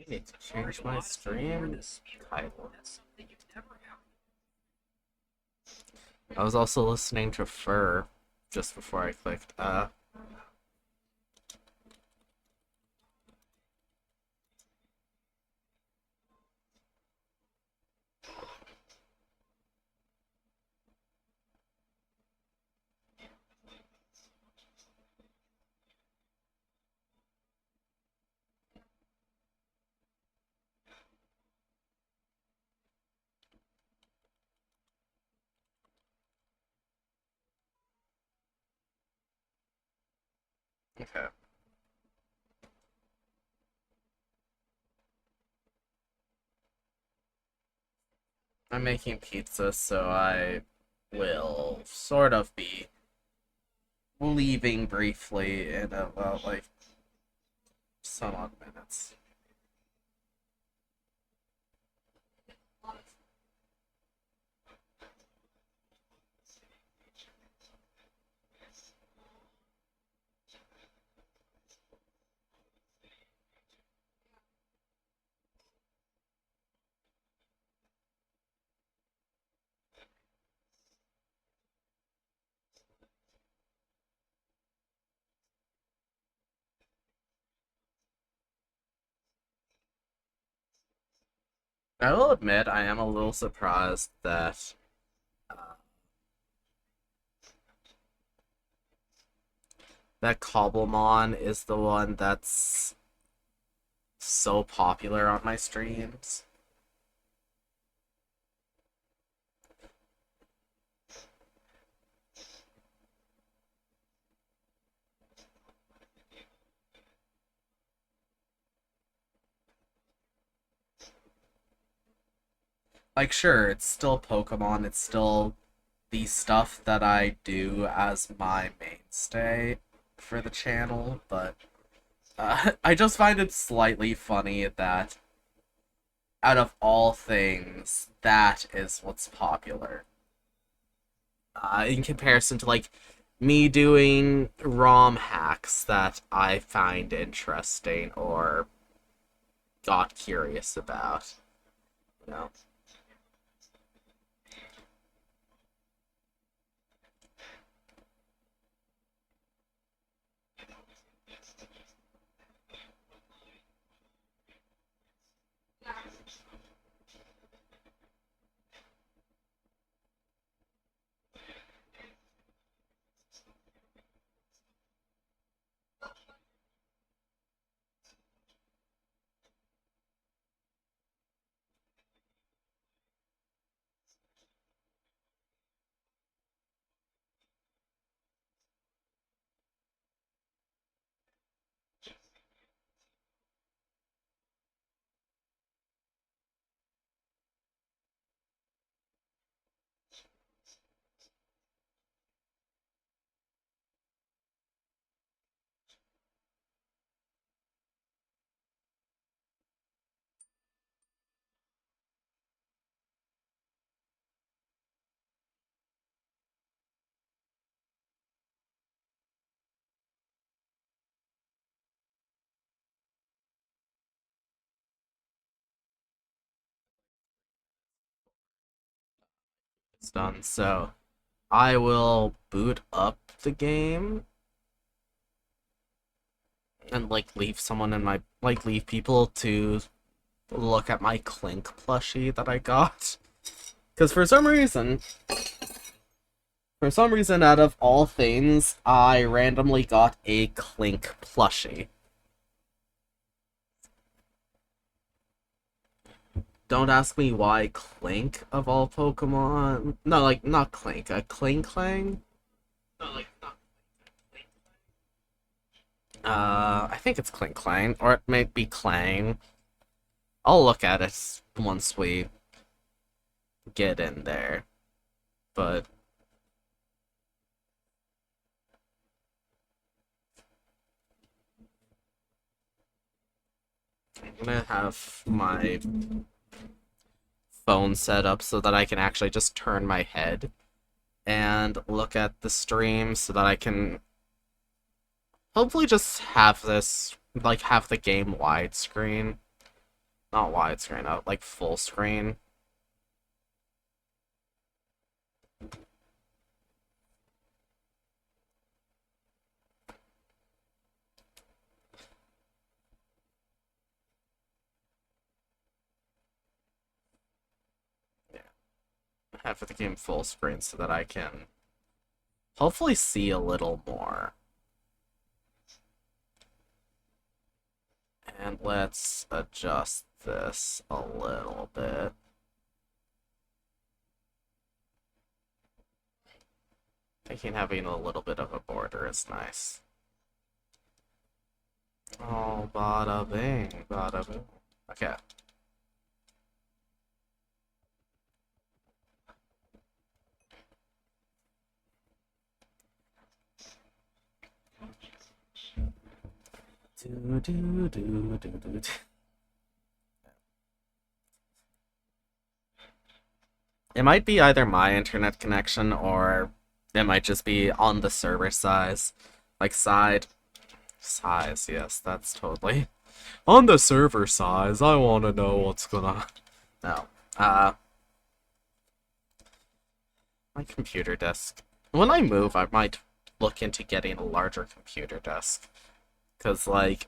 I need to change my stream title. I was also listening to Fur just before I clicked Okay. I'm making pizza, so I will sort of be leaving briefly in about like some odd minutes. I will admit I am a little surprised uh, that Cobblemon is the one that's so popular on my streams. Like, sure, it's still Pokemon, it's still the stuff that I do as my mainstay for the channel, but I just find it slightly funny that out of all things, that is what's popular. In comparison to like me doing ROM hacks that I find interesting or got curious about, you know. It's done. So I will boot up the game and like leave someone in my like leave people to look at my Clink plushie that I got. Because for some reason, out of all things, I randomly got a Clink plushie. Don't ask me why Clink of all Pokemon. No, like not Clink, a Klinklang. No, like not. I think it's Klinklang, or it may be Clang. I'll look at it once we get in there. But I'm gonna have my phone set up so that I can actually just turn my head and look at the stream so that I can hopefully just have this, like, have the game widescreen. Not widescreen, like full screen. Yeah, have the game full screen so that I can hopefully see a little more. And let's adjust this a little bit. Thinking having a little bit of a border is nice. Oh, bada bing, bada boom. Okay. Do, do, do, do, do, do. It might be either my internet connection or it might just be on the server size. Like size, yes, that's totally. On the server size, I wanna know what's gonna. No. My computer desk. When I move, I might look into getting a larger computer desk. Cause like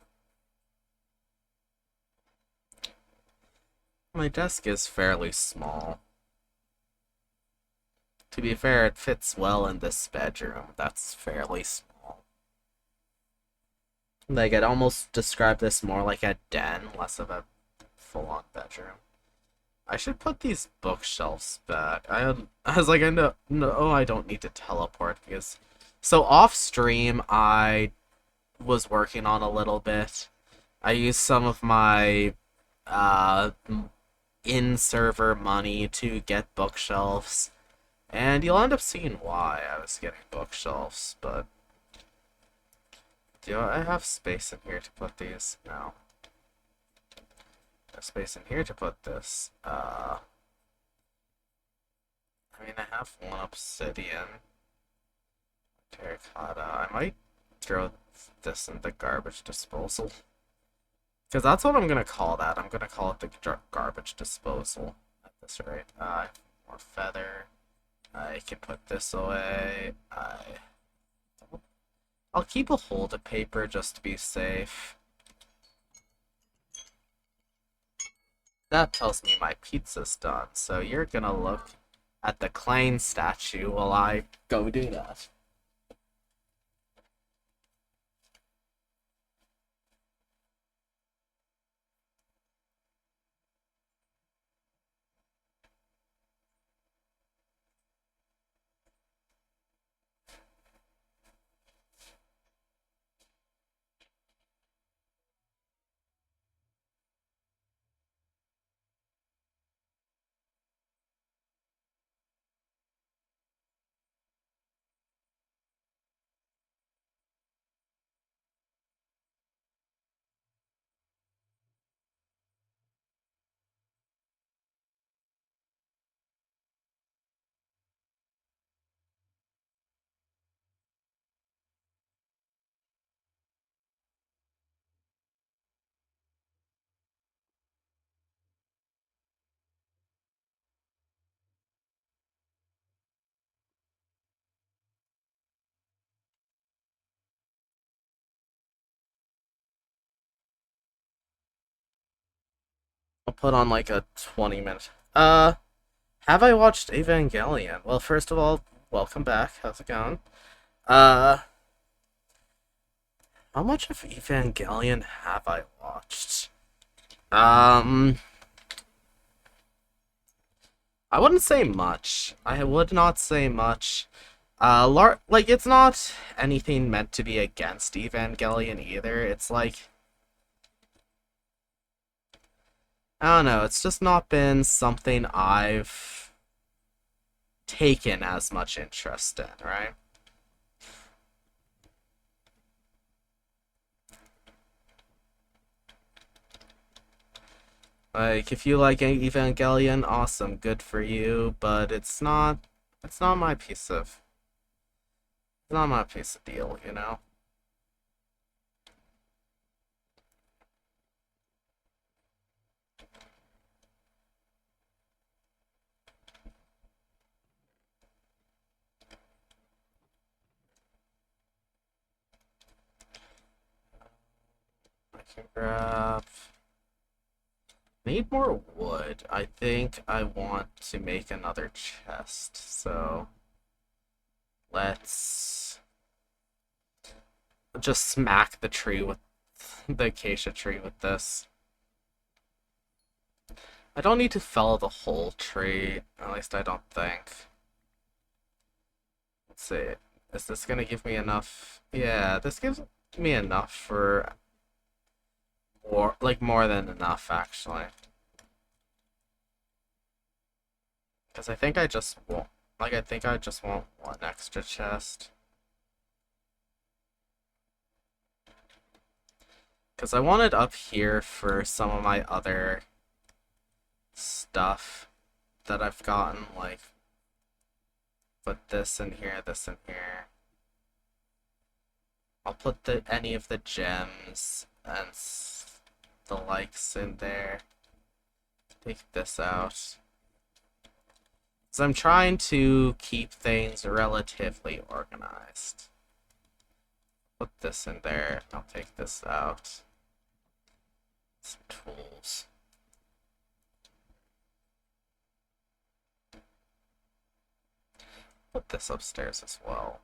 my desk is fairly small. To be fair, it fits well in this bedroom. That's fairly small. Like, I'd almost describe this more like a den, less of a full-on bedroom. I should put these bookshelves back. I was like, I know, no, I don't need to teleport because. So off stream, I was working on a little bit. I used some of my uh in-server money to get bookshelves. And you'll end up seeing why I was getting bookshelves, but do I have space in here to put these? No. No space in here to put this. I mean, I have one obsidian. Terracotta. I might throw this in the garbage disposal. Because that's what I'm gonna call that. I'm gonna call it the garbage disposal at this rate. More feather. I can put this away. I'll keep a hold of paper just to be safe. That tells me my pizza's done, so you're gonna look at the Klein statue while I go do that. I'll put on like a 20-minute. Have I watched Evangelion? Well, first of all, welcome back. How's it going? Uh, how much of Evangelion have I watched? I wouldn't say much. I would not say much. Like, it's not anything meant to be against Evangelion either. It's like, I don't know, it's just not been something I've taken as much interest in, right? Like, if you like Evangelion, awesome, good for you, but it's not my piece of, it's not my piece of deal, you know? can grab... Need more wood. I think I want to make another chest, so... Let's... just smack the tree with... the acacia tree with this. I don't need to fell the whole tree. At least I don't think. Let's see. Is this gonna give me enough? Yeah, this gives me enough for more than enough actually. Because I think I just want one extra chest. Because I want it up here for some of my other stuff that I've gotten, like put this in here, this in here. I'll put any of the gems and the likes in there. Take this out. So I'm trying to keep things relatively organized. Put this in there. I'll take this out. Some tools. Put this upstairs as well.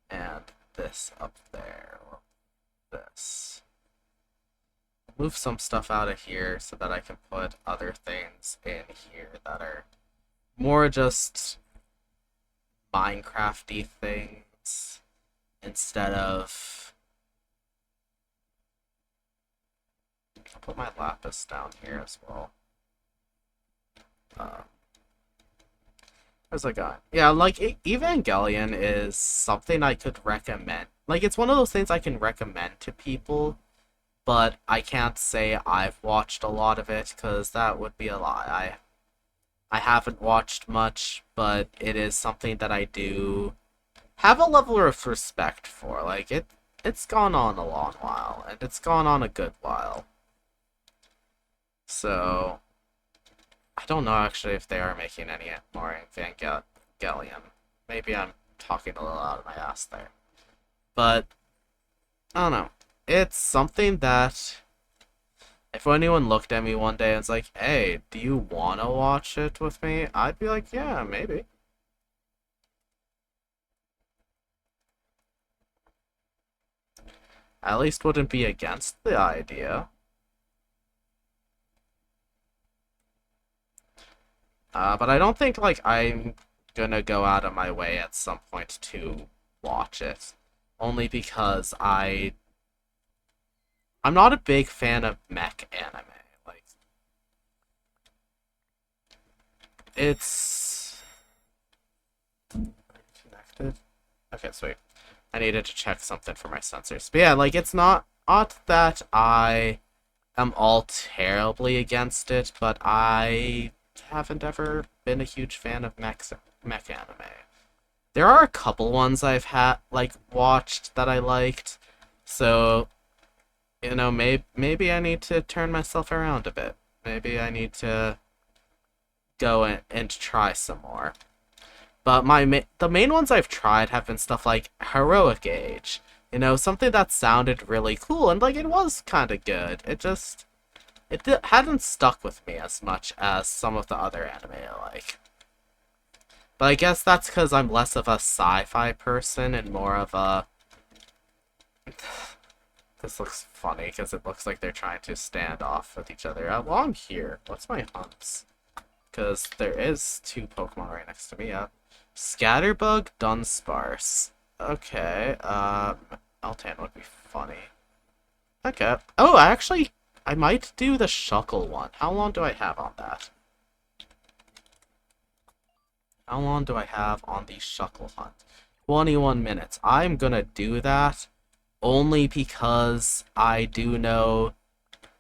And this up there. Or this. Move some stuff out of here so that I can put other things in here that are more just Minecraft-y things instead of... I'll put my lapis down here as well. Where's I got? Yeah, like, Evangelion is something I could recommend. Like, it's one of those things I can recommend to people, but I can't say I've watched a lot of it, because that would be a lie. I haven't watched much, but it is something that I do have a level of respect for. Like, it's gone on a long while, and it's gone on a good while. So... I don't know actually if they are making any more Evangelion. Maybe I'm talking a little out of my ass there. But, I don't know. It's something that, if anyone looked at me one day and was like, hey, do you want to watch it with me? I'd be like, yeah, maybe. At least wouldn't be against the idea. But I don't think, like, I'm gonna go out of my way at some point to watch it. Only because I'm not a big fan of mech anime. Like, it's... Connected? Okay, sweet. I needed to check something for my sensors. But yeah, like, it's not that I am all terribly against it, but I haven't ever been a huge fan of mech anime. There are a couple ones I've watched that I liked, so, you know, maybe I need to turn myself around a bit. Maybe I need to go and try some more. But the main ones I've tried have been stuff like Heroic Age. You know, something that sounded really cool, and, like, it was kind of good. It hadn't stuck with me as much as some of the other anime I like. But I guess that's because I'm less of a sci-fi person and more of a... This looks funny because it looks like they're trying to stand off with each other. Well, I'm here. What's my hunts? Because there is 2 Pokemon right next to me. Scatterbug, Dunsparce. Okay, Altan would be funny. Okay. Oh, I might do the Shuckle one. How long do I have on that? How long do I have on the Shuckle hunt? 21 minutes. I'm gonna do that only because I do know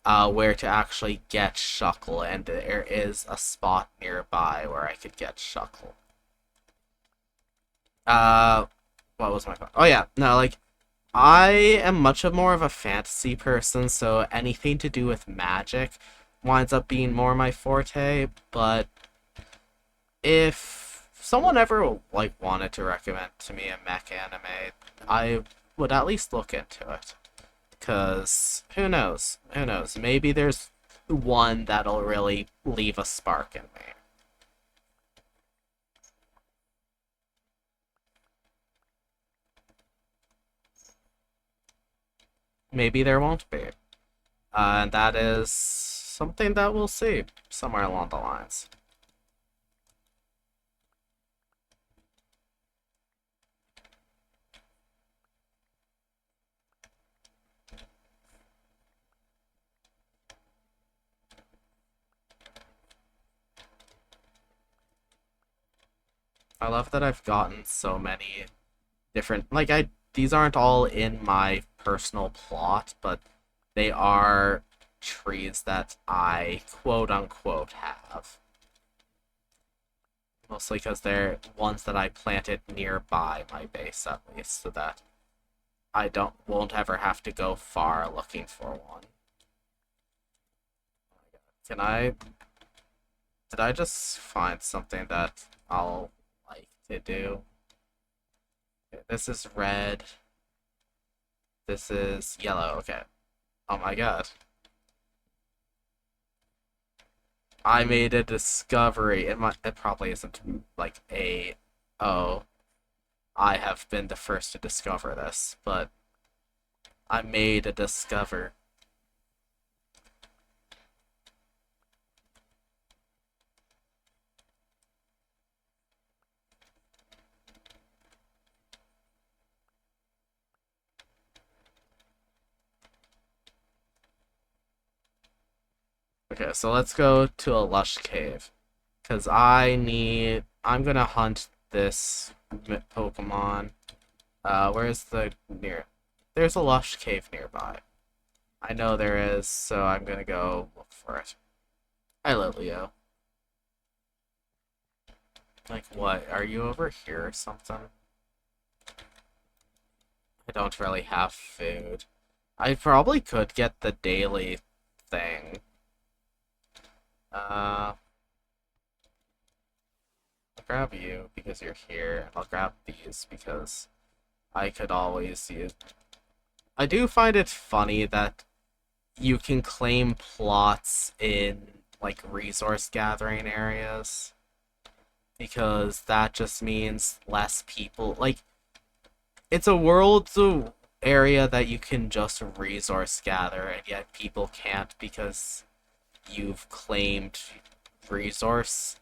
where to actually get Shuckle, and there is a spot nearby where I could get Shuckle. What was my point? Oh yeah, no, like, I am much more of a fantasy person, so anything to do with magic winds up being more my forte, but if someone ever, like, wanted to recommend to me a mech anime, I would at least look into it. Because who knows? Who knows? Maybe there's one that'll really leave a spark in me. Maybe there won't be. And that is something that we'll see somewhere along the lines. I love that I've gotten so many different, like, these aren't all in my personal plot, but they are trees that I quote unquote have. Mostly because they're ones that I planted nearby my base at least, so that I won't ever have to go far looking for one. Can I did I just find something that I'll like to do? Okay, this is red. This is yellow. Okay. Oh my god. I made a discovery. It probably isn't like a oh, I have been the first to discover this, but I made a discover. Okay, so let's go to a lush cave. Because I'm gonna hunt this Pokemon. Where's the near? There's a lush cave nearby. I know there is, so I'm gonna go look for it. Hello, Leo. Like, what? Are you over here or something? I don't really have food. I probably could get the daily thing. I'll grab you because you're here, and I'll grab these because I could always use. I do find it funny that you can claim plots in like resource gathering areas because that just means less people. Like it's a world area that you can just resource gather, and yet people can't because you've claimed resource.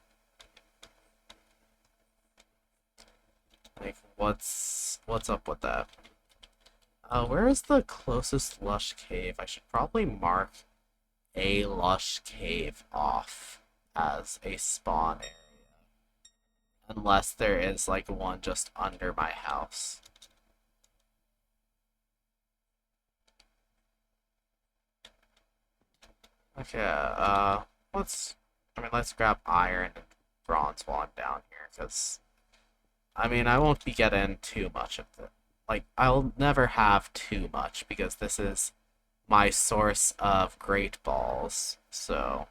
Like what's up with that? Where is the closest lush cave? I should probably mark a lush cave off as a spawn area. Unless there is like one just under my house. Okay, let's grab iron and bronze while I'm down here, because, I won't be getting too much of it. Like, I'll never have too much, because this is my source of great balls, so,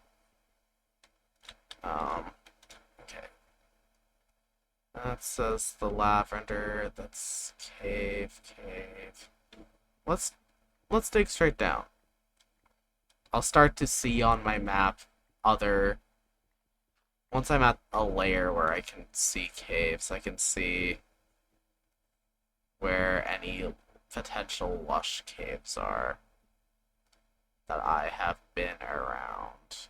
okay. That says the lavender, that's cave. Let's, let's dig straight down. I'll start to see on my map other... Once I'm at a layer where I can see caves, I can see where any potential lush caves are that I have been around.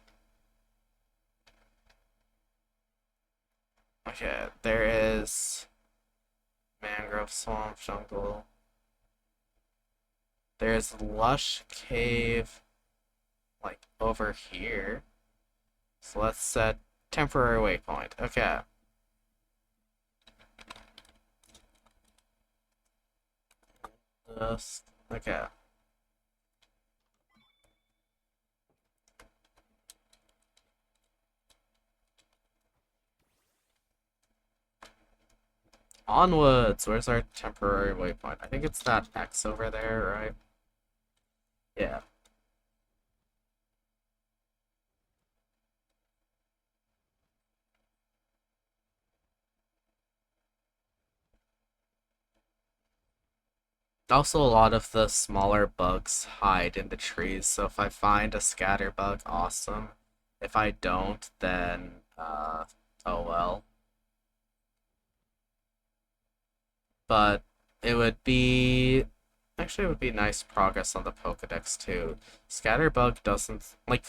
Okay, there is mangrove swamp jungle. There's lush cave like over here. So let's set temporary waypoint. Okay. Okay. Onwards! Where's our temporary waypoint? I think it's that X over there, right? Yeah. Also, a lot of the smaller bugs hide in the trees, so if I find a scatter bug, awesome. If I don't, then, oh well. But it would be actually it would be nice progress on the Pokedex too. Scatterbug doesn't like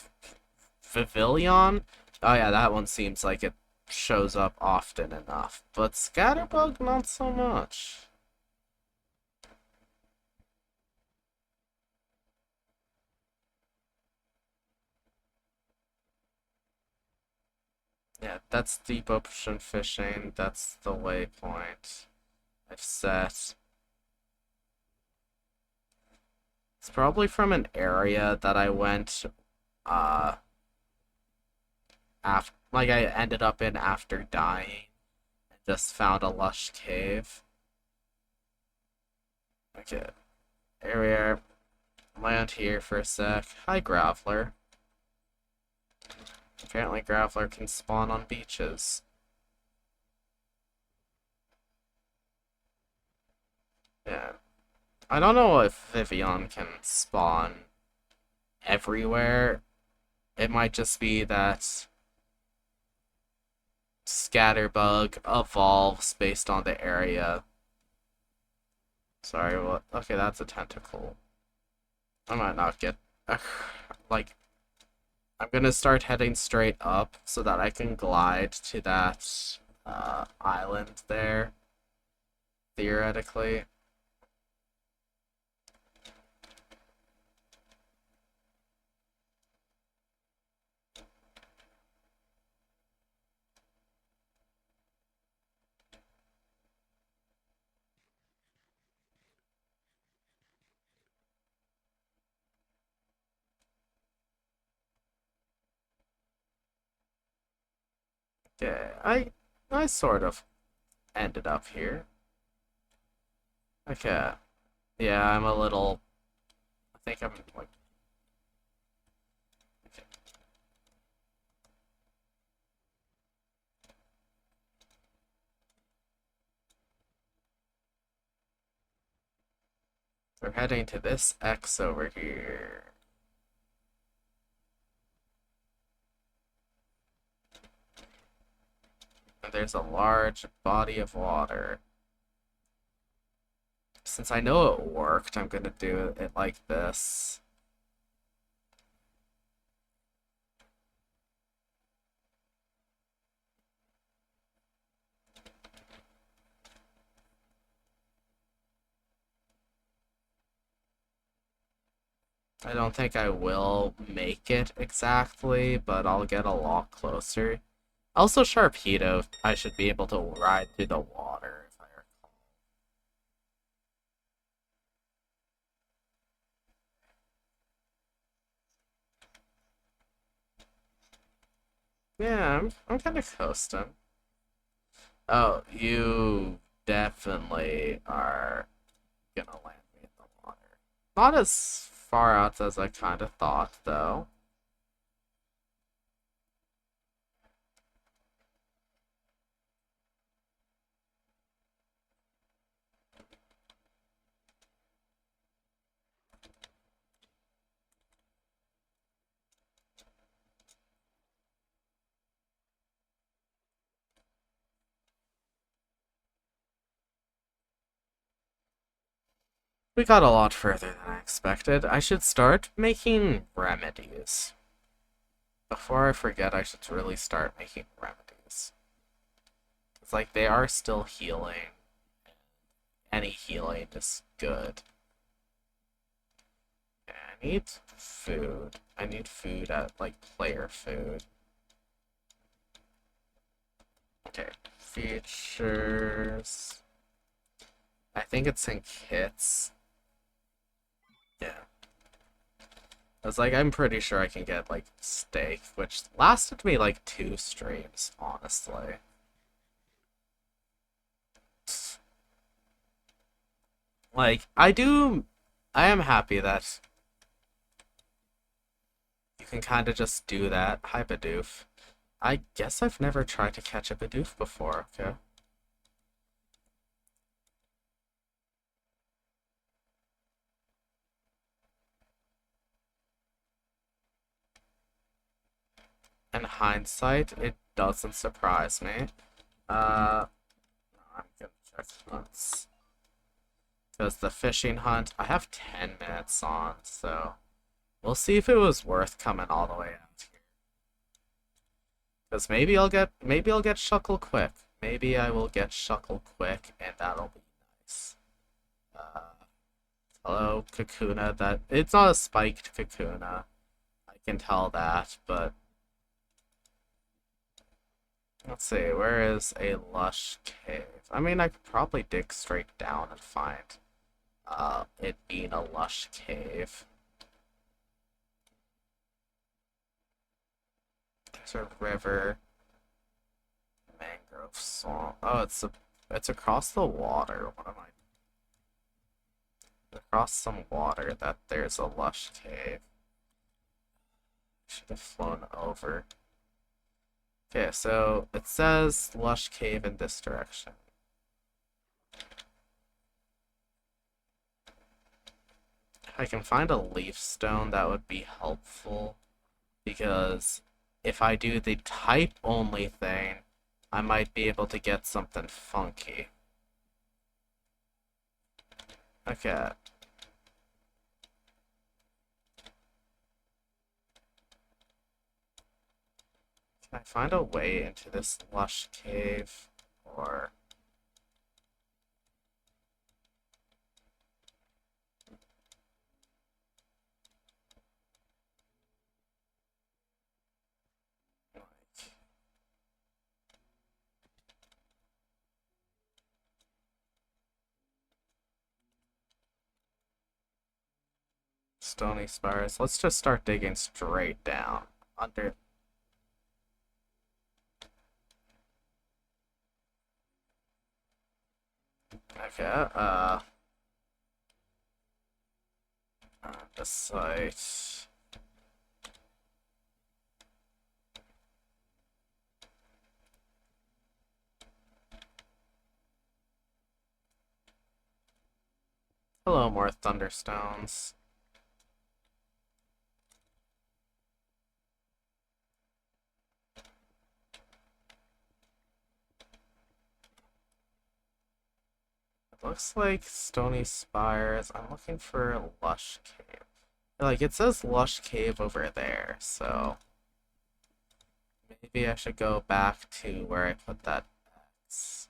Vivillon. Oh yeah, that one seems like it shows up often enough, but Scatterbug not so much. Yeah, that's deep ocean fishing. That's the waypoint I've set. It's probably from an area that I went uh after like I ended up in after dying. Just found a lush cave. Okay, here we are. Land here for a sec. Hi, Graveler. Apparently, Graveler can spawn on beaches. Yeah. I don't know if Vivian can spawn everywhere. It might just be that Scatterbug evolves based on the area. Sorry, what? Okay, that's a tentacle. I might not get. Like, I'm gonna start heading straight up so that I can glide to that island there, theoretically. Okay, I sort of ended up here. Okay, yeah, I'm a little. I think I'm like. Okay. We're heading to this X over here. And there's a large body of water. Since I know it worked, I'm gonna do it like this. I don't think I will make it exactly, but I'll get a lot closer. Also, Sharpedo, I should be able to ride through the water if I recall. Yeah, I'm kind of coasting. Oh, you definitely are gonna land me in the water. Not as far out as I kind of thought, though. We got a lot further than I expected. I should start making remedies. Before I forget, I should really start making remedies. It's like they are still healing. Any healing is good. Yeah, I need food. I need food at, like, player food. Okay, features. I think it's in kits. Yeah. I was like, I'm pretty sure I can get, like, steak, which lasted me, like, 2 streams, honestly. Like, I am happy that you can kind of just do that. Hi, Bidoof. I guess I've never tried to catch a Bidoof before, okay? in hindsight, it doesn't surprise me. I'm gonna check once. Because the fishing hunt, I have 10 minutes on, so we'll see if it was worth coming all the way out here. Because maybe I'll get Shuckle quick. Maybe I will get Shuckle quick, and that'll be nice. Uh, Hello, Kakuna. That it's not a spiked Kakuna. I can tell that, but let's see. Where is a lush cave? I mean, I could probably dig straight down and find it being a lush cave. There's a river, mangrove swamp. Oh, it's across the water. What am I? Across some water that there's a lush cave. Should have flown over. Okay, so it says lush cave in this direction. If I can find a leaf stone, that would be helpful. Because if I do the type only thing, I might be able to get something funky. Okay. Can I find a way into this lush cave? Or... like... Stony spires. Let's just start digging straight down. Under... Okay, the site. Hello, more thunderstones. It looks like stony spires. I'm looking for a lush cave. Like, it says lush cave over there, so maybe I should go back to where I put that X.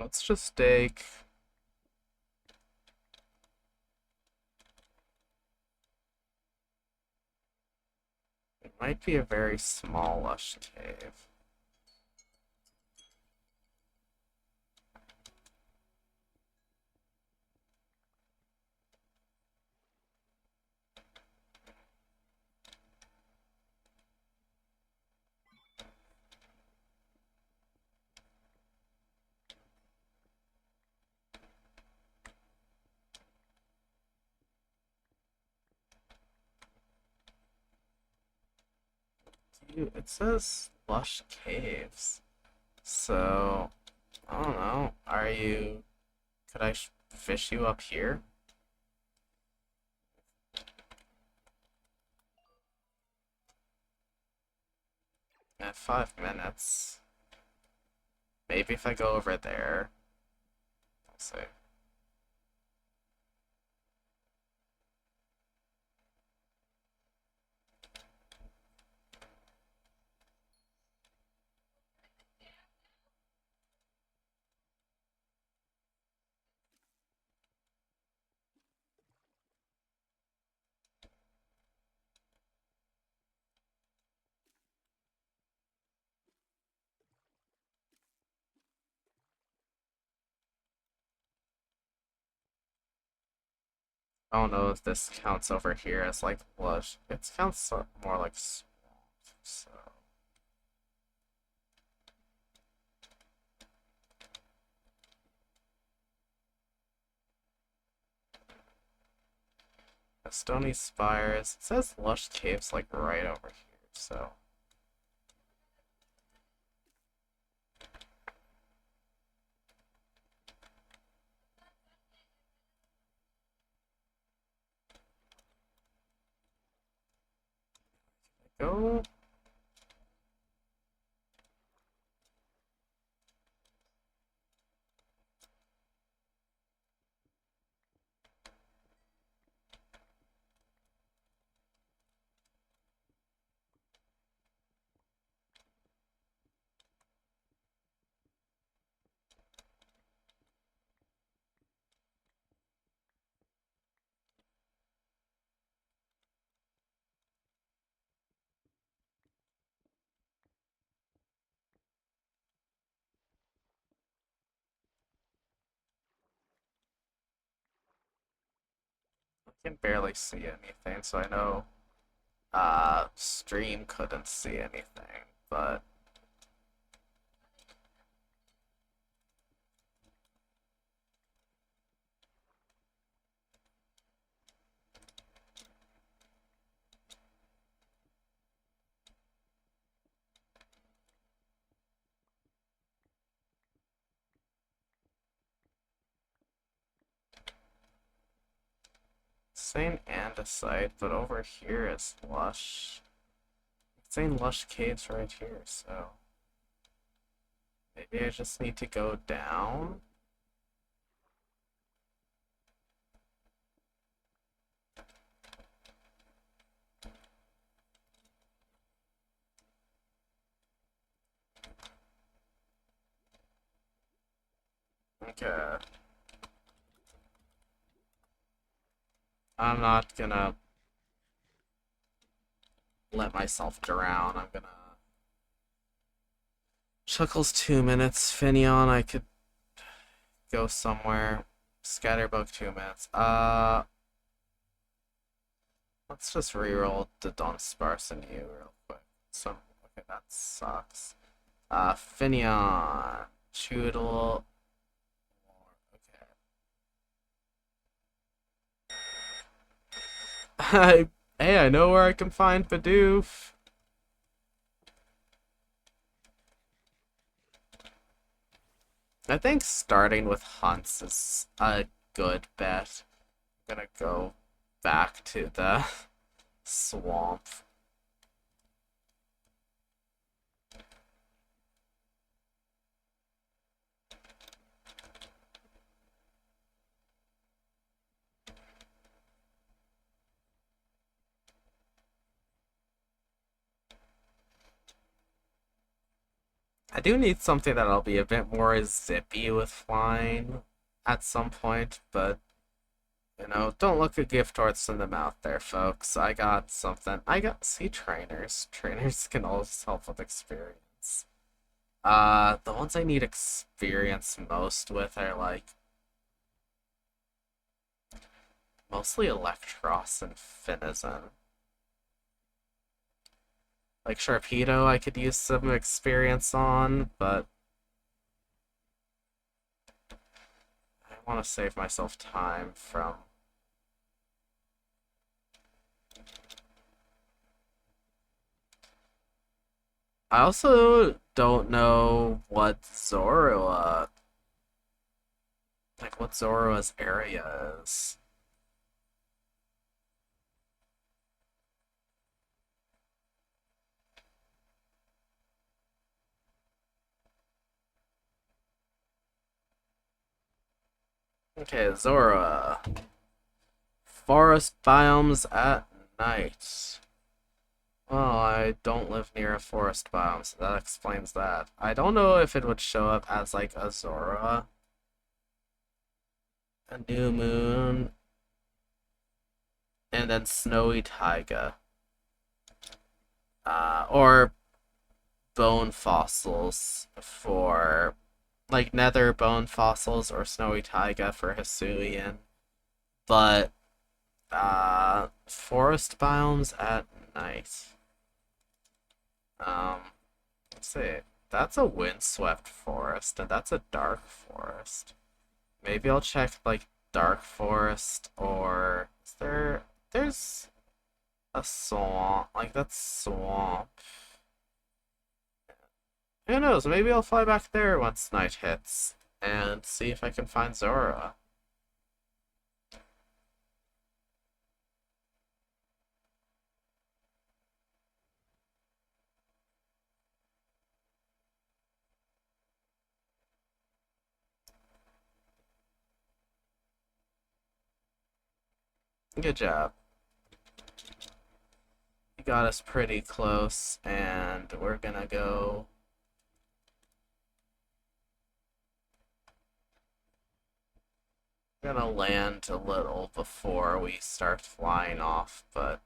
Let's just dig. It might be a very small lush cave. Dude, it says lush caves. So, I don't know. Are you... Could I fish you up here? At 5 minutes. Maybe if I go over there. Let's see. I don't know if this counts over here as like lush. It counts more like swamp. So stony spires. It says lush caves like right over here. So go. I can barely see anything, so I know stream couldn't see anything, but same andesite, but over here is lush. It's saying lush caves right here, so maybe I just need to go down. Okay. I'm not gonna let myself drown. I'm gonna. Chuckles 2 minutes. Finion, I could go somewhere. Scatterbug 2 minutes. Let's just reroll the Don't Sparse and you real quick. So, okay, that sucks. Finion. Choodle. Okay. Hey, I know where I can find Bidoof. I think starting with hunts is a good bet. I'm gonna go back to the swamp. I do need something that'll be a bit more zippy with flying at some point, but don't look a gift horse in the mouth there, folks. I got something. I got sea trainers. Trainers can always help with experience. The ones I need experience most with are like mostly Electros and Finizen. Like Sharpedo, I could use some experience on, but I want to save myself time from. I also don't know what what Zoroa's area is. Okay, Zora. Forest biomes at night. Well, I don't live near a forest biome, so that explains that. I don't know if it would show up as like a Zora, a new moon, and then snowy taiga. Or bone fossils for like nether bone fossils or snowy taiga for Hisuian. But Forest biomes at night. Um, let's see. That's a windswept forest, and that's a dark forest. Maybe I'll check like dark forest, or is there? There's a swamp. Like that's swamp. Who knows? Maybe I'll fly back there once night hits and see if I can find Zora. Good job. You got us pretty close, and we're gonna go. We're gonna land a little before we start flying off, but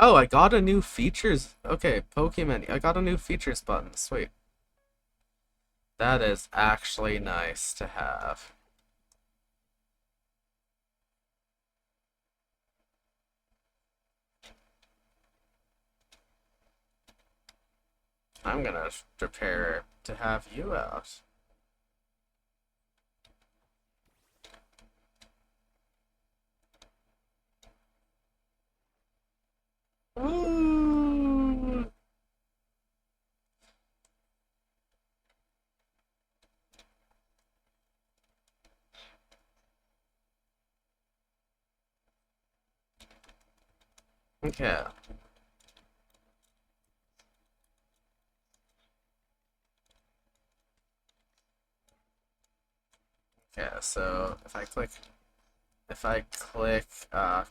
oh, I got a new features. Okay, Pokemon. I got a new features button. Sweet. That is actually nice to have. I'm gonna prepare to have you out. Ooh. Okay. Okay, so if I click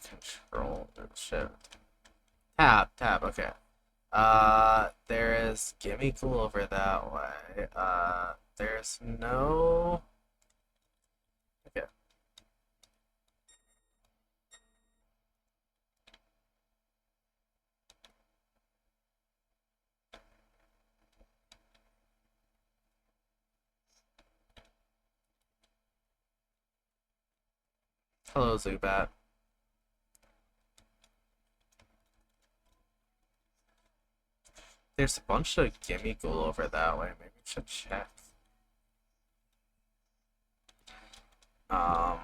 control shit. Tab, okay. There is Gimme Cool over that way. There's no. Okay, hello, Zubat. There's a bunch of Gimme Cool over that way. Maybe we should check. Um,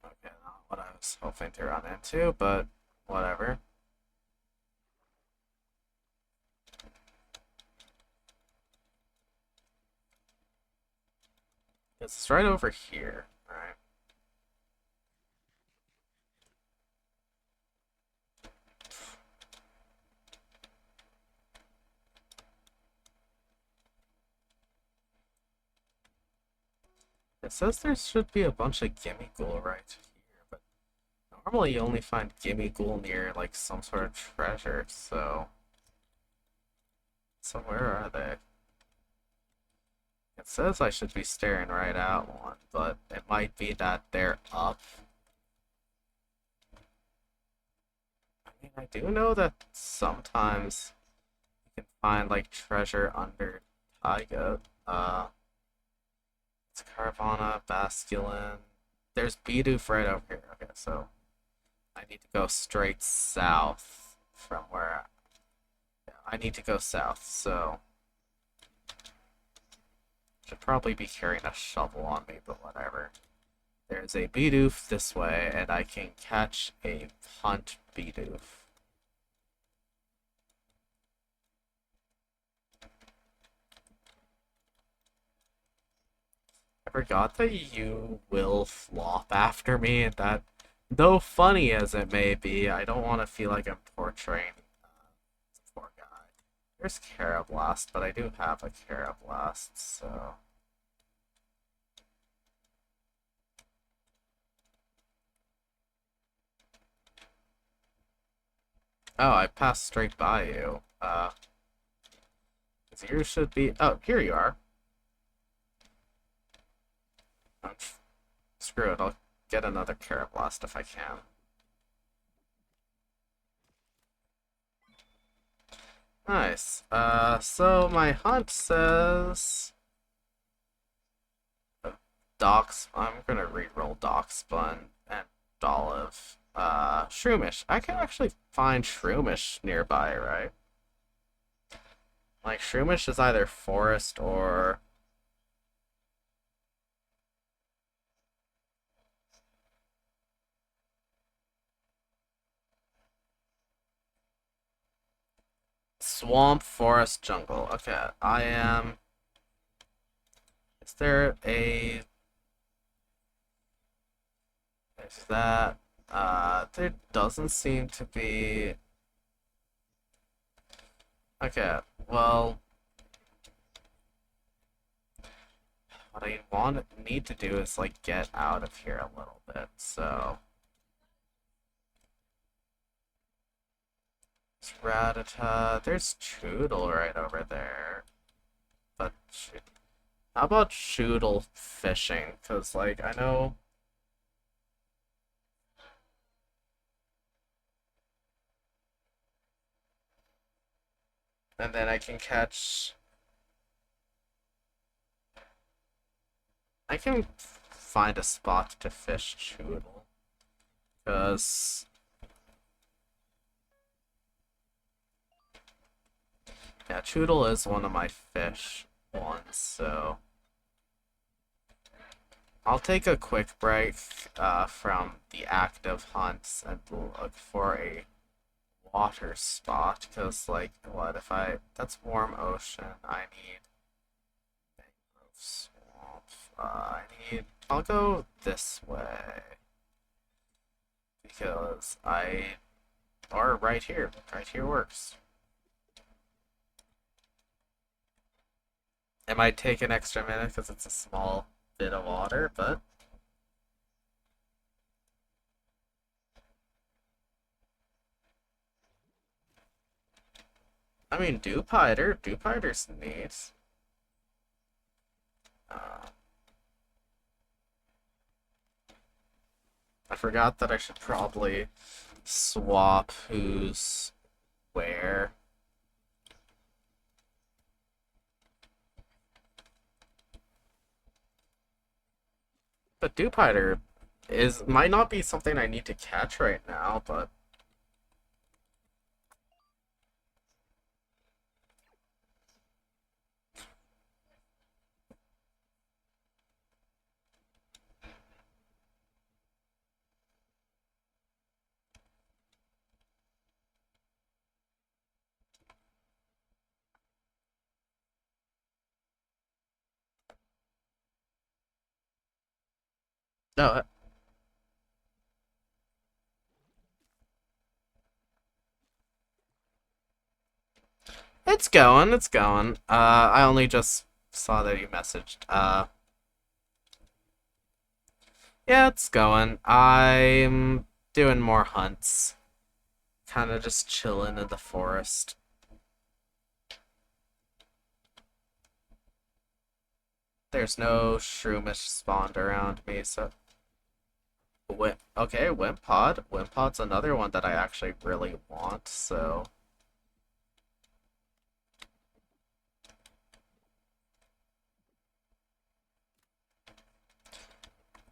okay, not what I was hoping to run into, but whatever. It's right over here. Alright. It says there should be a bunch of Gimme Ghoul right here, but normally you only find Gimme Ghoul near like some sort of treasure, so. So where are they? It says I should be staring right at one, but it might be that they're up. I mean, I do know that sometimes you can find like treasure under Taiga. It's Carvana, Basculin. There's Bidoof right over here. Okay, so I need to go straight south from where I need to go south, so should probably be carrying a shovel on me, but whatever. There's a Bidoof this way, and I can catch a hunt Bidoof. I forgot that you will flop after me, and that, though funny as it may be, I don't want to feel like I'm portraying the poor guy. There's Carablast, but I do have a Carablast, so. Oh, I passed straight by you. 'Cause you should be. Oh, here you are. Oh, screw it. I'll get another Carrot Blast if I can. Nice. So my hunt says Docs. I'm gonna reroll Spun and Olive. Shroomish. I can actually find Shroomish nearby, right? Like Shroomish is either forest or swamp, forest, jungle. Okay, I am. Is there a? Is that? There doesn't seem to be. Okay, well, what I need to do is like get out of here a little bit. So, it's Rattata. There's Choodle right over there. But how about Choodle fishing? Cause like I know. And then I can catch. I can find a spot to fish Choodle. Cause yeah, Choodle is one of my fish ones, so I'll take a quick break from the active hunts and look for a water spot, because, like, what if I. That's warm ocean. I need mangrove swamp. I need. I'll go this way. Because I. Or right here. Right here works. It might take an extra minute because it's a small bit of water, but I mean, Dupiter's neat. Uh, I forgot that I should probably swap who's where. But Dupiter is might not be something I need to catch right now, but no, it's going, it's going. I only just saw that you messaged. Yeah, it's going. I'm doing more hunts. Kind of just chilling in the forest. There's no shroomish spawned around me, so okay, Wimpod. Wimpod's another one that I actually really want, so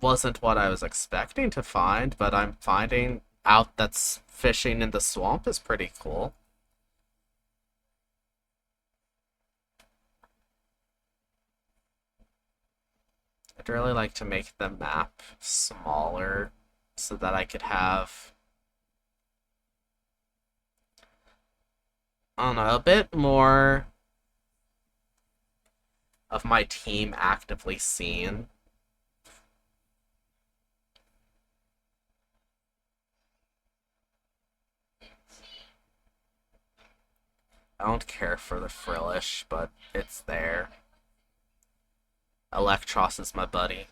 wasn't what I was expecting to find, but I'm finding out that fishing in the swamp is pretty cool. I'd really like to make the map smaller so that I could have, I don't know, a bit more of my team actively seen. I don't care for the Frillish, but it's there. Electros is my buddy.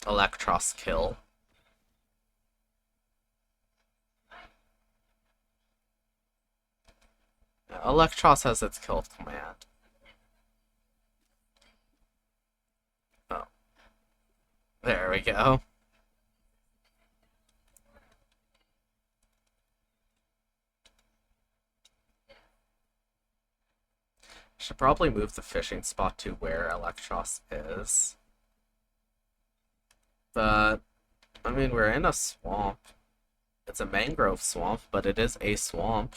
Electros kill. Electros has its kill command. Oh, there we go. Should probably move the fishing spot to where Electros is. But, I mean, we're in a swamp. It's a mangrove swamp, but it is a swamp.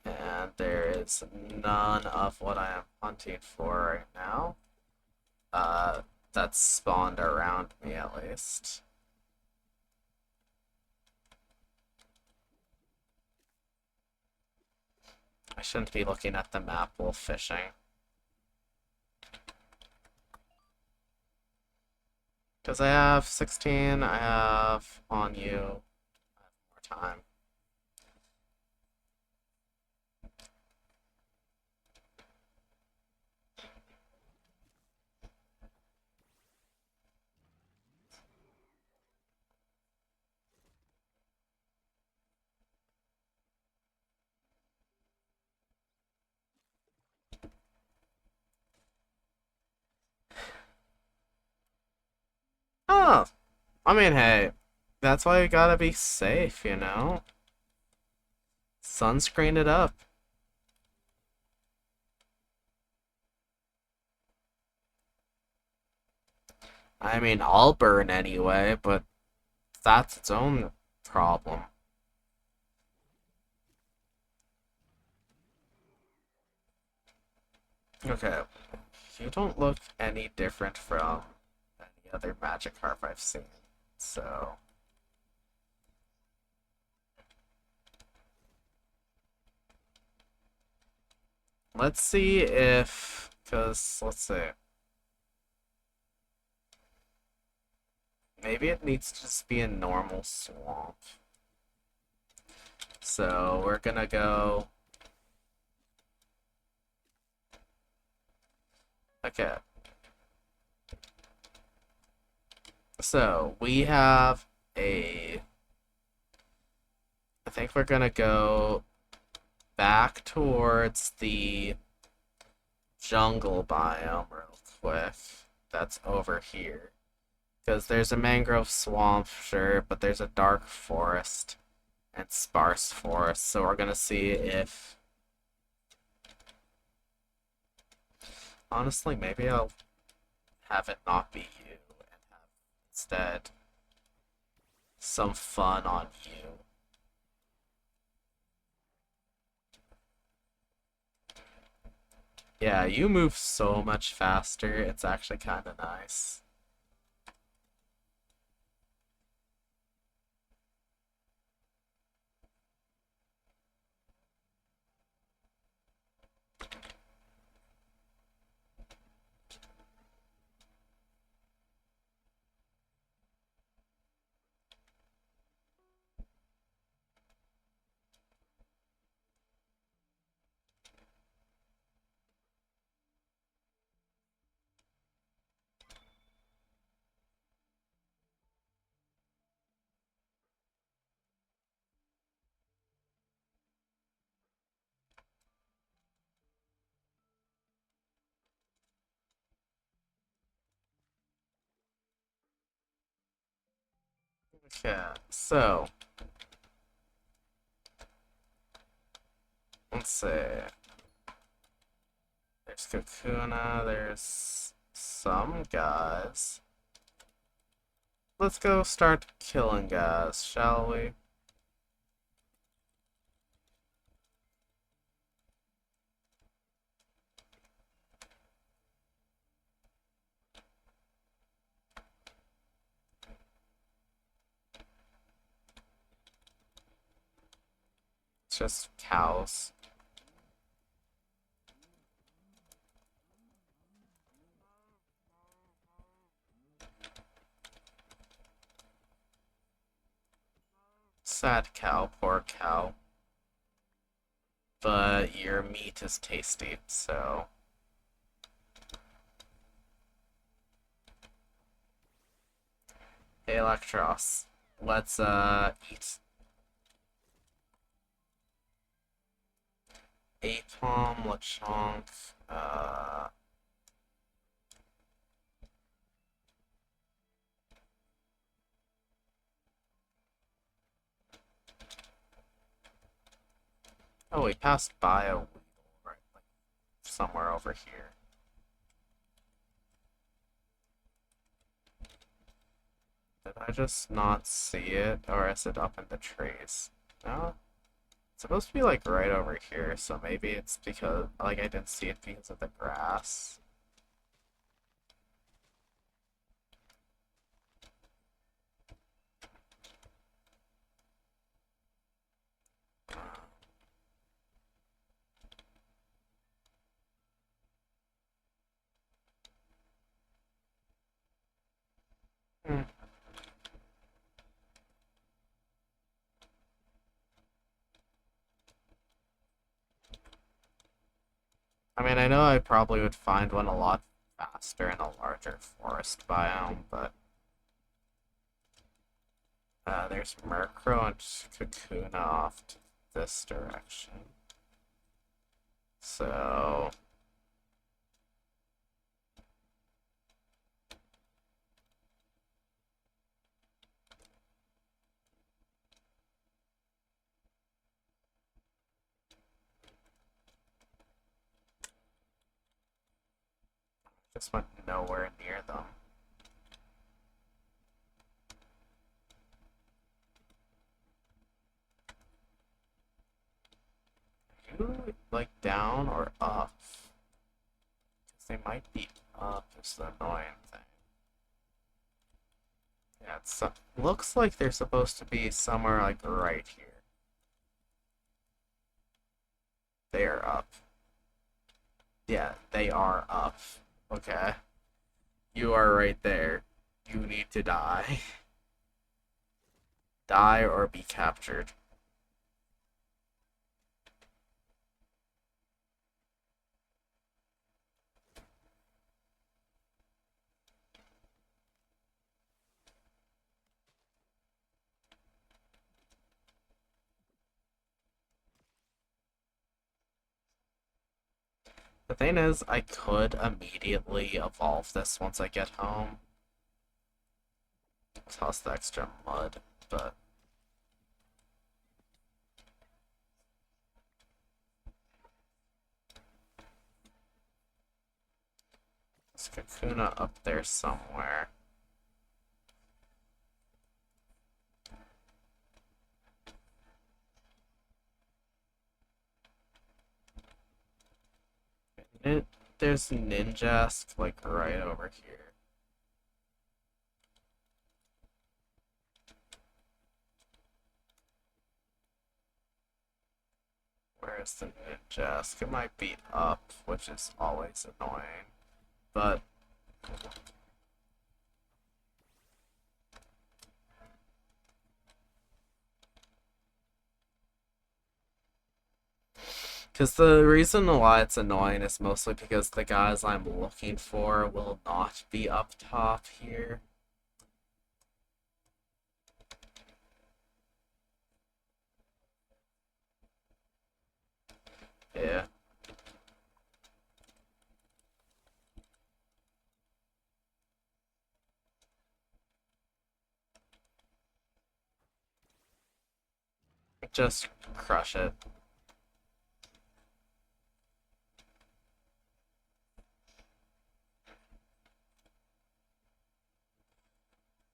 And there is none of what I am hunting for right now. That's spawned around me at least. I shouldn't be looking at the map while fishing. Because I have 16, I have on you. I have more time. Oh, I mean, hey, that's why you gotta be safe, you know? Sunscreen it up. I mean, I'll burn anyway, but that's its own problem. Okay, you don't look any different from any other magic carp I've seen, so... Let's see if... Because, let's see. Maybe it needs to just be a normal swamp. So, we're gonna go... Okay. So, we have a... I think we're gonna go back towards the jungle biome real quick. That's over here. Because there's a mangrove swamp, sure, but there's a dark forest and sparse forest. So we're gonna see if... Honestly, maybe I'll have it not be you and have instead some fun on you. Yeah, you move so much faster, it's actually kind of nice. Okay, so let's see. There's Kakuna, there's some guys. Let's go start killing guys, shall we? It's just cows. Sad cow, poor cow. But your meat is tasty, so... Hey, Electros. Let's, eat. Apom, Lechonk, oh, we passed by a Weedle, right, like, somewhere over here. Did I just not see it, or is it up in the trees? No? It's supposed to be, like, right over here, so maybe it's because, like, I didn't see it because of the grass. Hmm. I mean, I know I probably would find one a lot faster in a larger forest biome, but there's Murkrow and Kakuna off to this direction. So, just went nowhere near them. You, like, down or up? Because they might be up, is the annoying thing. Yeah, it looks like they're supposed to be somewhere, like, right here. They are up. Yeah, they are up. Okay. You are right there. You need to die. Die or be captured. The thing is, I could immediately evolve this once I get home. Toss the extra mud, but there's Kakuna up there somewhere. There's Ninjask, like, right over here. Where's the Ninjask? It might be up, which is always annoying. But because the reason why it's annoying is mostly because the guys I'm looking for will not be up top here. Yeah. Just crush it.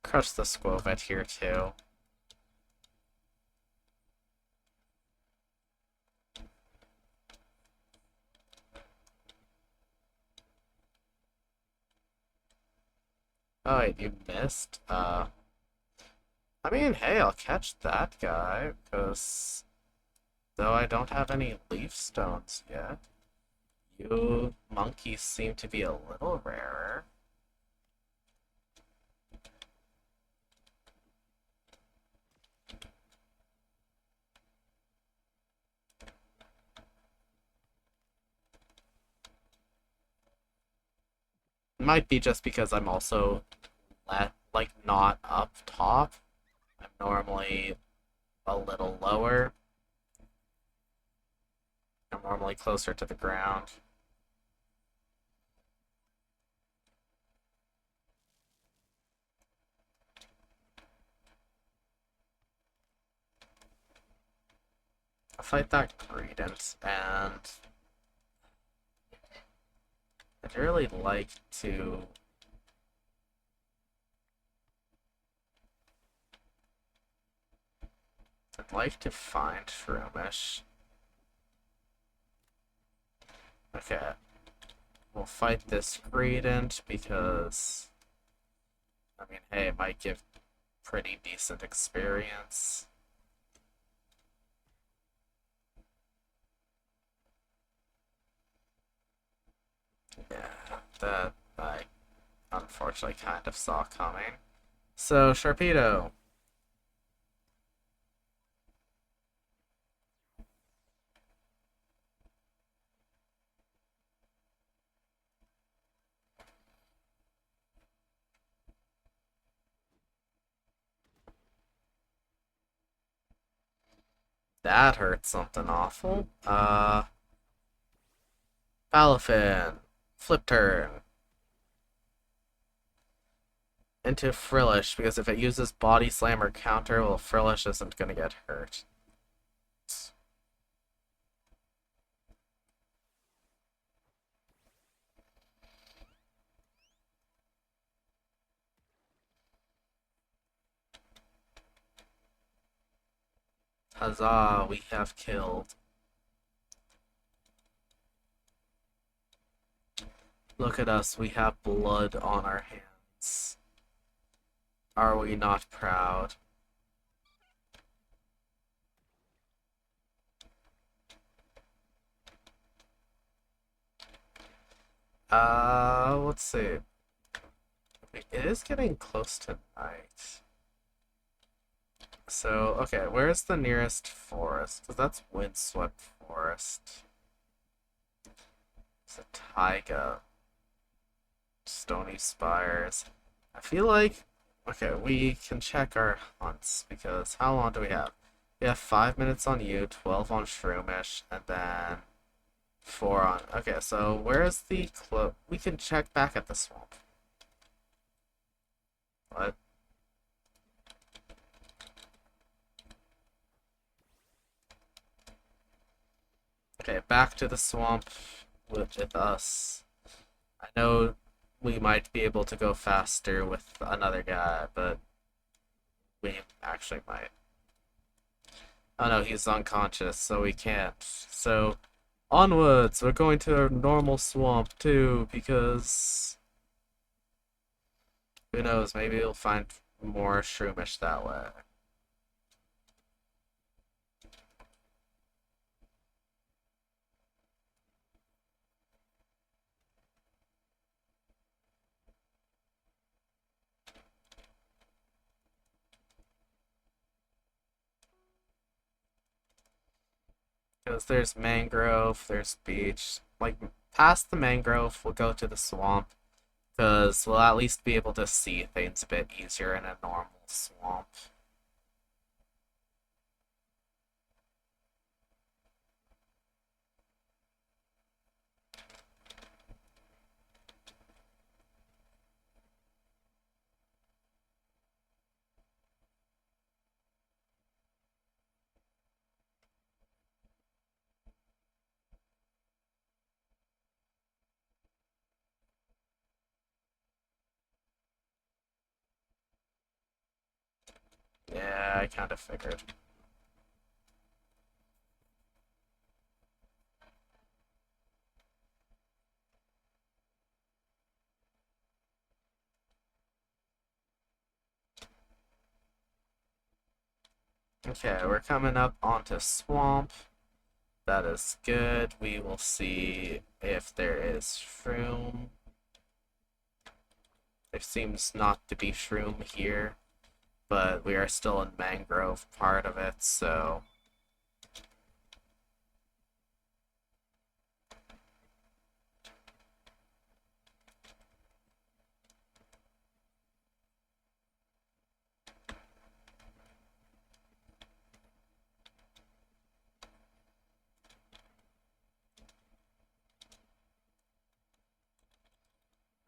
Crush the Squovet here too. Oh wait, you missed? I mean, hey, I'll catch that guy, because though I don't have any leaf stones yet, you monkeys seem to be a little rarer. Might be just because I'm also like not up top. I'm normally a little lower. I'm normally closer to the ground. I'll fight that Credence, and I'd really like to. I'd like to find Shroomish. Okay, we'll fight this Credent because, I mean, hey, it might give pretty decent experience. Yeah, that I unfortunately kind of saw coming. So, Sharpedo. That hurt something awful. Balafin. Flip turn. Into Frillish, because if it uses Body Slam or Counter, well, Frillish isn't gonna get hurt. Huzzah, we have killed. Look at us, we have blood on our hands. Are we not proud? Let's see. It is getting close to night. So, okay, where's the nearest forest? Because that's Windswept Forest. It's a taiga. Stony Spires. I feel like, okay, we can check our hunts, because how long do we have? We have 5 minutes on you, 12 on Shroomish, and then 4 on... Okay, so where's the we can check back at the swamp. What? Okay, back to the swamp with us. I know we might be able to go faster with another guy, but we actually might. Oh no, he's unconscious, so we can't. So, onwards! We're going to a normal swamp too, because who knows, maybe we'll find more Shroomish that way. Because there's mangrove, there's beach. Like, past the mangrove, we'll go to the swamp, because we'll at least be able to see things a bit easier in a normal swamp. Yeah, I kind of figured. Okay, we're coming up onto swamp. That is good. We will see if there is shroom. There seems not to be shroom here, but we are still in mangrove part of it, so...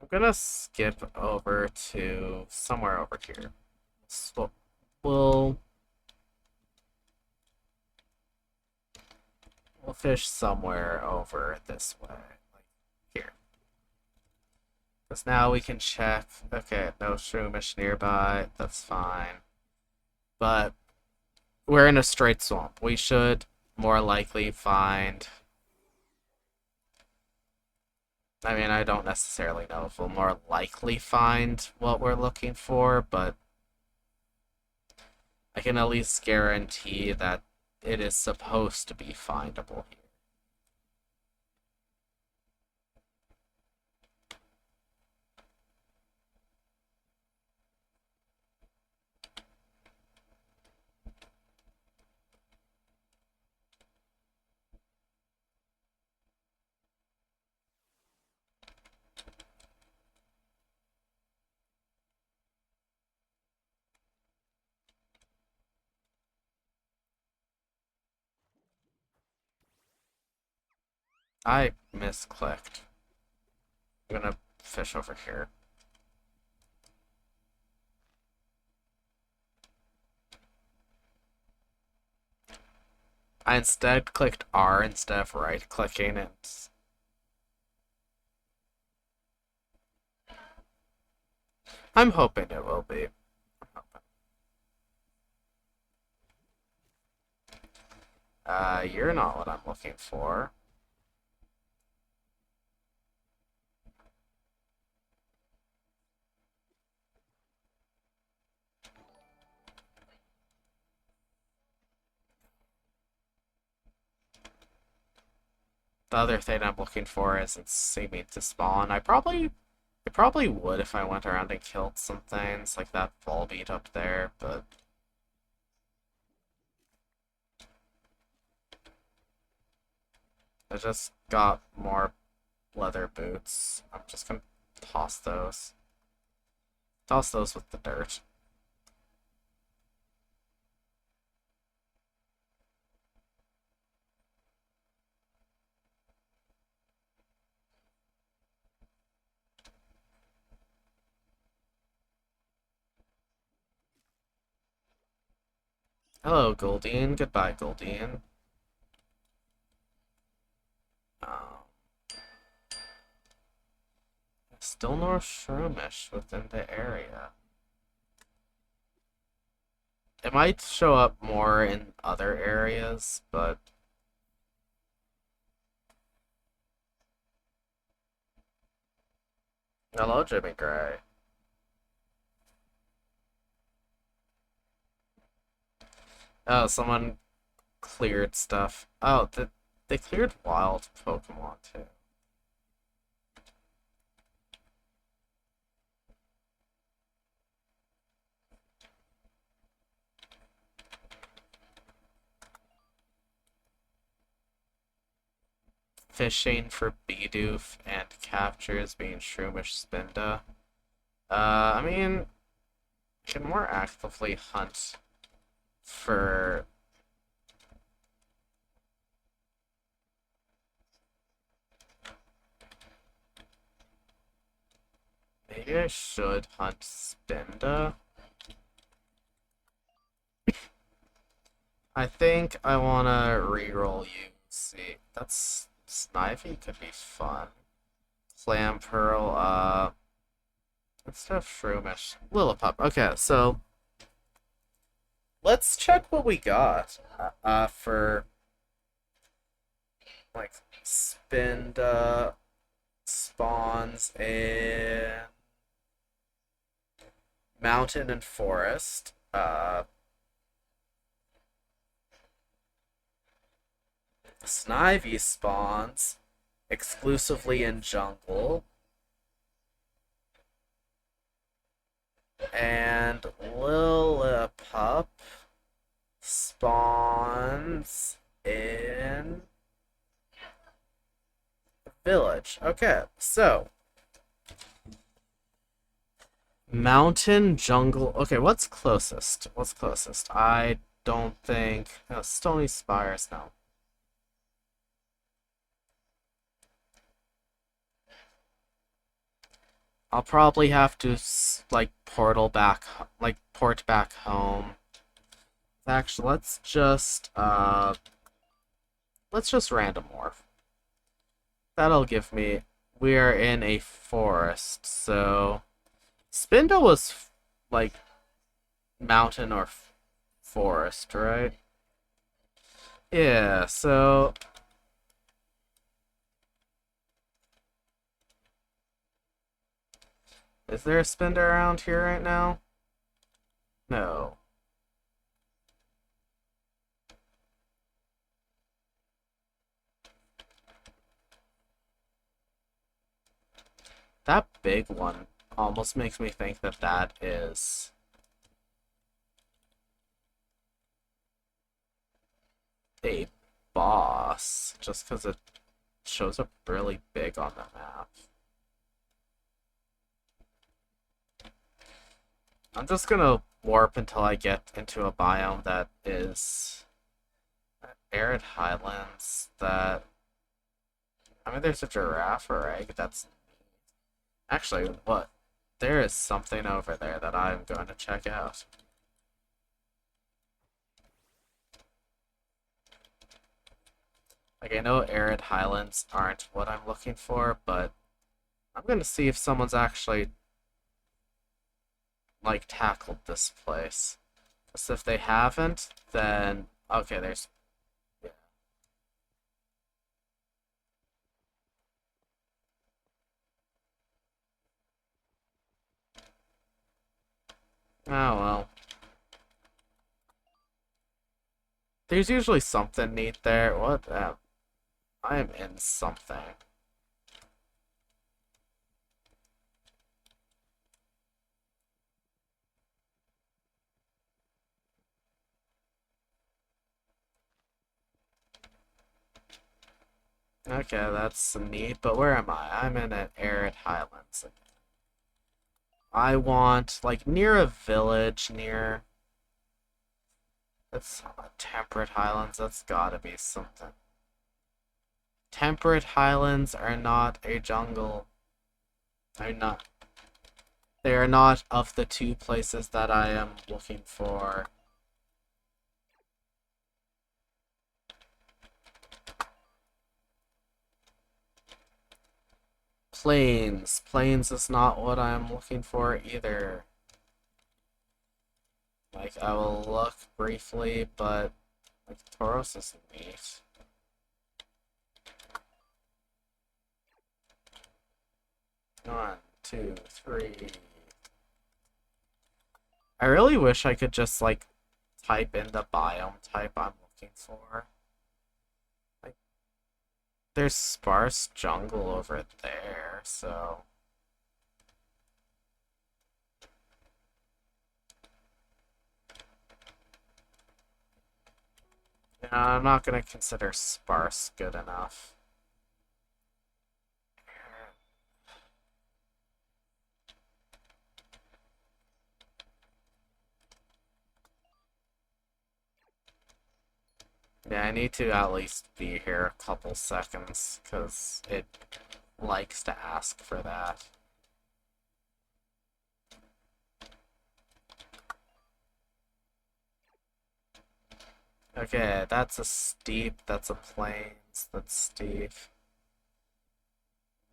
I'm gonna skip over to somewhere over here. So we'll we'll fish somewhere over this way, like here. Because now we can check. Okay, no shroomish nearby. That's fine. But we're in a straight swamp. We should more likely find. I mean, I don't necessarily know if we'll more likely find what we're looking for, but I can at least guarantee that it is supposed to be findable here. I misclicked. I'm gonna fish over here. I instead clicked R instead of right clicking it. I'm hoping it will be. You're not what I'm looking for. The other thing I'm looking for isn't seeming to spawn. I probably would if I went around and killed some things, like that volbeat up there, but I just got more leather boots. I'm just gonna toss those. Toss those with the dirt. Hello, Goldine. Goodbye, Goldine. Um, Still no shroomish within the area. It might show up more in other areas, but hello, Jimmy Gray. Oh, someone cleared stuff. Oh, they cleared wild Pokemon too. Fishing for Bidoof and captures being Shroomish Spinda. I mean, I can more actively hunt for. Maybe I should hunt Spinda. I think I wanna reroll you. See, that's Snivy could be fun. Clam Pearl, instead of Shroomish. Lillipup. Okay, so let's check what we got. For like Spinda spawns in mountain and forest. Snivy spawns exclusively in jungle. And Lillipup spawns in village. Okay, so mountain, jungle. Okay, what's closest? What's closest? I don't think. No, Stony Spires. No. I'll probably have to like port back home. Actually, let's just random morph. That'll give me. We are in a forest, so Spindle was like mountain or forest, right? Yeah, so is there a Spindle around here right now? No. That big one almost makes me think that that is a boss, just because it shows up really big on the map. I'm just gonna warp until I get into a biome that is arid highlands that I mean there's a giraffe or egg that's actually what there is something over there that I'm going to check out. Like I know arid highlands aren't what I'm looking for, but I'm gonna see if someone's actually like tackled this place. So if they haven't, then okay, there's yeah. Oh well. There's usually something neat there. What? I am in something. Okay, that's neat, but where am I? I'm in an arid highlands. I want, like, near a village, near... It's temperate highlands, that's gotta be something. Temperate highlands are not a jungle. They're not. They are not of the two places that I am looking for. Plains. Plains is not what I'm looking for either. Like, I will look briefly, but like Tauros is neat. One, two, three. I really wish I could just like type in the biome type I'm looking for. Like, there's sparse jungle over there, so yeah, I'm not gonna consider sparse good enough. Yeah, I need to at least be here a couple seconds, because it likes to ask for that. Okay, that's a steep, that's a plains, that's steep.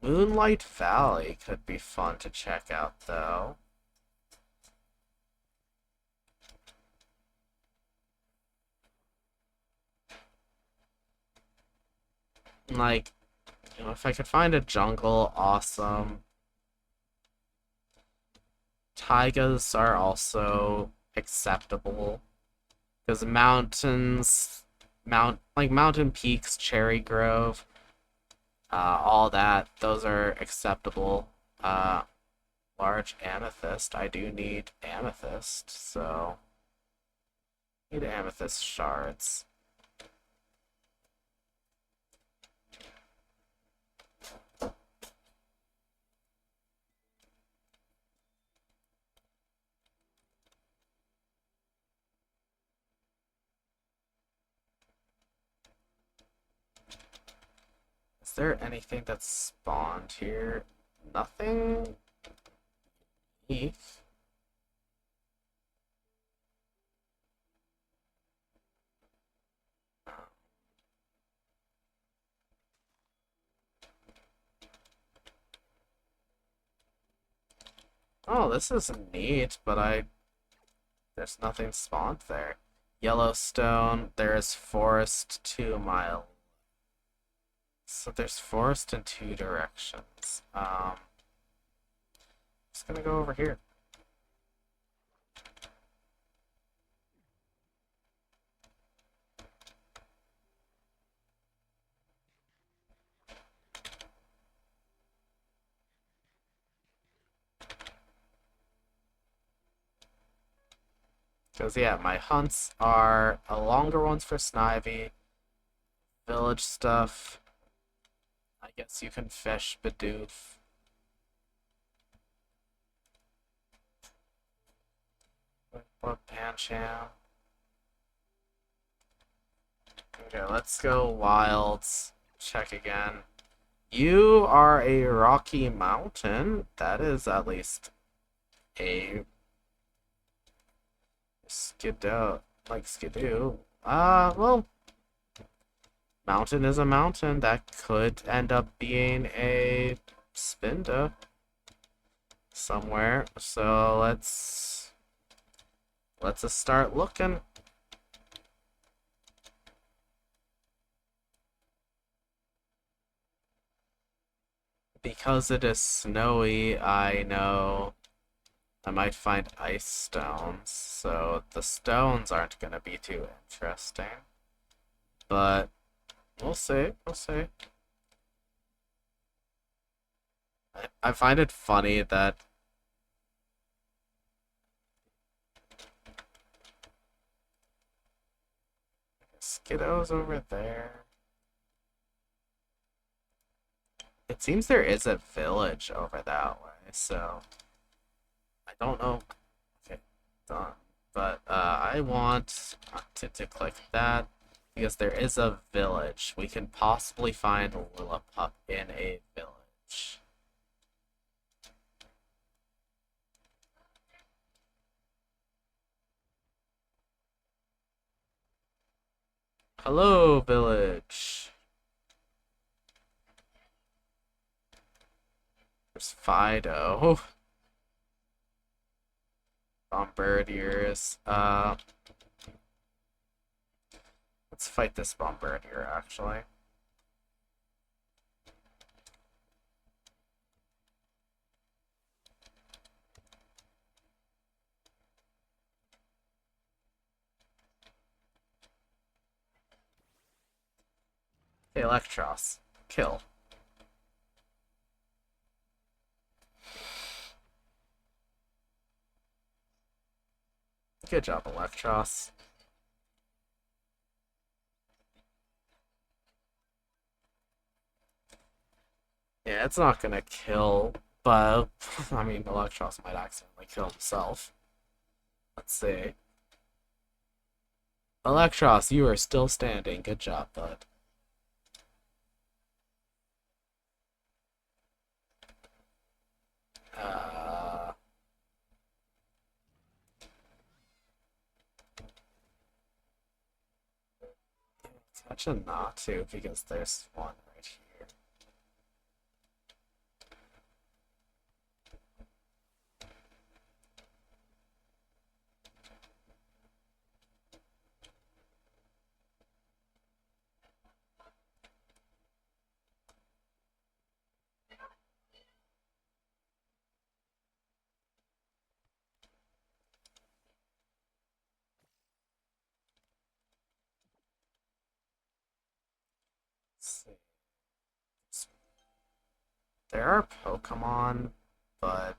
Moonlight Valley could be fun to check out, though. Like, you know, if I could find a jungle, awesome. Taigas are also acceptable. Because mountains, mountain peaks, Cherry Grove, all that, those are acceptable. Large amethyst, I do need amethyst, so need amethyst shards. Is there anything that's spawned here? Nothing? unique. Oh, this is neat, but there's nothing spawned there. Yellowstone, there is forest 2 mile. So there's forest in 2 directions. Just gonna go over here. Because, yeah, my hunts are longer ones for Snivy, village stuff. I guess you can fish Bidoof. What Pancham? Okay, let's go wilds. Check again. You are a rocky mountain. That is at least a skidoo, like skidoo. Well, mountain is a mountain. That could end up being a spinda somewhere. So let's just start looking. Because it is snowy, I know I might find ice stones, so the stones aren't gonna be too interesting. But we'll see, we'll see. I find it funny that Skidoo's over there. It seems there is a village over that way, so I don't know. Okay, done. But I want to click that because there is a village. We can possibly find a Lillipup in a village. Hello, village. There's Fido. Bombardiers. Let's fight this Bombardier, actually. Hey, Electros. Kill. Good job, Electros. Yeah, it's not gonna kill, but I mean, Electros might accidentally kill himself. Let's see. Electros, you are still standing. Good job, bud. Uh, Such a not to because there's one right here. Let's see. There are Pokemon, but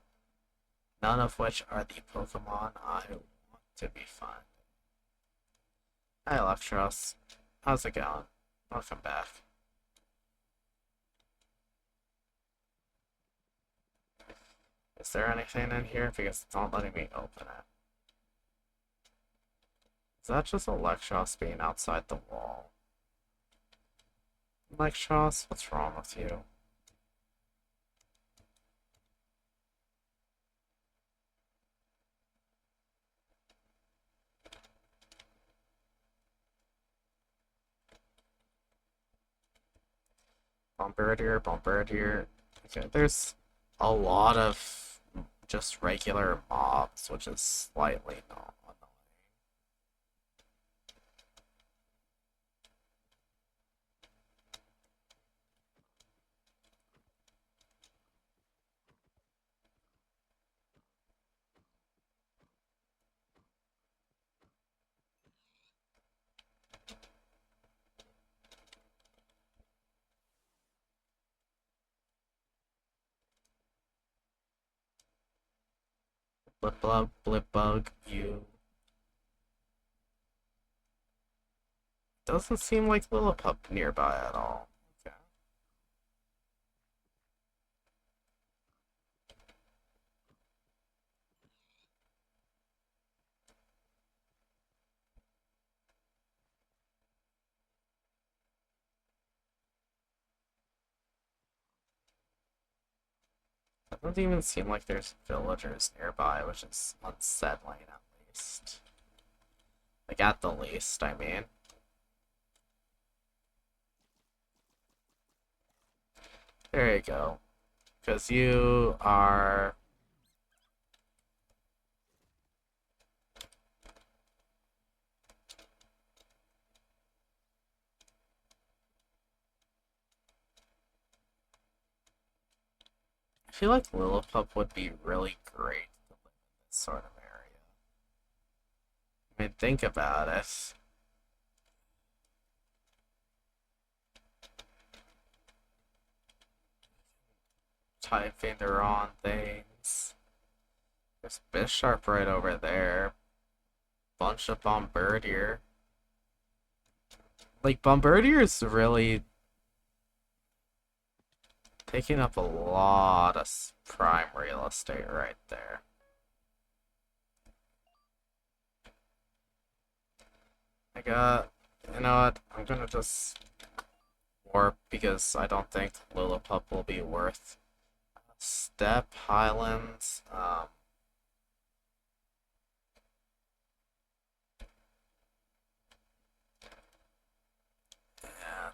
none of which are the Pokemon I want to be finding. Hi, Electros. How's it going? Welcome back. Is there anything in here? Because it's not letting me open it. Is that just Electros being outside the wall? Electros, what's wrong with you? Bombardier, Bombardier. Okay, there's a lot of just regular mobs, which is slightly not annoying. Blip bug, you. Doesn't seem like Lillipup nearby at all. Okay. Doesn't even seem like there's villagers nearby, which is unsettling at least. Like, at the least, I mean. There you go. Because you are... I feel like Lillipup would be really great to live in this sort of area. I mean, think about it. Typing the wrong things. There's Bisharp right over there. Bunch of Bombardier. Like, Bombardier is really taking up a lot of prime real estate right there. You know what? I'm gonna just warp because I don't think Lillipup will be worth Step Highlands. Yeah,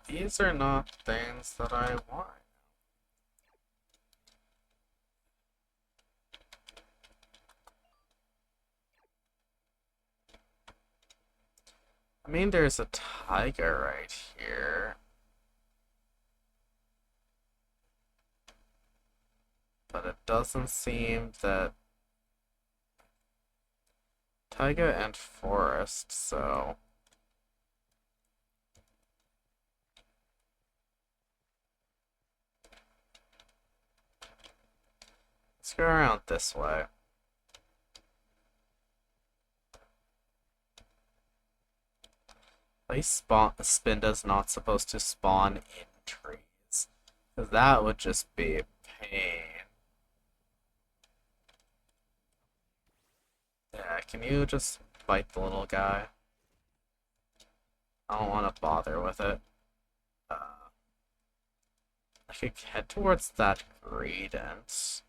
these are not things that I want. I mean, there's a tiger right here. But it doesn't seem that taiga and forest, so let's go around this way. At least Spinda's not supposed to spawn in trees, because that would just be a pain. Yeah, can you just fight the little guy? I don't want to bother with it. I could head towards that credence.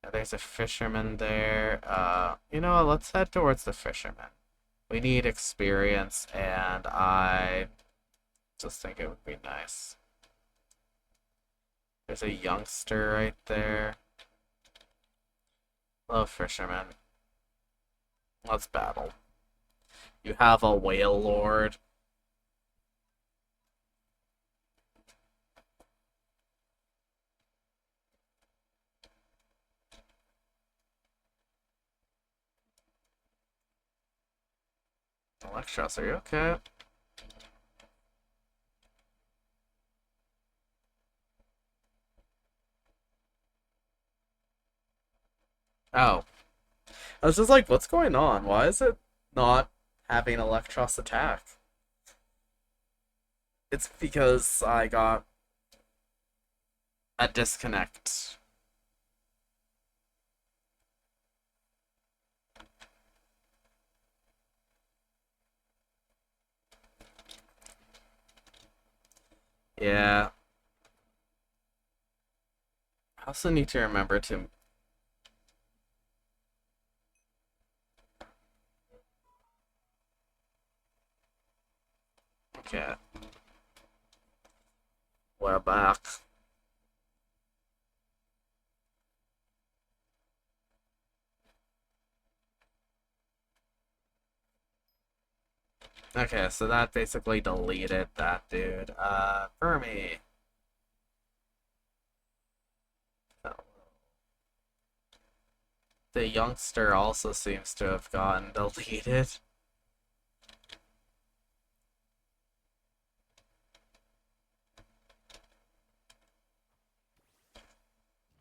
Yeah, there's a fisherman there. You know what? Let's head towards the fisherman. We need experience, and I just think it would be nice. There's a youngster right there. Hello, fisherman. Let's battle. You have a whale lord. Electros, are you okay? Oh. I was just like, what's going on? Why is it not having Electros attack? It's because I got a disconnect. Yeah. I also need to remember to... Okay. We're back. Okay, so that basically deleted that dude. Fermi. Oh. The youngster also seems to have gotten deleted.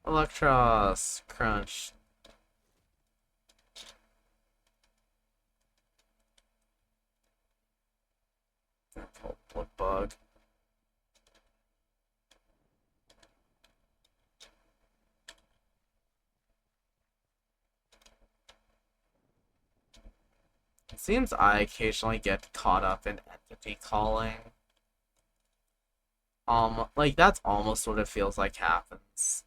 Electros. Crunch. Blood bug. It seems I occasionally get caught up in entity calling. Like that's almost what it feels like happens.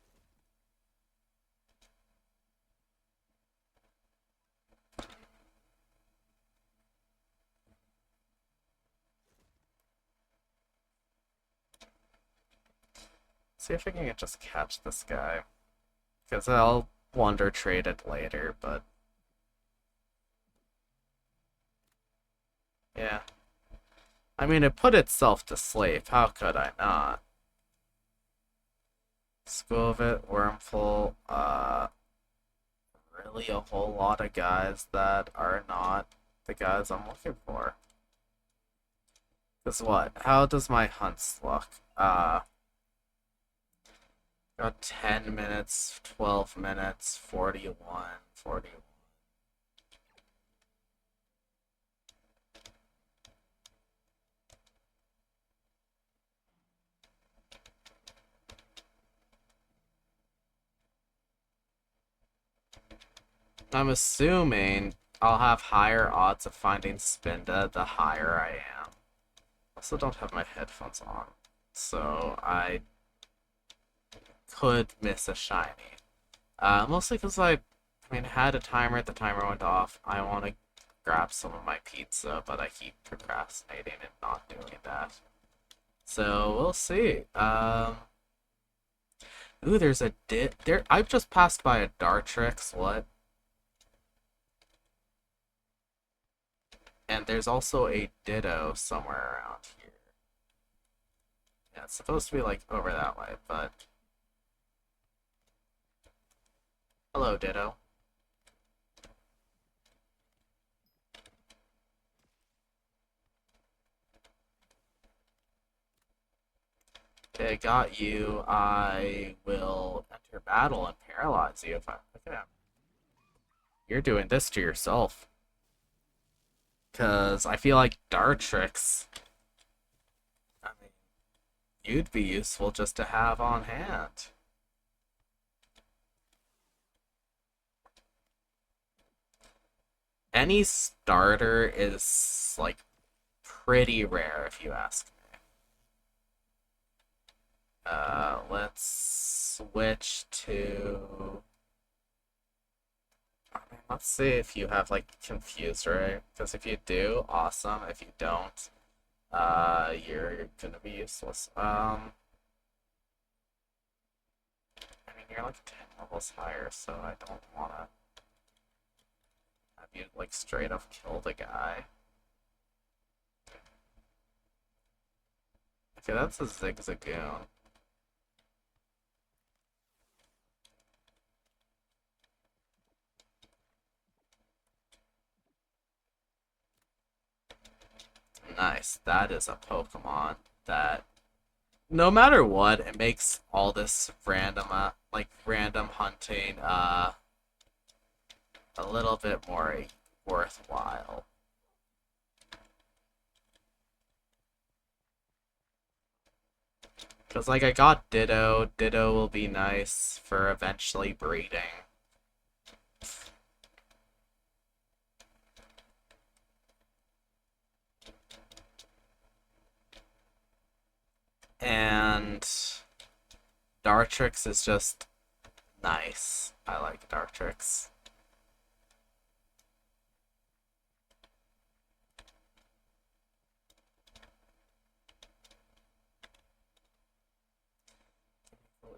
See if I can just catch this guy. Because I'll wonder trade it later, but yeah. I mean, it put itself to sleep. How could I not? Scovit, Wormful, really a whole lot of guys that are not the guys I'm looking for. Because what? How does my hunts look? Got 10 minutes, 12 minutes, 41, 41. I'm assuming I'll have higher odds of finding Spinda the higher I am. Also don't have my headphones on, so I could miss a shiny. Mostly because I mean, had a timer, the timer went off. I want to grab some of my pizza, but I keep procrastinating and not doing that. So we'll see. Ooh, there's a there. I've just passed by a Dartrix. What? And there's also a Ditto somewhere around here. Yeah, it's supposed to be like over that way, but hello, Ditto. Okay, got you. I will enter battle and paralyze you if I look at him. You're doing this to yourself. Cause I feel like Dartrix, I mean, you'd be useful just to have on hand. Any starter is like pretty rare if you ask me. Let's switch to. I mean, let's see if you have like confused, right? Because if you do, awesome. If you don't, you're gonna be useless. I mean, you're like 10 levels higher, so I don't wanna have you like straight up kill the guy. Okay, that's a Zigzagoon. Nice. That is a Pokemon that, no matter what, it makes all this random, like random hunting, a little bit more worthwhile. Because, like, I got Ditto. Ditto will be nice for eventually breeding. And Dartrix is just nice. I like Dartrix.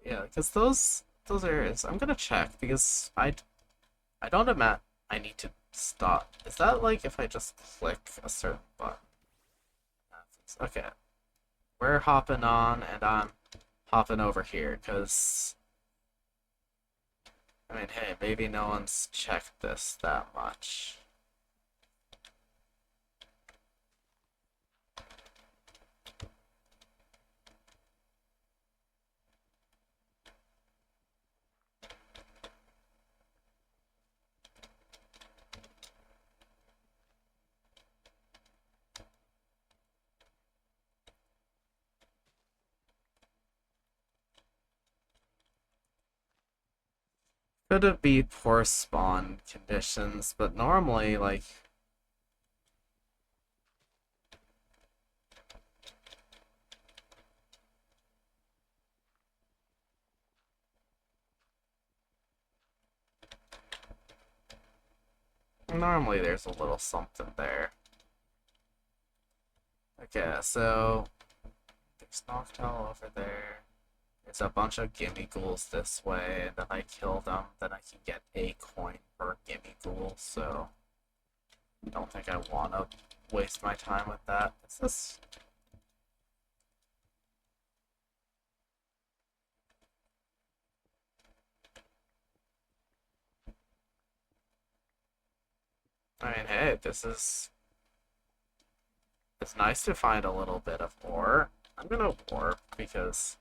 Yeah, because those areas, I'm gonna check because I don't imagine I need to stop. Is that like if I just click a certain button? Okay, we're hopping on, and I'm hopping over here because I mean, hey, maybe no one's checked this that much. Could it be poor spawn conditions? But normally, like, normally there's a little something there. Okay, so there's Noctowl over there. There's a bunch of gimme ghouls this way, and then I kill them, then I can get a coin per gimme ghoul, so I don't think I want to waste my time with that. Is this... I mean, hey, this is... It's nice to find a little bit of ore. I'm gonna warp because...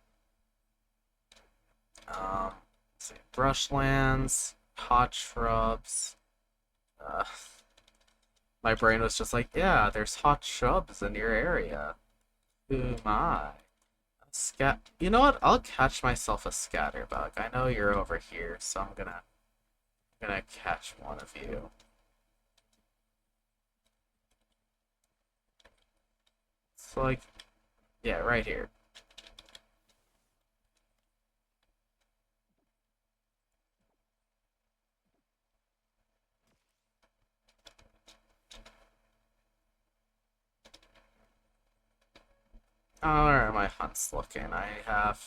let's see, brushlands, hot shrubs... my brain was just like, yeah, there's hot shrubs in your area. Who my? You know what? I'll catch myself a scatterbug. I know you're over here, so I'm gonna catch one of you. It's like, yeah, right here. How are my hunts looking? I have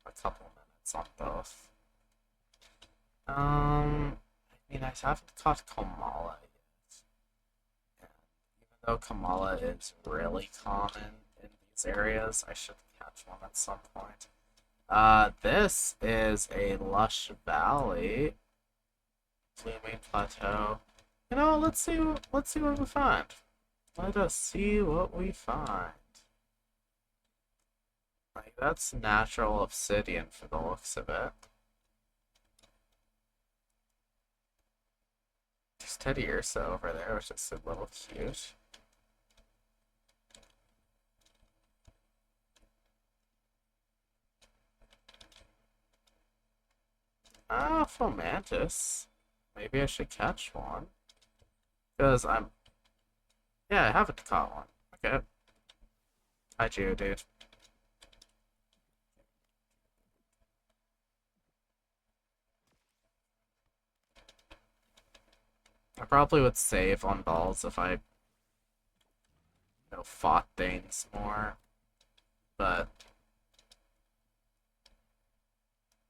a couple minutes on both. I mean, I haven't caught Kamala yet. And even though Kamala is really common in these areas, I should catch one at some point. This is a lush valley, blooming plateau. You know, let's see what we find. Let us see what we find. Like, that's natural obsidian for the looks of it. There's Teddy Ursa over there, which is a little cute. Ah, Fomantis. Maybe I should catch one. Because I'm... Yeah, I haven't caught one. Okay. Hi, Geodude. I probably would save on balls if I, fought things more. But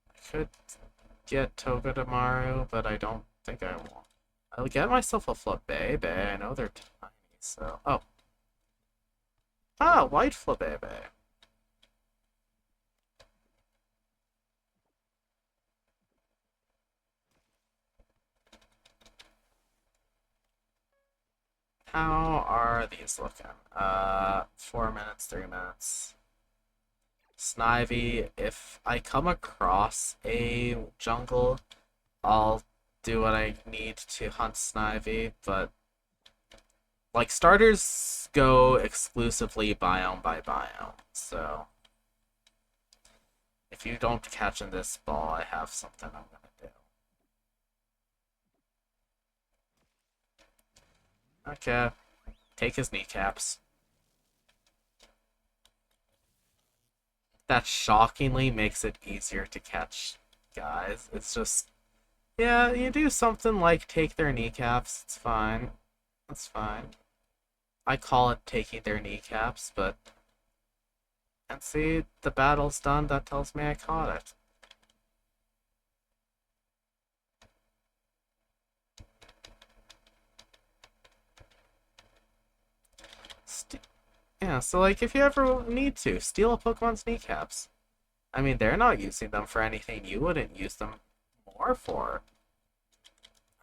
I could get Togedemaru, but I don't think I want. I'll get myself a Flabebe. I know they're tiny, so... Oh. Ah, white Flabebe. How are these looking? 4 minutes, 3 minutes. Snivy, if I come across a jungle, I'll do what I need to hunt Snivy, but like starters go exclusively biome by biome, so if you don't catch in this ball, I have something I'm gonna do. Okay, take his kneecaps. That shockingly makes it easier to catch guys. It's just, yeah, you do something like take their kneecaps, it's fine. That's fine. I call it taking their kneecaps, but... And see, the battle's done, that tells me I caught it. Yeah, so like if you ever need to, steal a Pokemon's kneecaps. I mean, they're not using them for anything you wouldn't use them more for.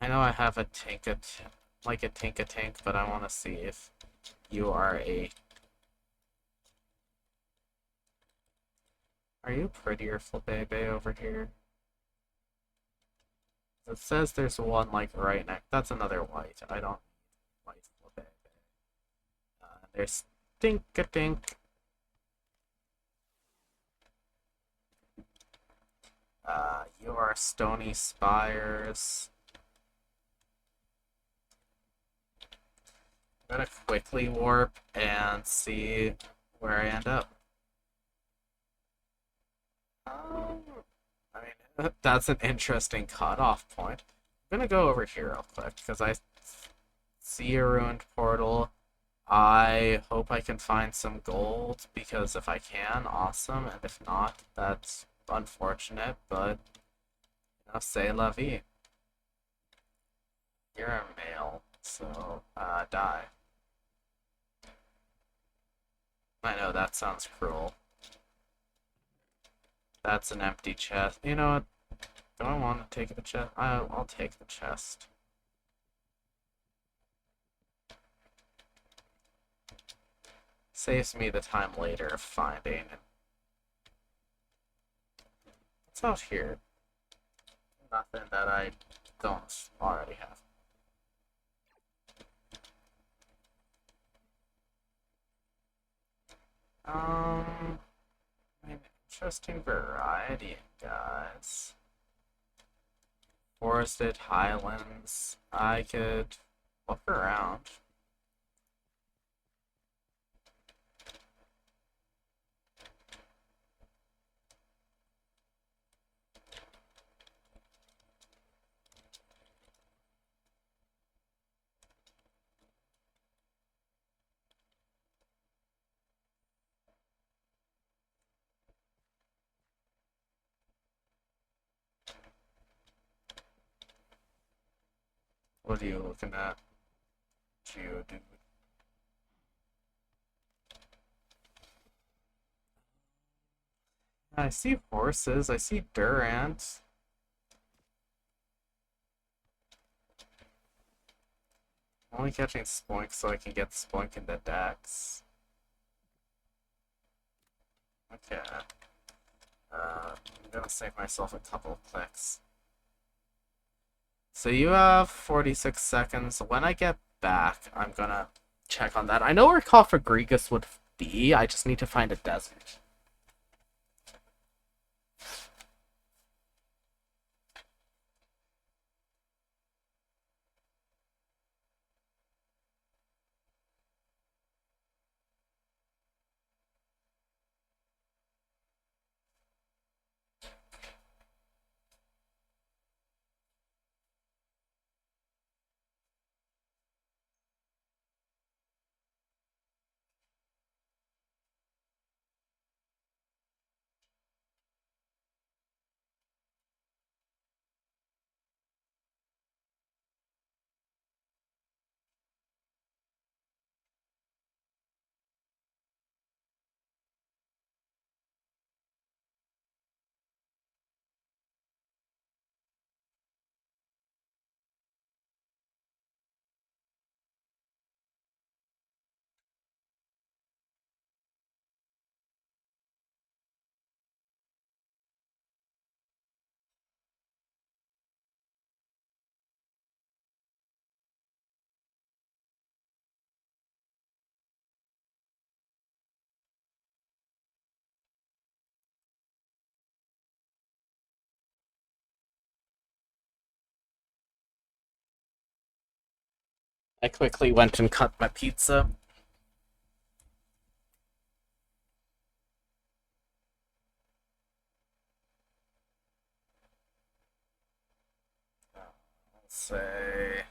I know I have a like a Tinka-Tink, but I want to see if you are a... Are you prettier, Flabebe, over here? It says there's one, like, right next... That's another white. I don't like Flabebe. There's Tinka-Tink. You are Stony Spires. I'm gonna quickly warp and see where I end up. Um, I mean, that's an interesting cutoff point. I'm gonna go over here real quick because I see a ruined portal. I hope I can find some gold because if I can, awesome, and if not, that's unfortunate, but you know, say la vie. You're a male, so die. I know that sounds cruel. That's an empty chest. You know what? Do I want to take the chest? I'll take the chest. Saves me the time later of finding it. What's out here? Nothing that I don't already have. An interesting variety, guys. Forested highlands. I could look around. What are you looking at, Geodude? I see horses. I see Durant. I'm only catching Spoink so I can get Spoink into Dex. Okay. I'm gonna save myself a couple of clicks. So you have 46 seconds. When I get back, I'm gonna check on that. I know where Cofagrigus would be. I just need to find a desert. I quickly went and cut my pizza. Let's say...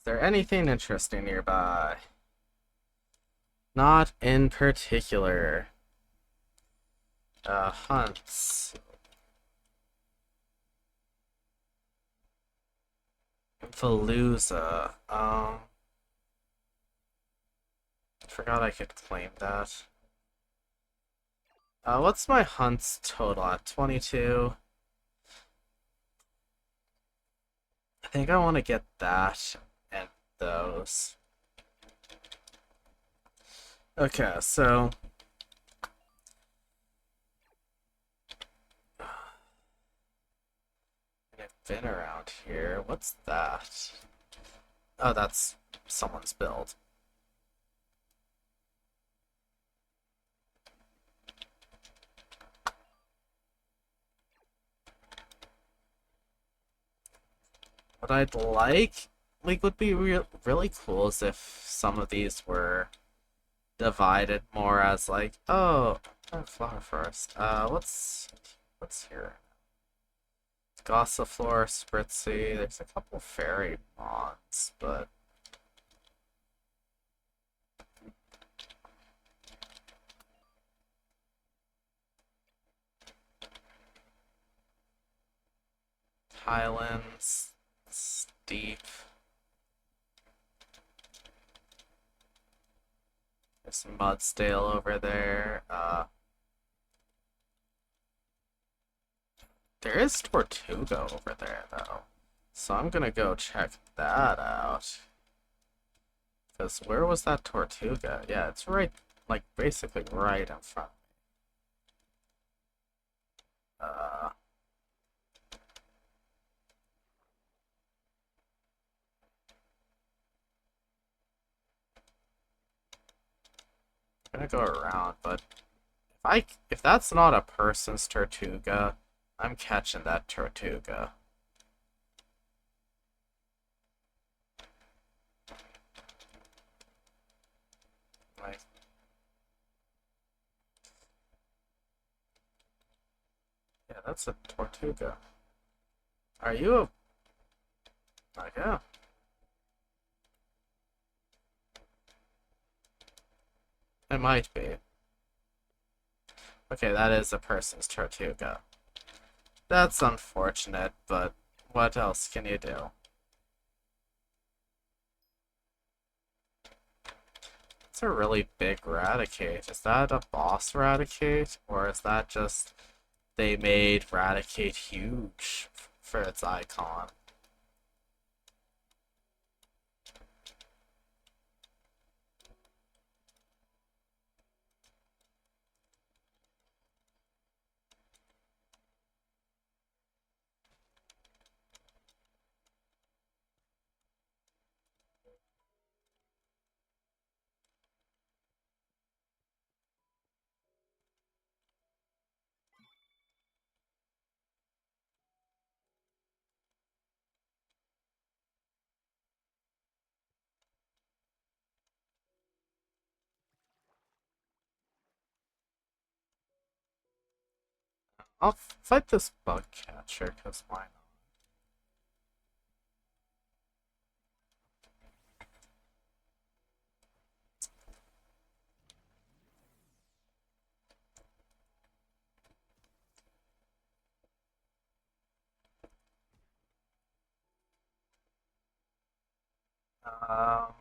Is there anything interesting nearby? Not in particular. Hunts. Palooza. Forgot I could claim that. What's my hunts total at? 22. I think I want to get that and those. Okay, so I've been around here. What's that? Oh, that's someone's build. What I'd like would be really cool is if some of these were divided more as like, oh, flower first. What's here? Gossiflora, Spritzy. There's a couple fairy mons, but Highlands, Steep. There's some Mudsdale over there. There is Tortuga over there though, so I'm gonna go check that out. Because where was that Tortuga? Yeah, it's right, like basically right in front. Uh, I'm gonna go around, but if that's not a person's Tortuga, I'm catching that Tortuga. Like, yeah, that's a Tortuga. Are you a... Like, yeah. It might be. Okay, that is a person's Tortuga. That's unfortunate, but what else can you do? It's a really big Raticate. Is that a boss Raticate? Or is that just they made Raticate huge for its icon? I'll fight this bug catcher, because why not?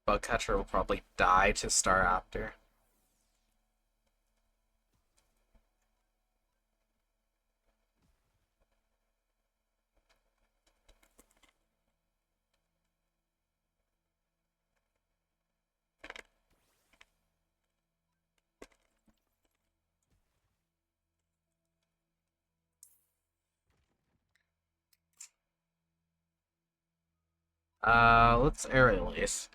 Bug catcher will probably die to Star Raptor. Let's aerial ace.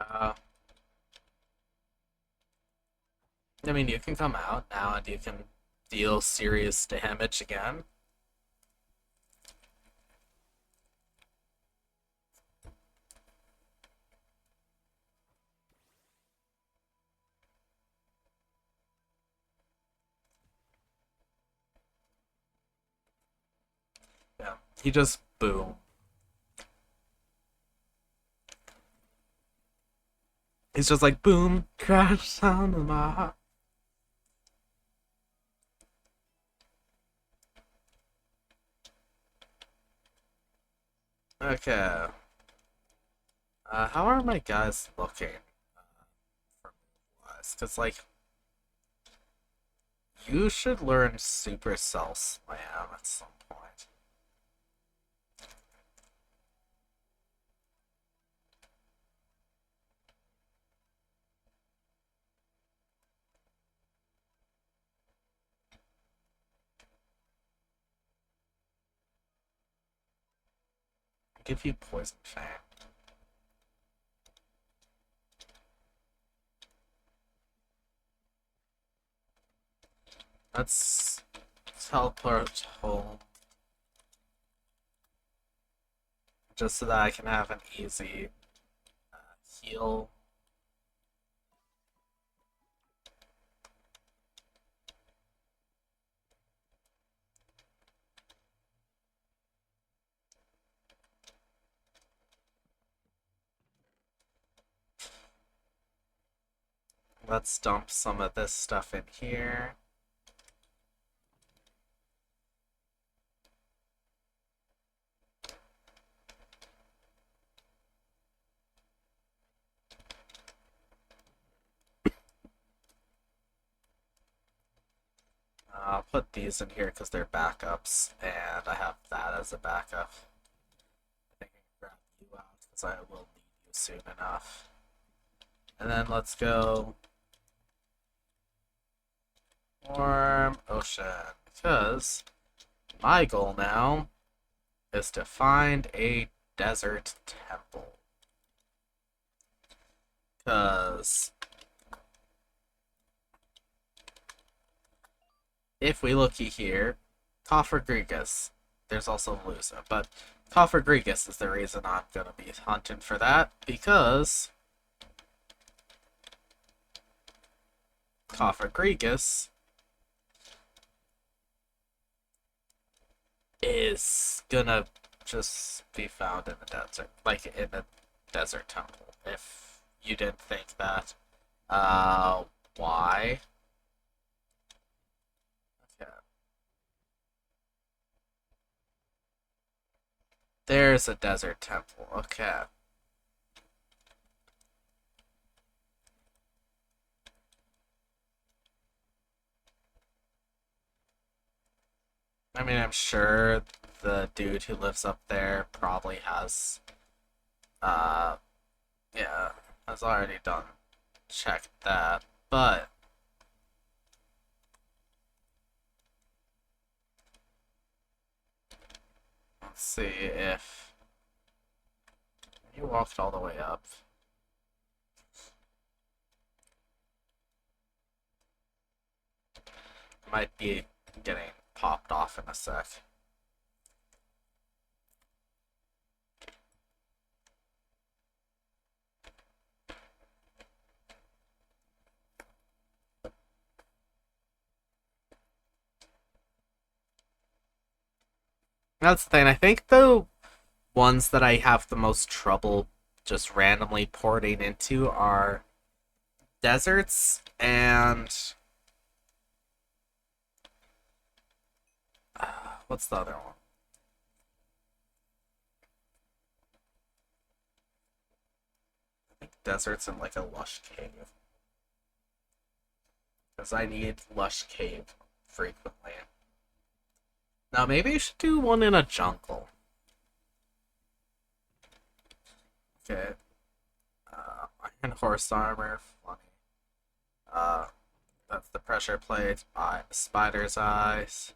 Uh, I mean, you can come out now and you can deal serious damage again. Yeah, he just boom. He's just like boom, crash sound of my heart. Okay. How are my guys looking? For wise? Because like you should learn Supercell Slam at some point. I'll give you Poison Fang. Let's teleport home just so that I can have an easy heal. Let's dump some of this stuff in here. I'll put these in here because they're backups, and I have that as a backup. I think I can grab you out because I will need you soon enough. And then let's go warm ocean because my goal now is to find a desert temple. Because if we look here, Coffer there's also Melusa, but Coffer is the reason I'm gonna be hunting for that because Coffer is gonna just be found in the desert, like in the desert temple. If you didn't think that, why? Okay. There's a desert temple. Okay. I mean, I'm sure the dude who lives up there probably has, uh, yeah, has already done checked that, but let's see if you walked all the way up. Might be getting popped off in a sec. That's the thing. I think the ones that I have the most trouble just randomly porting into are deserts and what's the other one? I think deserts and like a lush cave. Because I need lush cave frequently. Now maybe you should do one in a jungle. Okay. Iron horse armor, funny. Uh, that's the pressure plate. Spider's eyes.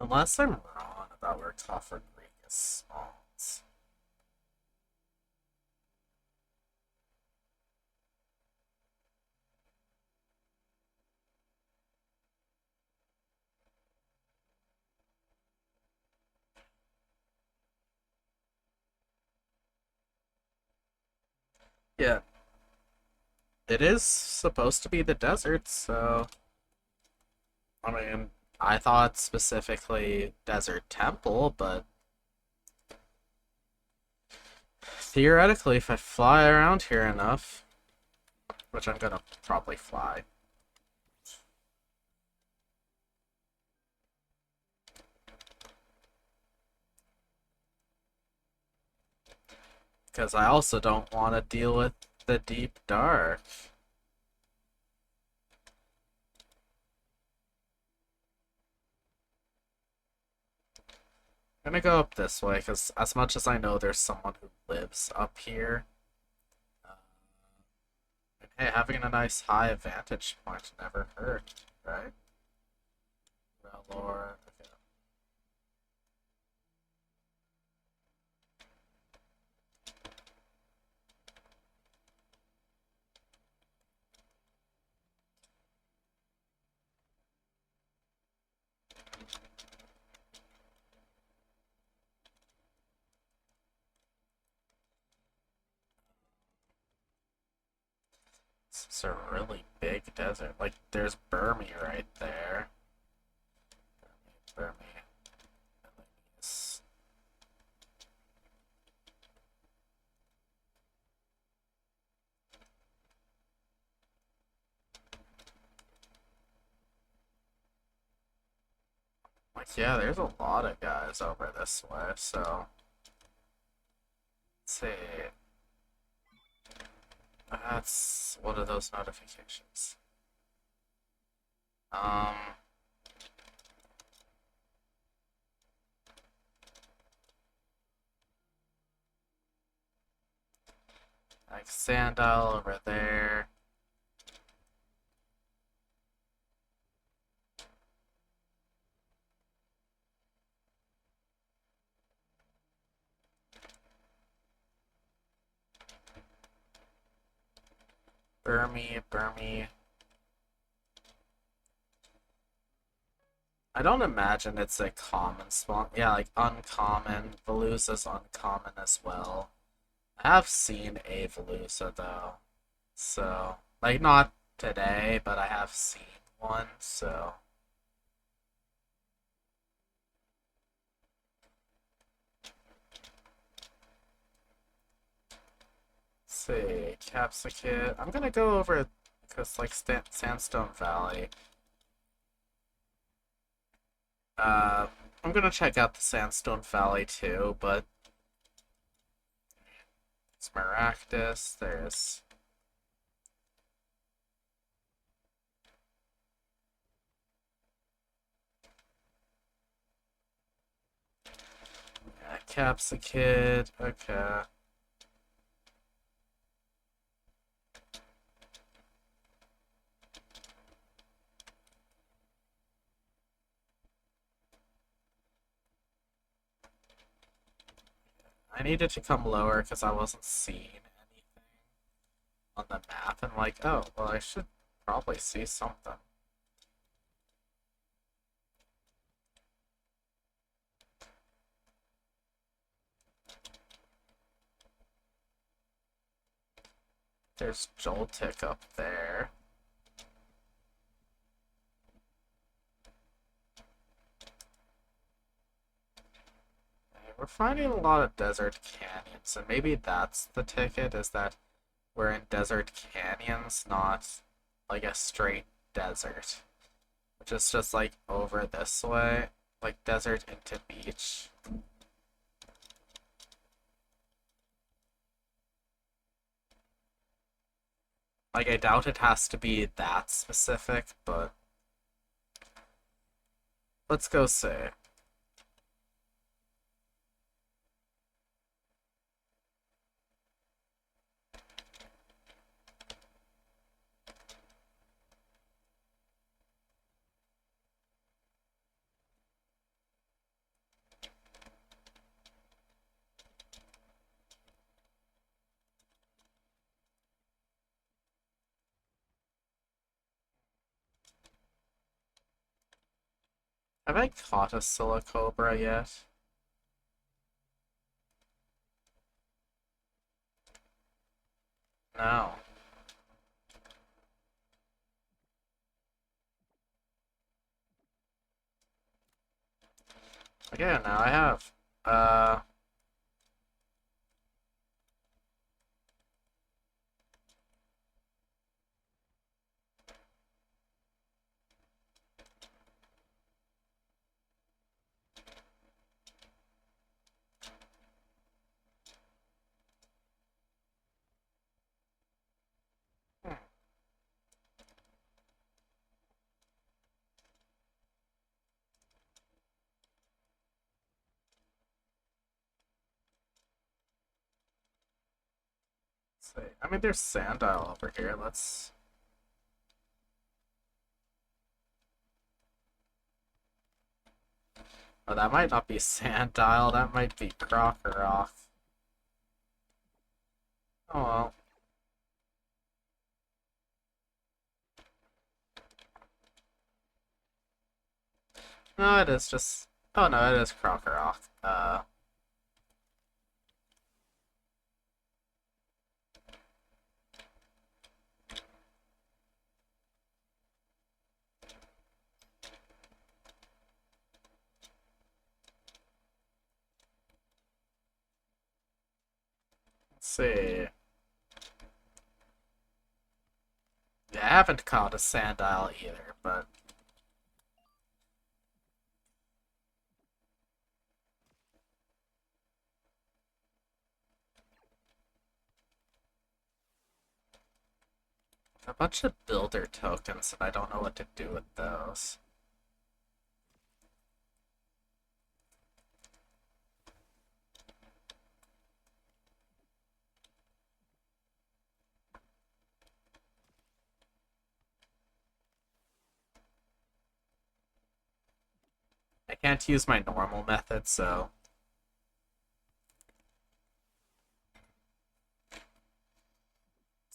Unless I'm wrong about where Coffer Creek is spawns. Yeah, it is supposed to be the desert, so I mean, I thought specifically Desert Temple, but theoretically, if I fly around here enough, which I'm gonna probably fly. Because I also don't want to deal with the deep dark. I'm gonna go up this way, because as much as I know there's someone who lives up here, uh, hey, having a nice high vantage point never hurt, right? Well, Lord, okay. This is a really big desert. Like, there's Burmy right there. Burmy. Like, yeah, there's a lot of guys over this way, so. Let's see. That's one of those notifications. Um. Like, Sandal over there. Burmy. I don't imagine it's a common spawn. Yeah, like uncommon. Velusa's uncommon as well. I have seen a Velusa though. So, like not today, but I have seen one, so. Let's see, Capsicum. I'm gonna go over because like Sandstone Valley. Uh, I'm gonna check out the Sandstone Valley too, but it's Maractus. There's yeah, Capsicum. Okay. I needed to come lower because I wasn't seeing anything on the map, and like, oh, well, I should probably see something. There's Joltik up there. We're finding a lot of desert canyons, and maybe that's the ticket, is that we're in desert canyons, not like a straight desert. Which is just like over this way, like desert into beach. Like, I doubt it has to be that specific, but let's go see. Have I caught a silicobra yet? No. Okay, now I have. Uh, hmm, let's see. I mean, there's Sandile over here. Let's. Oh, that might not be Sandile. That might be Crocoroth. Oh well. No, it is just. Oh no, it is Crocoroth. Let's see. Yeah, I haven't caught a Sandile either, but a bunch of builder tokens, and I don't know what to do with those. I can't use my normal method, so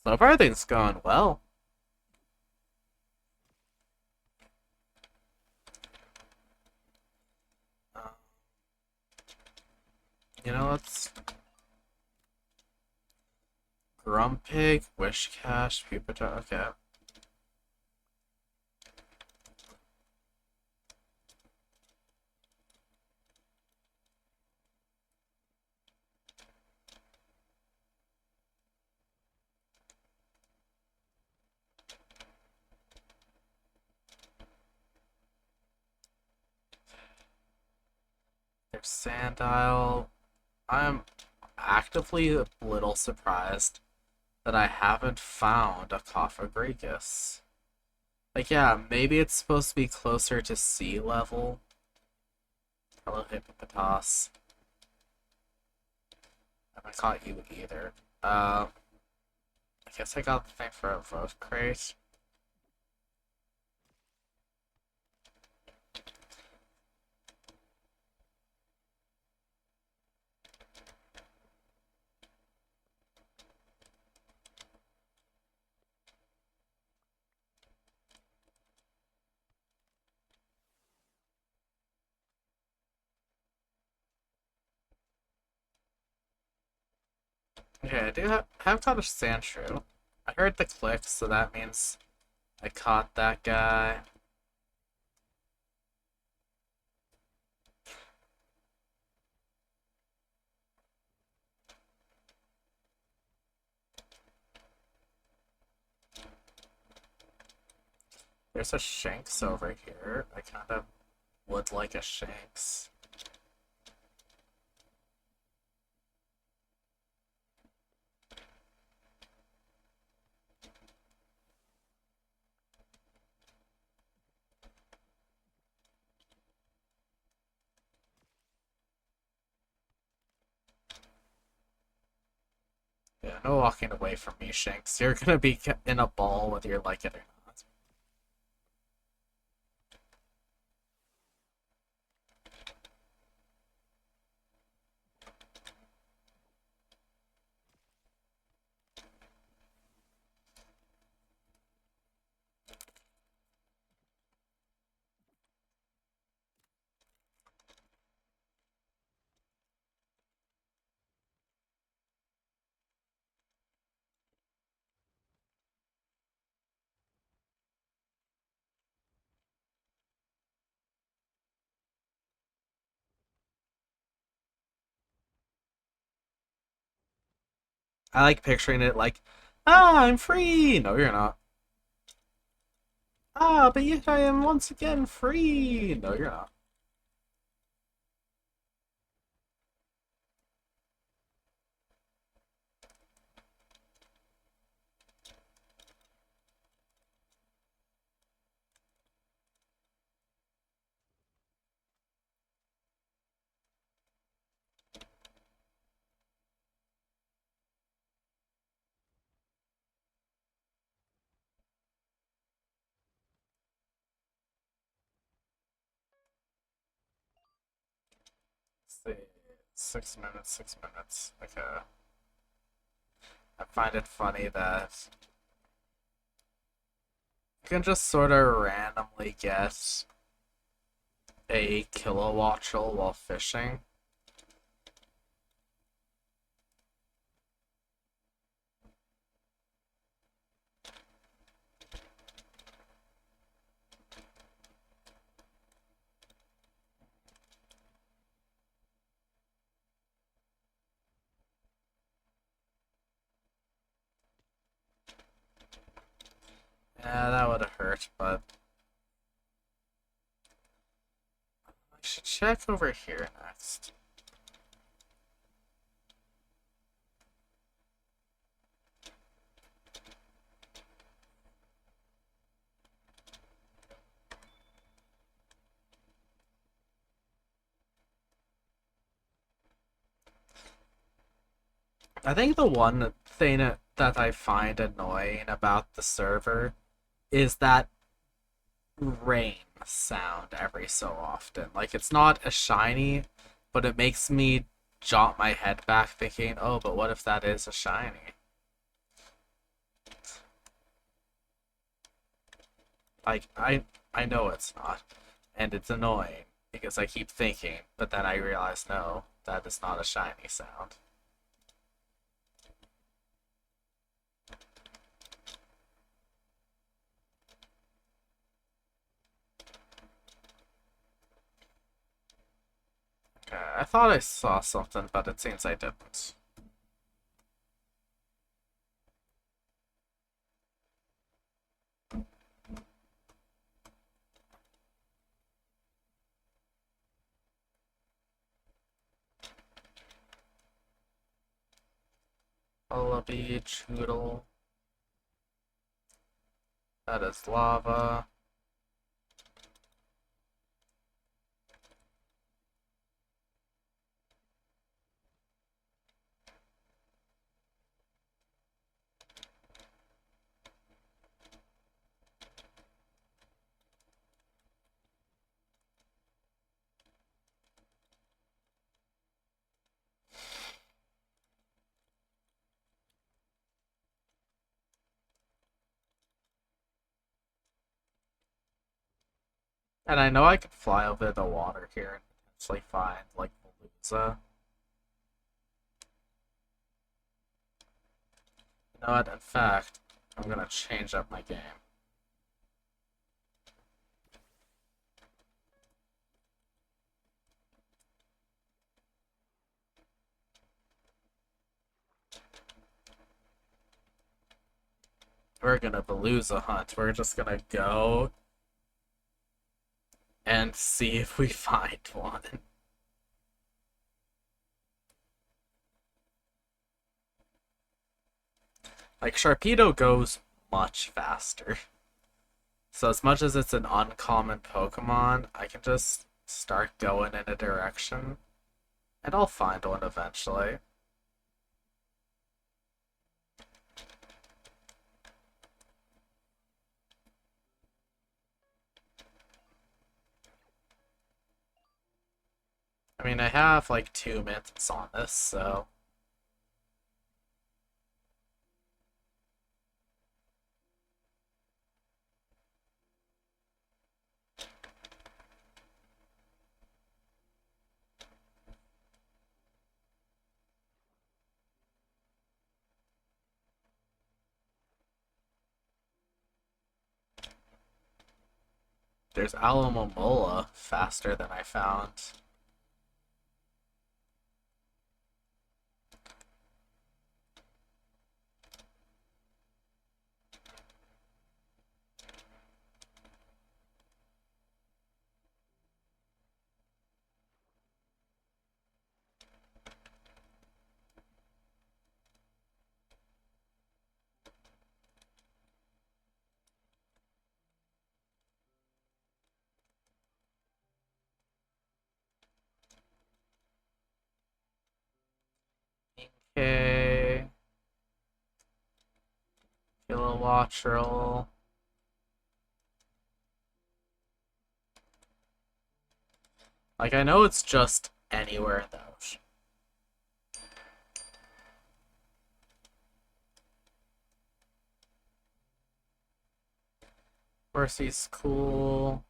far things going well. Uh, let's Grumpig, Wishcash, Pupitar. Okay. There's Sandile. I'm actively a little surprised that I haven't found a Cofagrigus. Like, yeah, maybe it's supposed to be closer to sea level. Hello, Hippopotas. I haven't caught you either. I guess I got the thing for a vote crate. Okay, I do have caught a Sandshrew. I heard the click, so that means I caught that guy. There's a Shanks over here. I kind of would like a Shanks. Yeah, no walking away from me, Shanks. You're gonna be in a ball whether you like it or not. I like picturing it like, ah, I'm free. No, you're not. Ah, but yet I am once again free. No, you're not. 6 minutes, 6 minutes. Okay. I find it funny that you can just sort of randomly get a kilowattrel while fishing. Yeah, that would have hurt, but I should check over here next. I think the one thing that I find annoying about the server is that rain sound every so often. Like, it's not a shiny, but it makes me jaunt my head back thinking, oh, but what if that is a shiny? Like, I know it's not, and it's annoying because I keep thinking, but then I realize no, that is not a shiny sound. Okay, I thought I saw something, but it seems I didn't. Wallaby, Choodle. That is lava. And I know I could fly over the water here and potentially find, like, Melusa. You know what? In fact, I'm gonna change up my game. We're gonna Melusa hunt. We're just gonna go and see if we find one. Like, Sharpedo goes much faster. So as much as it's an uncommon Pokemon, I can just start going in a direction, and I'll find one eventually. I mean, I have like 2 minutes on this, so there's Alomomola faster than I found. Okay. Kilowattrel. Like, I know it's just anywhere in the ocean. Of course, he's cool.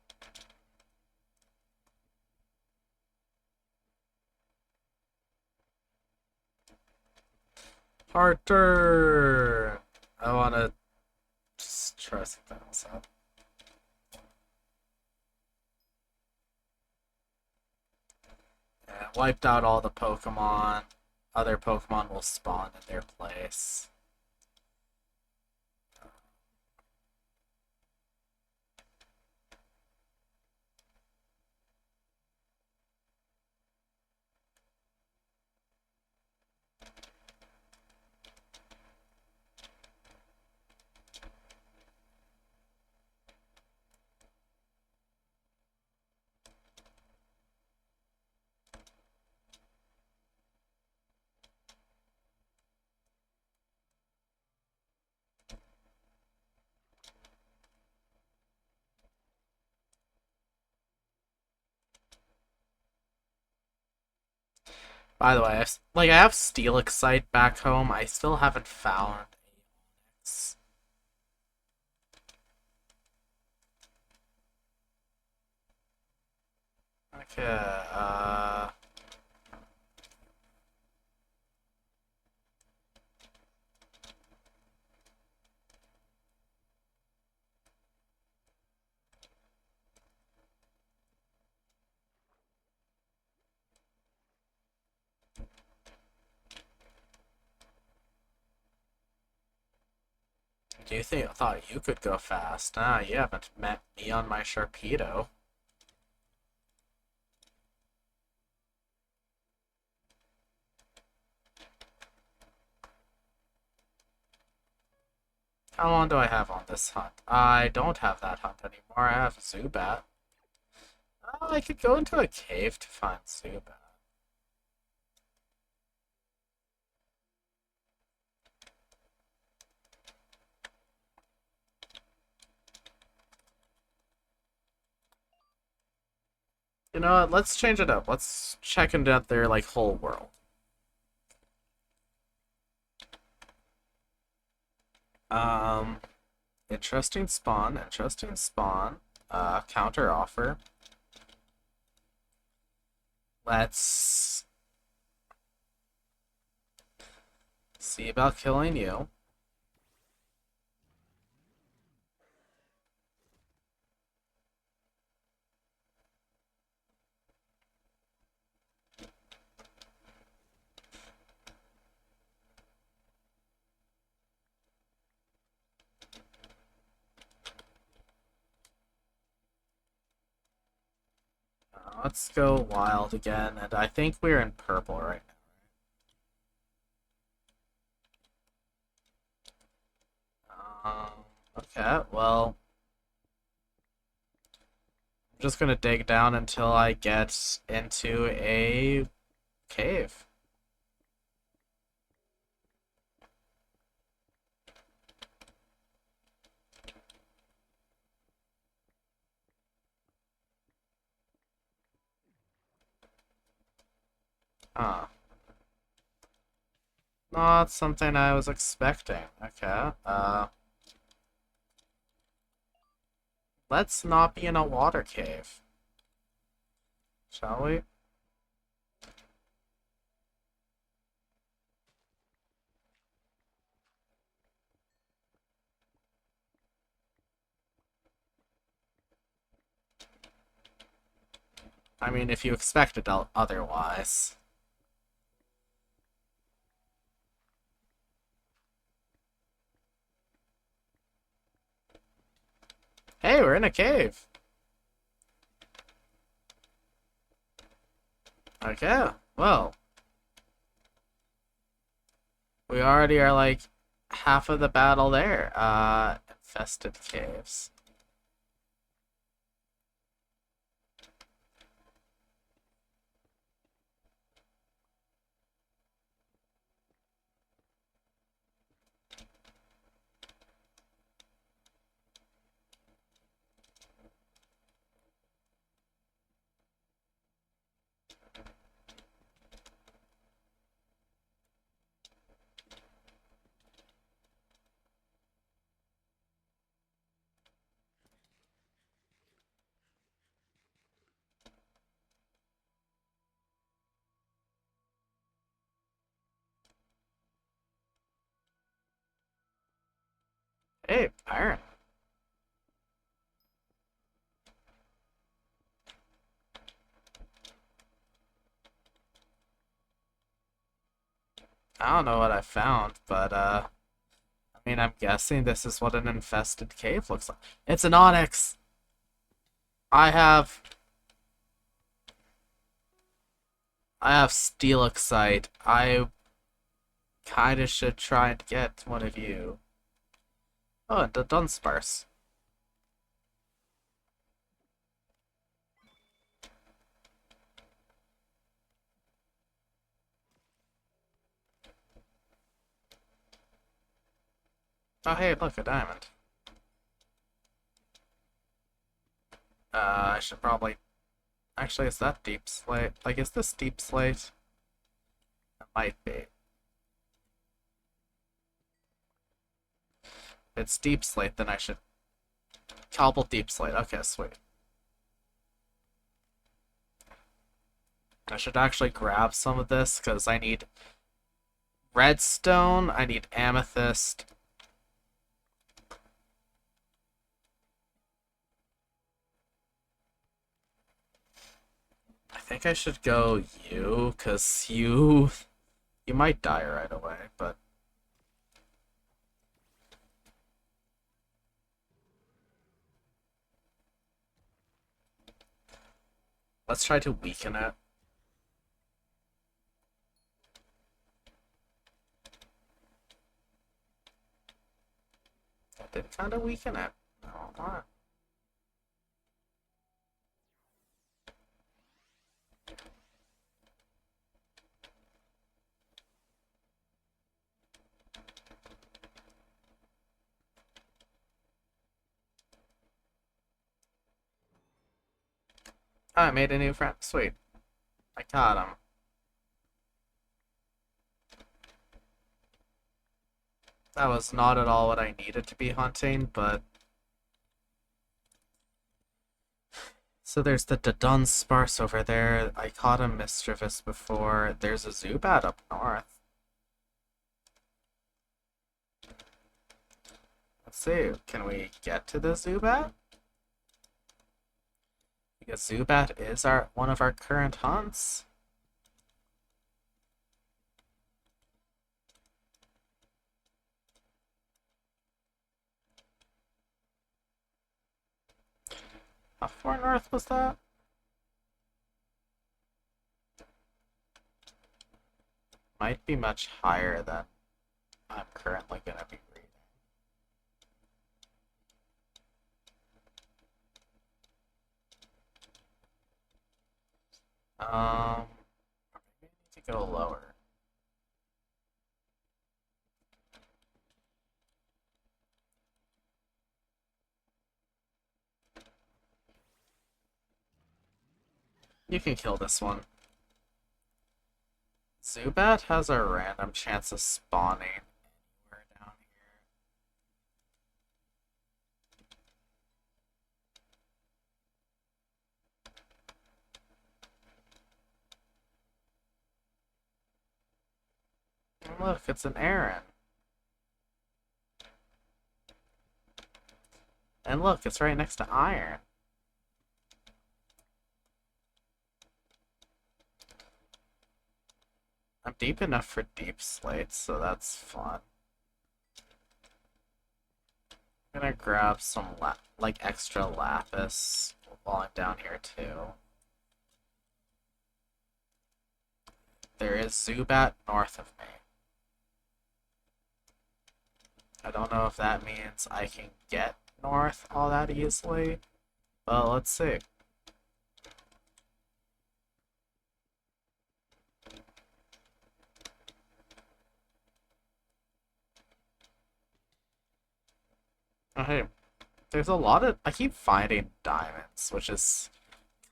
Harter! I wanna just try something else out. Yeah, wiped out all the Pokemon. Other Pokemon will spawn in their place. By the way, I have Steelixite back home. I still haven't found Aeonix. Okay, do you think I thought you could go fast? Ah, you haven't met me on my Sharpedo. How long do I have on this hunt? I don't have that hunt anymore. I have Zubat. Oh, I could go into a cave to find Zubat. You know what? Let's change it up. Let's check into their like whole world. Um, interesting spawn. Interesting spawn. Counter offer. Let's see about killing you. Let's go wild again, and I think we're in purple right now. Okay, well, I'm just gonna dig down until I get into a cave. Huh. Not something I was expecting. Okay, let's not be in a water cave. Shall we? I mean, if you expected otherwise. Hey, we're in a cave. Okay, well. We already are like half of the battle there. Infested caves. Hey, iron. I don't know what I found, but I mean, I'm guessing this is what an infested cave looks like. It's an onyx. I have I have steelixite. I kinda should try and get one of you. Oh, and the dunsparce. Oh, hey, look, a diamond. I should probably... Actually, is that deep slate? Like, is this deep slate? It might be. If it's deep slate, then I should... Cobble deep slate. Okay, sweet. I should actually grab some of this, because I need redstone, I need amethyst. I think I should go you, because you might die right away, but let's try to weaken it. I did kind of weaken it. Oh, what? Oh, I made a new friend. Sweet. I caught him. That was not at all what I needed to be hunting, but... So there's the Dunsparce over there. I caught a Mischievous before. There's a Zubat up north. Let's see, can we get to the Zubat? Because Zubat is one of our current hunts. How far north was that? Might be much higher than I'm currently gonna be reading. Maybe I need to go lower. You can kill this one. Zubat has a random chance of spawning anywhere down here. And look, it's an Aaron. And look, it's right next to iron. I'm deep enough for deep slates, so that's fun. I'm gonna grab some like extra lapis while I'm down here too. There is Zubat north of me. I don't know if that means I can get north all that easily, but let's see. Okay, there's a lot of... I keep finding diamonds, which is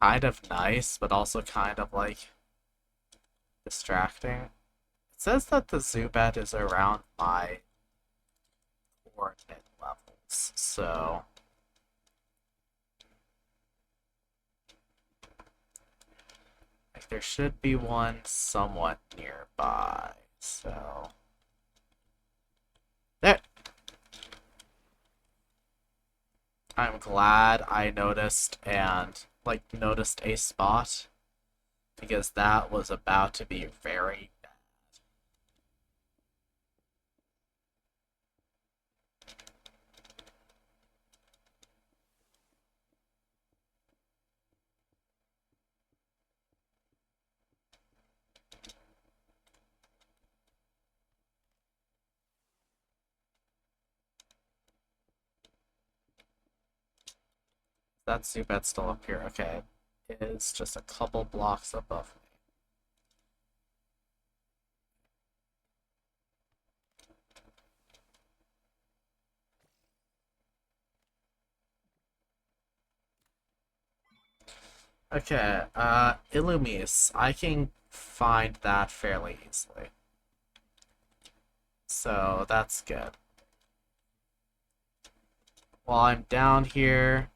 kind of nice, but also kind of, like, distracting. It says that the Zubat is around my coordinate levels, so... like, there should be one somewhat nearby, so... There! I'm glad I noticed and, like, noticed a spot, because that was about to be very. That Zubet's still up here. Okay. It is just a couple blocks above me. Okay, Illumise. I can find that fairly easily. So that's good. While I'm down here,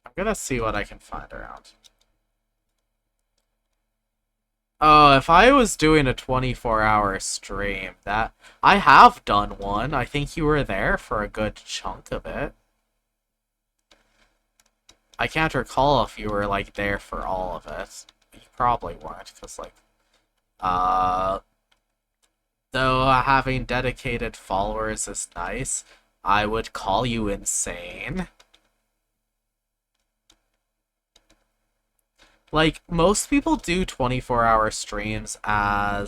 I'm gonna see what I can find around. Oh, if I was doing a 24-hour stream, that I have done one. I think you were there for a good chunk of it. I can't recall if you were like there for all of it. You probably weren't, because like, uh, though having dedicated followers is nice, I would call you insane. Like, most people do 24-hour streams a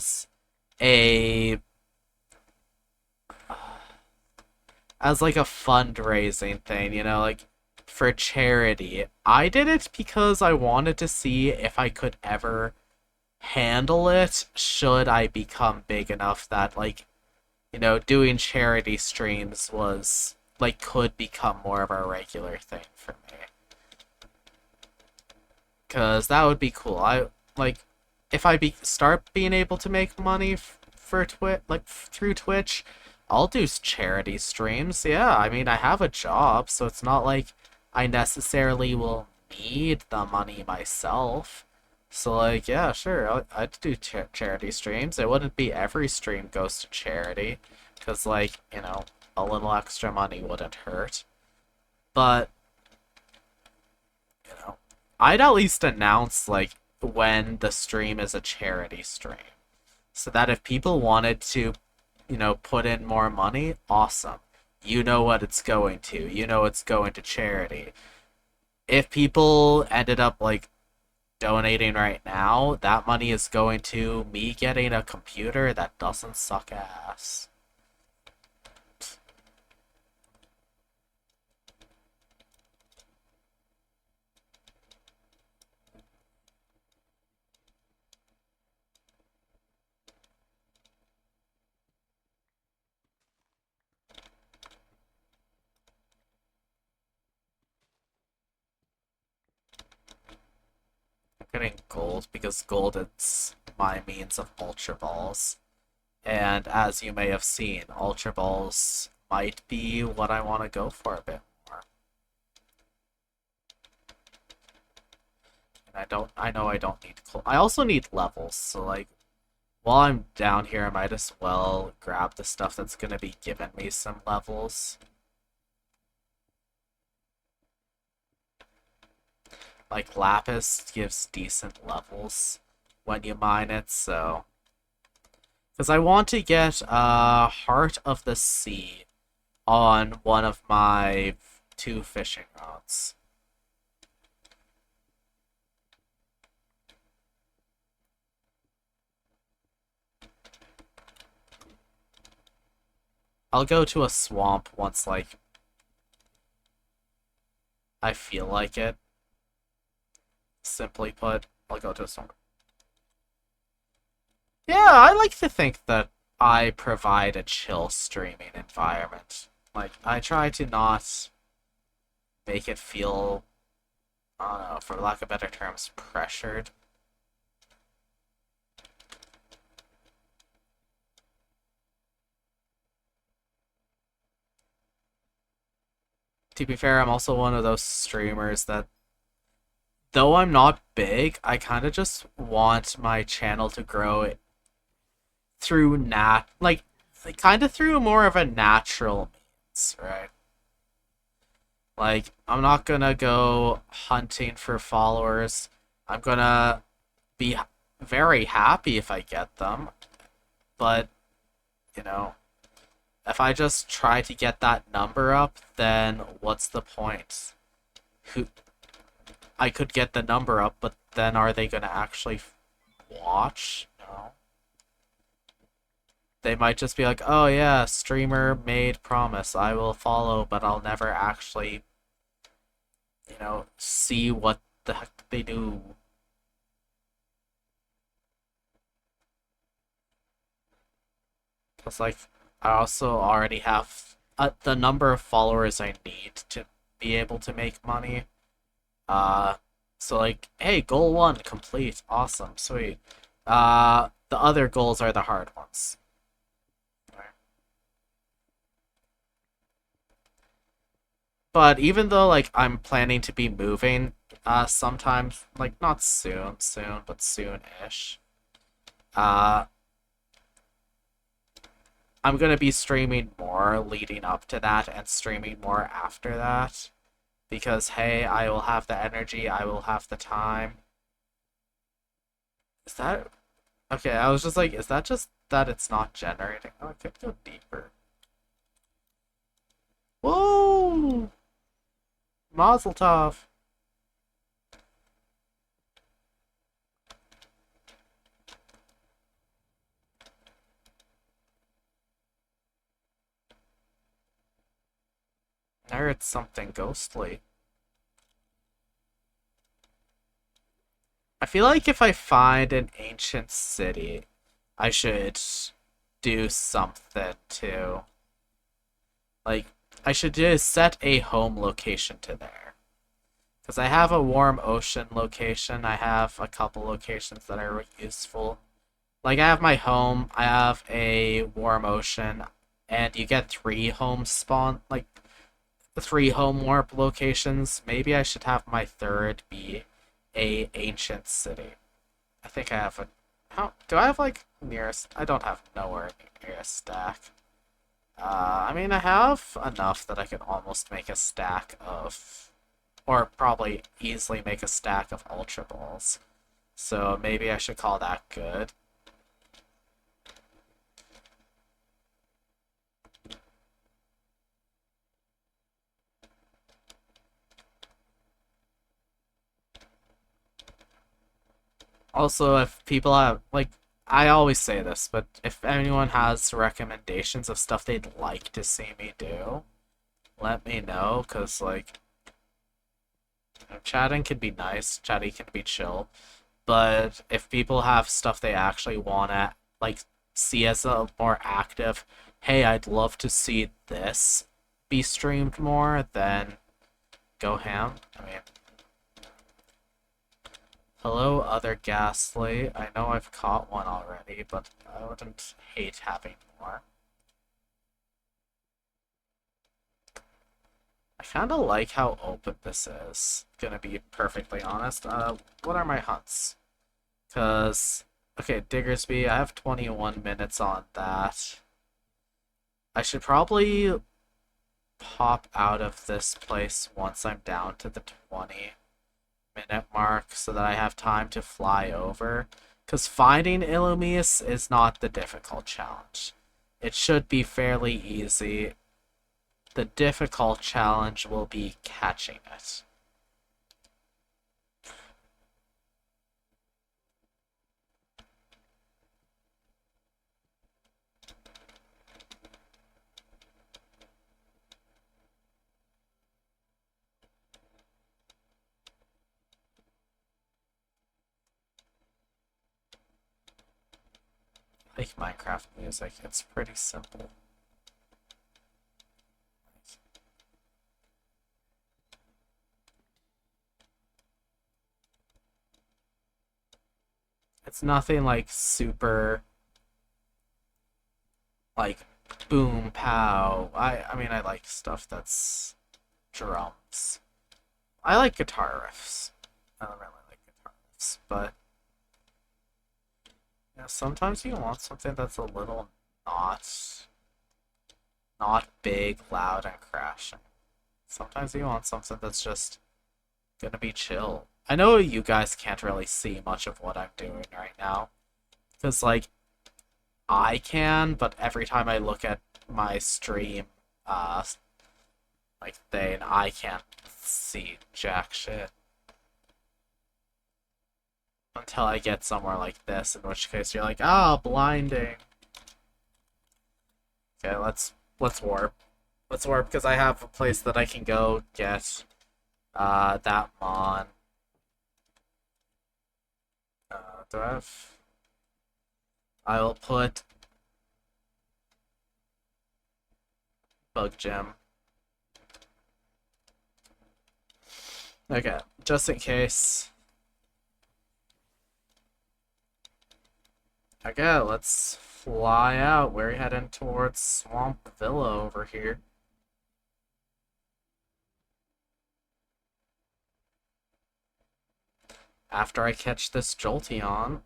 as like a fundraising thing, you know, like for charity. I did it because I wanted to see if I could ever handle it should I become big enough that, like, you know, doing charity streams was like could become more of a regular thing for me. Cause that would be cool. I like if I start being able to make money for through Twitch, I'll do charity streams. Yeah, I mean I have a job, so it's not like I necessarily will need the money myself. So like, yeah, sure, I'd do charity streams. It wouldn't be every stream goes to charity, cause like, you know, a little extra money wouldn't hurt. But you know, I'd at least announce like when the stream is a charity stream, so that if people wanted to, you know, put in more money, awesome. You know what it's going to. You know it's going to charity. If people ended up like donating right now, that money is going to me getting a computer that doesn't suck ass. I'm getting gold because gold is my means of ultra balls. And as you may have seen, Ultra Balls might be what I want to go for a bit more. And I know I don't need I also need levels, so like, while I'm down here, I might as well grab the stuff that's gonna be giving me some levels. Like, Lapis gives decent levels when you mine it, so. Because I want to get Heart of the Sea on one of my 2 fishing rods. I'll go to a swamp once, like, I feel like it. Simply put, I'll go to a swamp. Yeah, I like to think that I provide a chill streaming environment. Like, I try to not make it feel, I don't know, for lack of better terms, pressured. to be fair, I'm also one of those streamers that, though I'm not big, I kind of just want my channel to grow through like kind of through more of a natural means, right? Like, I'm not gonna go hunting for followers. I'm gonna be very happy if I get them, but, you know, if I just try to get that number up, then what's the point? Who I could get the number up, but then are they gonna actually watch? No. They might just be like, "Oh yeah, streamer made promise. I will follow, but I'll never actually, see what the heck they do." Plus, like, I also already have the number of followers I need to be able to make money. Uh, so like, hey, goal one complete, awesome, sweet. The other goals are the hard ones. But even though like I'm planning to be moving, sometimes like not soon, but soon-ish. Uh, I'm gonna be streaming more leading up to that and streaming more after that. Because hey, I will have the energy, I will have the time. Is that okay? I was just like, is that just that it's not generating? Oh, I could go deeper. Whoa! Mazel tov! I heard something ghostly. I feel like if I find an ancient city, I should do something to, like, I should just set a home location to there. Because I have a warm ocean location, I have a couple locations that are useful. Like, I have my home, I have a warm ocean, and you get three home spawn, like, three home warp locations. Maybe I should have my third be a ancient city. I think I have a. How do I have like nearest? I don't have nowhere near a stack. I mean, I have enough that I could almost make a stack of, or probably easily make a stack of Ultra Balls. So maybe I should call that good. Also, if people have, like, I always say this, but if anyone has recommendations of stuff they'd like to see me do, let me know, because, like, chatting can be nice, chatting can be chill, but if people have stuff they actually want to, like, see as a more active, hey, I'd love to see this be streamed more, then go ham. I mean, hello, other Ghastly. I know I've caught one already, but I wouldn't hate having more. I kind of like how open this is, gonna be perfectly honest. What are my hunts? Because, okay, Diggersby, I have 21 minutes on that. I should probably pop out of this place once I'm down to the 20-minute mark so that I have time to fly over. Because finding Illumius is not the difficult challenge. It should be fairly easy. The difficult challenge will be catching it. Like Minecraft music, it's pretty simple. It's nothing like super, like, boom pow. I mean, I like stuff that's drums. I like guitar riffs. I don't really like guitar riffs, but yeah, sometimes you want something that's a little not big, loud, and crashing. Sometimes you want something that's just gonna be chill. I know you guys can't really see much of what I'm doing right now, because like I can, but every time I look at my stream, uh, like thing, I can't see jack shit until I get somewhere like this. In which case you're like, ah, blinding. Okay, let's warp. Let's warp because I have a place that I can go get that mon. Do I have? I will put bug gem. Okay, just in case. Okay, let's fly out. We're heading towards Swamp Villa over here. After I catch this Jolteon.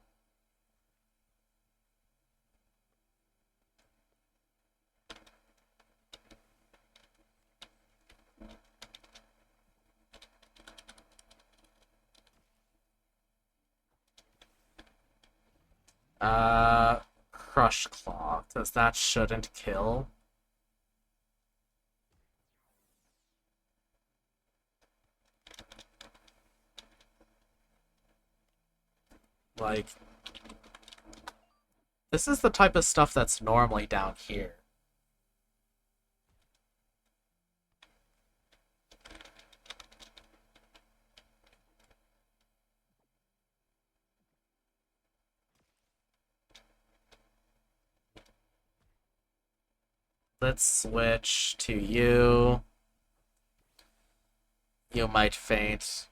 Crush Claw, because that shouldn't kill. Like, this is the type of stuff that's normally down here. Let's switch to you. You might faint.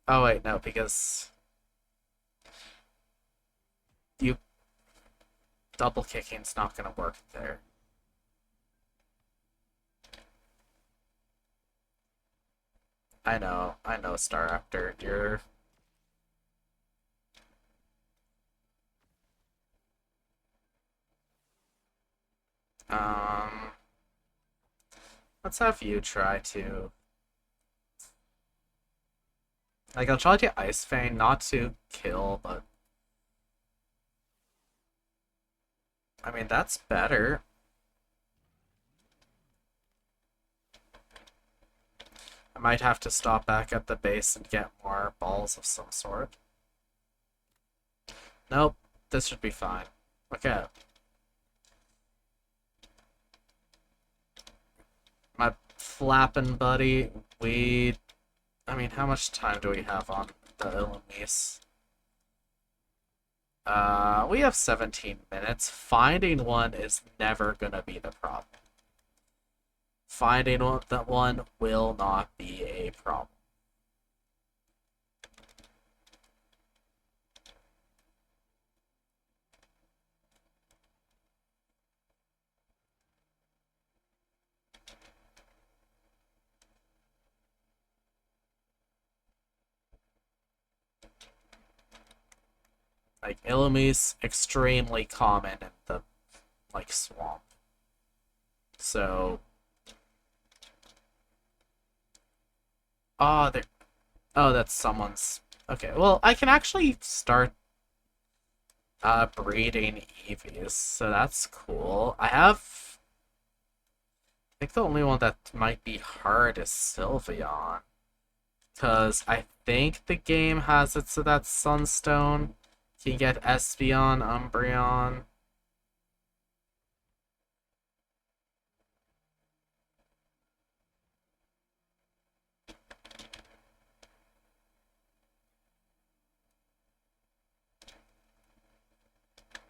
Oh wait, no, because you double kicking's not gonna work there. I know, Staraptor. You're um let's have you try to like I'll try to Ice Fang, not to kill, but I mean that's better. I might have to stop back at the base and get more balls of some sort. Nope, this should be fine. Okay. My flapping buddy, I mean, how much time do we have on the Illumise? We have 17 minutes. Finding one is never gonna be the problem. Finding that one will not be a problem. Like, Illumise, extremely common in the, like, swamp. So... Oh, there... Oh, that's someone's... Okay, well, I can actually start breeding Eevees, so that's cool. I think the only one that might be hard is Sylveon. Because I think the game has it so that Sunstone can get Espeon, Umbreon.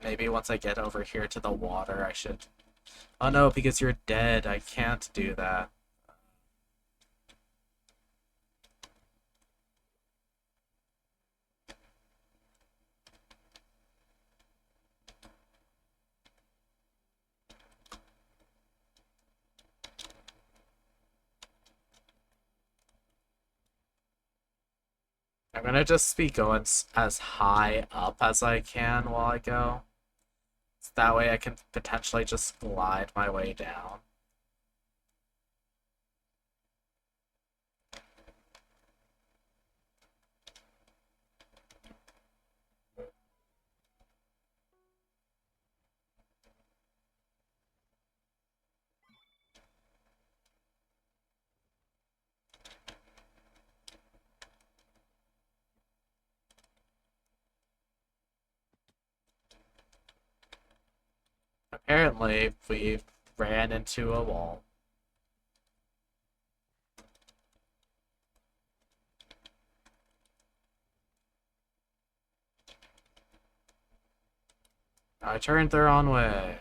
Maybe once I get over here to the water, I should... Oh no, because you're dead. I can't do that. I'm gonna just be going as high up as I can while I go. So that way I can potentially just glide my way down. Apparently, we ran into a wall. I turned the wrong way.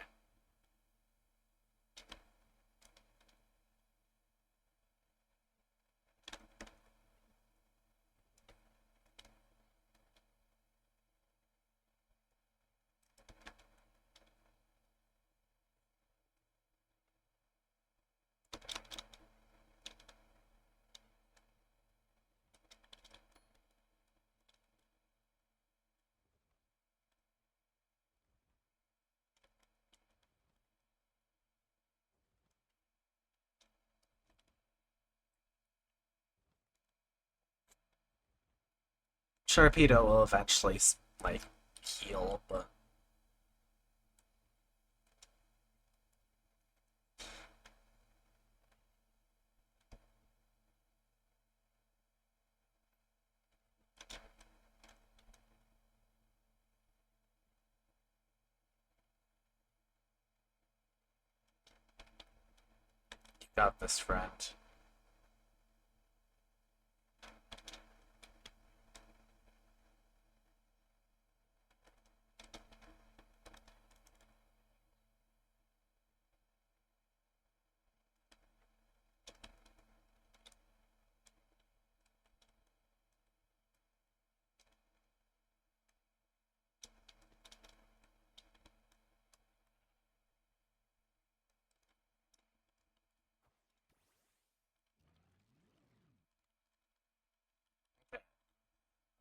Sharpedo will eventually, like, heal, but you got this, friend.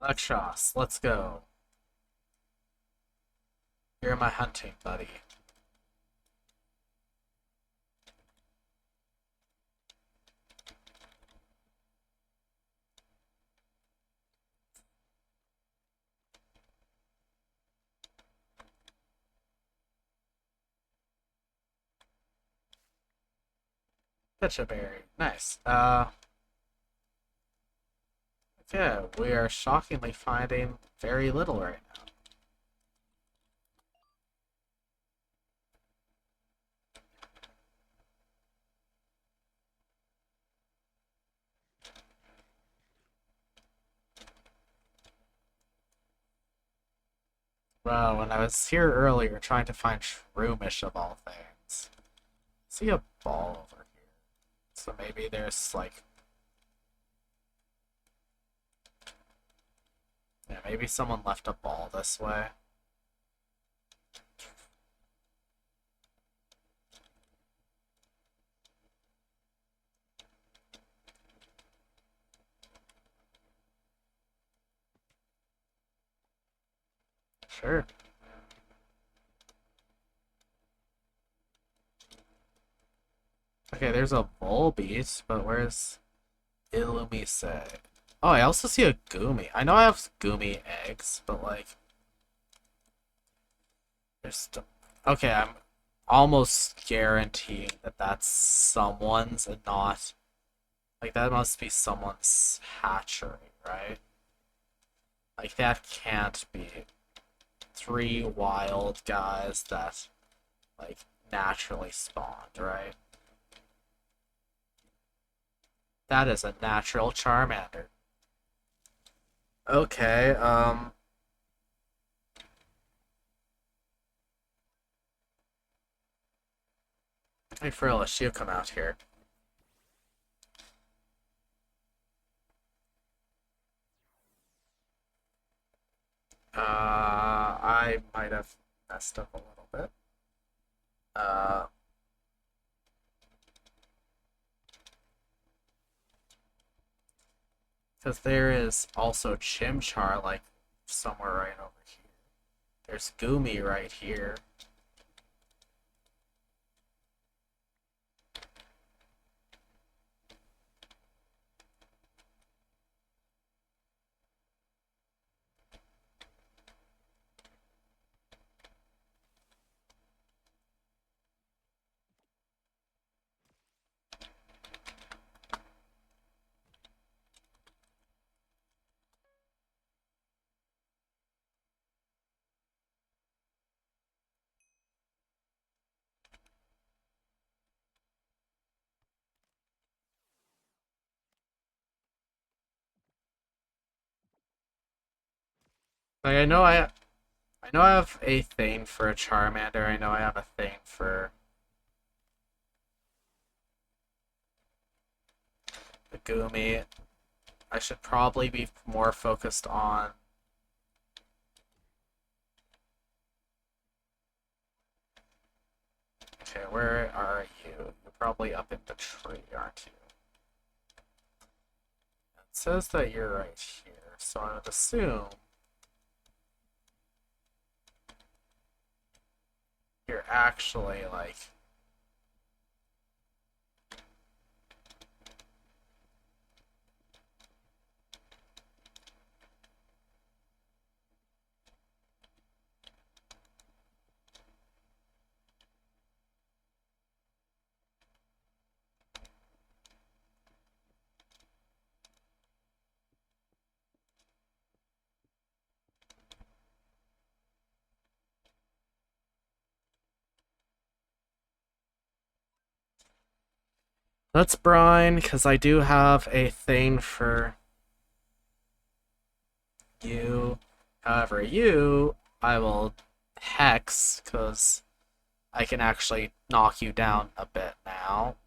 Lakshas, let's go. You're my hunting buddy. Such a berry. Nice. Yeah, we are shockingly finding very little right now. Well, when I was here earlier trying to find Shroomish of all things, see a ball over here. So maybe there's like, yeah, maybe someone left a ball this way. Sure. Okay, there's a Volbeat, but where's Illumise? Oh, I also see a Goomy. I know I have Goomy eggs, but like, there's still... Okay, I'm almost guaranteeing that that's someone's and not... Like, that must be someone's hatchery, right? Like, that can't be 3 wild guys that, like, naturally spawned, right? That is a natural Charmander. Okay, hey Frillish, you come out here. I might have messed up a little bit. Uh, Because there is also Chimchar, like, somewhere right over here. There's Gumi right here. Like, I know I have a thing for a Charmander. I know I have a thing for the Gumi. I should probably be more focused on. Okay, where are you? You're probably up in the tree, aren't you? It says that you're right here, so I would assume you're actually like. Let's brine, because I do have a thing for you. However, you, I will hex, because I can actually knock you down a bit now.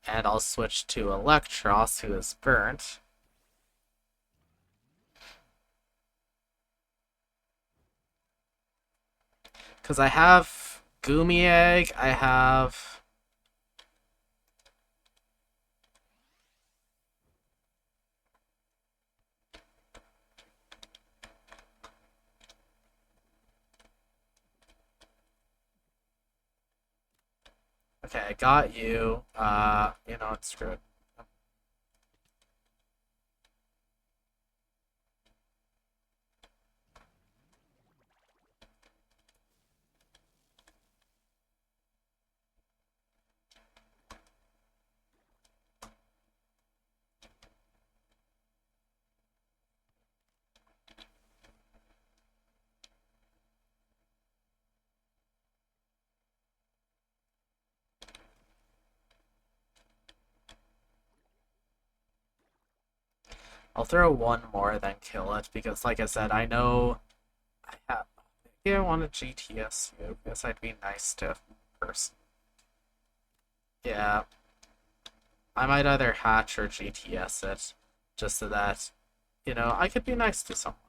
And I'll switch to Electros, who is burnt. Because I have Goomy Egg, I have. Okay, I got you. You know, it's screwed. I'll throw one more, then kill it, because like I said, I know I have. Maybe I want to GTS you, because I'd be nice to person. Yeah, I might either hatch or GTS it, just so that, you know, I could be nice to someone.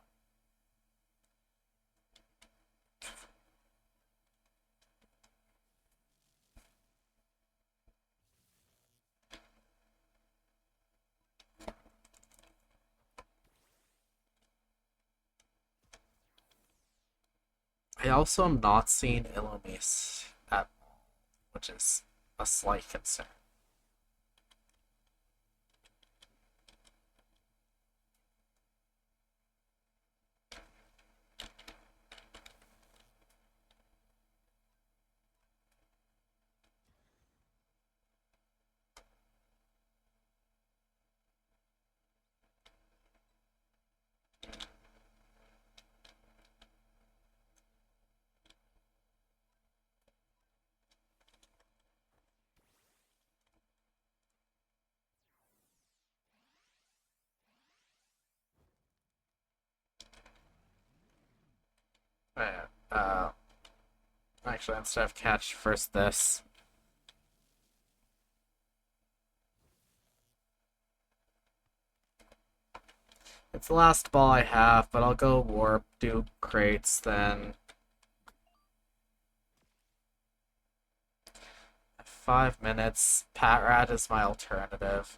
I also am not seeing Illumise at all, which is a slight concern. Right, actually, instead of catch, first this. It's the last ball I have, but I'll go warp, do crates, then 5 minutes. Pat Rat is my alternative.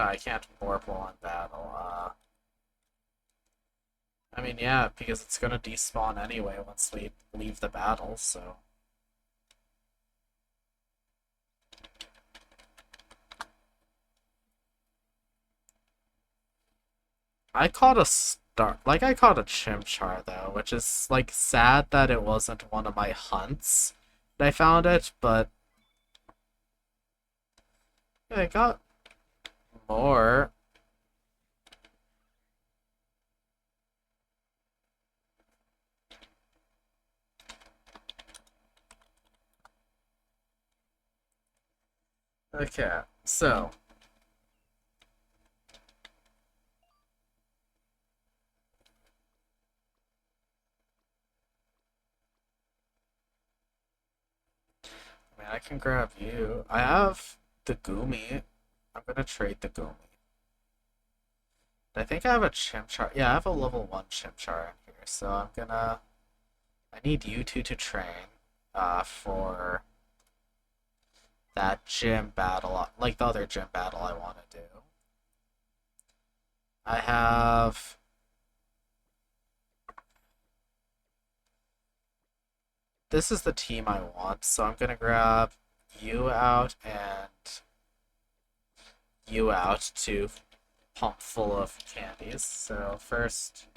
I can't warp while in battle. I mean, yeah, because it's gonna despawn anyway once we leave the battle, so. I caught a star, like I caught a chimchar though, which is like sad that it wasn't one of my hunts that I found it, but yeah, I got more. Okay, so I mean I can grab you. I have the Gumi. I'm gonna trade the Gumi. I think I have a chimchar. Yeah, I have a level 1 chimchar in here, so I'm gonna. I need you two to train for that gym battle, like the other gym battle I want to do. I have. This is the team I want, so I'm gonna grab you out and you out to pump full of candies. So first.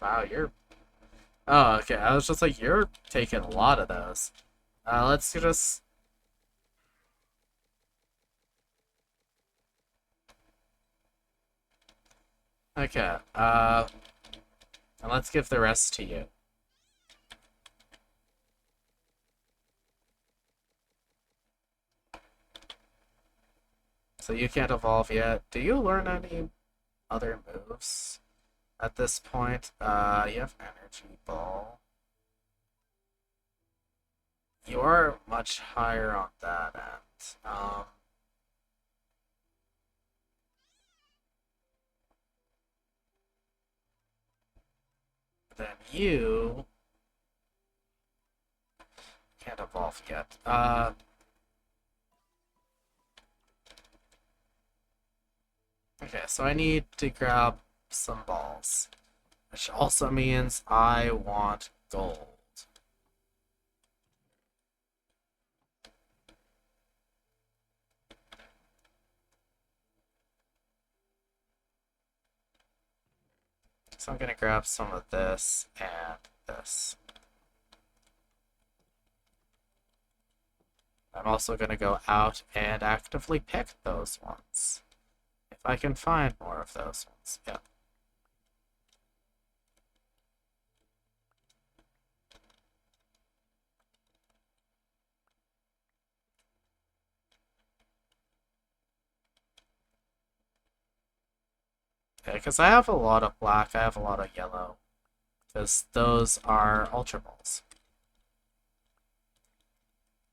Wow, you're. Oh, okay. I was just like, you're taking a lot of those. Let's just. Okay. And let's give the rest to you. So you can't evolve yet. Do you learn any other moves at this point? You have Energy Ball. You are much higher on that end. Then you can't evolve yet. Okay, so I need to grab some balls, which also means I want gold. So I'm gonna grab some of this and this. I'm also gonna go out and actively pick those ones. If I can find more of those ones. Yeah. Okay, because I have a lot of black, I have a lot of yellow. Because those are Ultra Balls.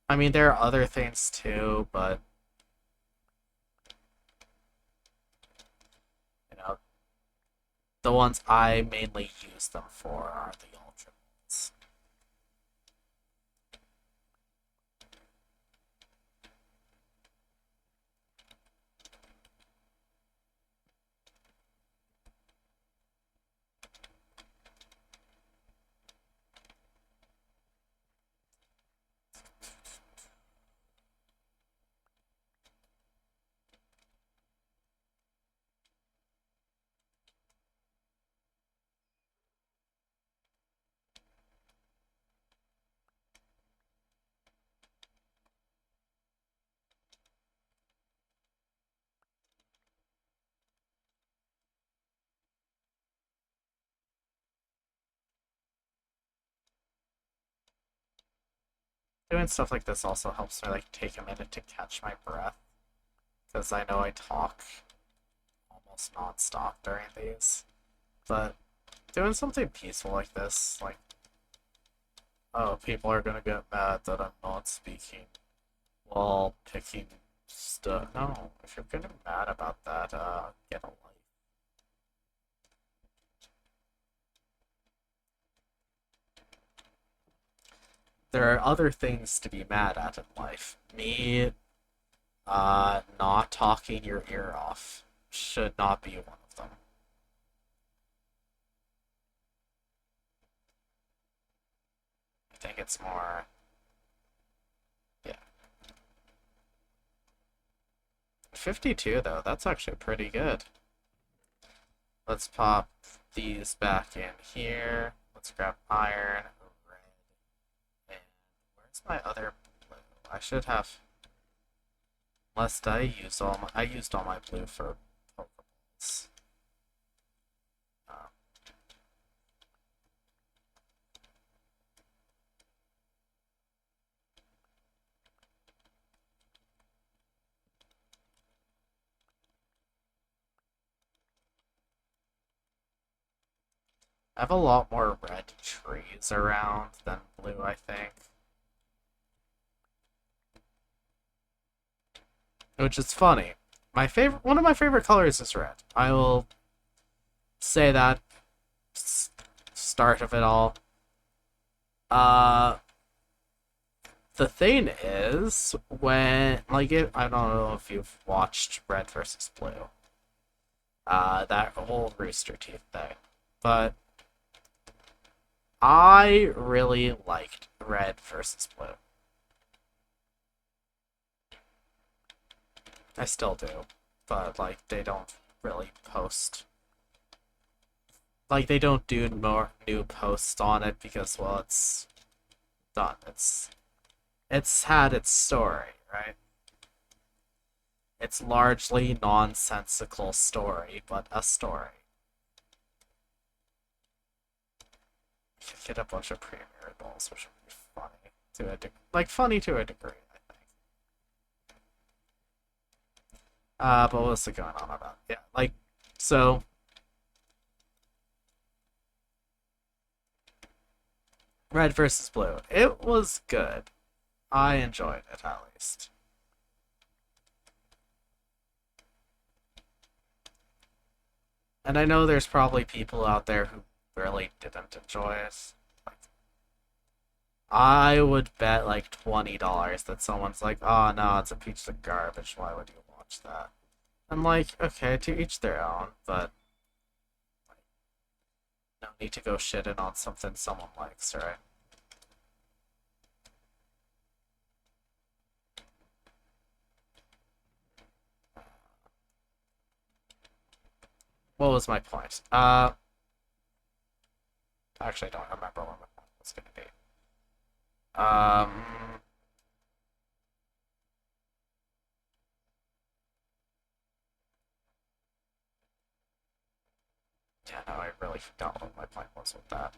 I mean, there are other things too, but you know, the ones I mainly use them for are the Ultra Balls. Doing stuff like this also helps me like take a minute to catch my breath, because I know I talk almost non-stop during these. But doing something peaceful like this, like, oh, people are gonna get mad that I'm not speaking Well, picking stuff. No, if you're getting mad about that, get a life. There are other things to be mad at in life. Me, not talking your ear off should not be one of them. I think it's more, yeah. 52 though, that's actually pretty good. Let's pop these back in here. Let's grab iron, red, and where's my other blue? I should have, lest I used all my blue for Pokeballs. Um, I have a lot more red trees around than blue, I think. Which is funny. One of my favorite colors is red. I will say that start of it all. Uh, the thing is, I don't know if you've watched Red versus Blue, that whole Rooster Teeth thing, but I really liked Red versus Blue. I still do, but like they don't really post. Like they don't do more new posts on it because well, it's done. It's had its story, right? It's largely nonsensical story, but a story. You could get a bunch of premier balls, which would be funny to funny to a degree, I think. But what's it going on about? Yeah, so. Red versus Blue. It was good. I enjoyed it at least. And I know there's probably people out there who really didn't enjoy it. Like, I would bet like $20 that someone's like, oh no, it's a piece of garbage. Why would you watch that? I'm like, okay, to each their own, but like, no need to go shitting on something someone likes, right? What was my point? Actually, I don't remember what my point was going to be. Um, yeah, no, I really forgot what my point was with that.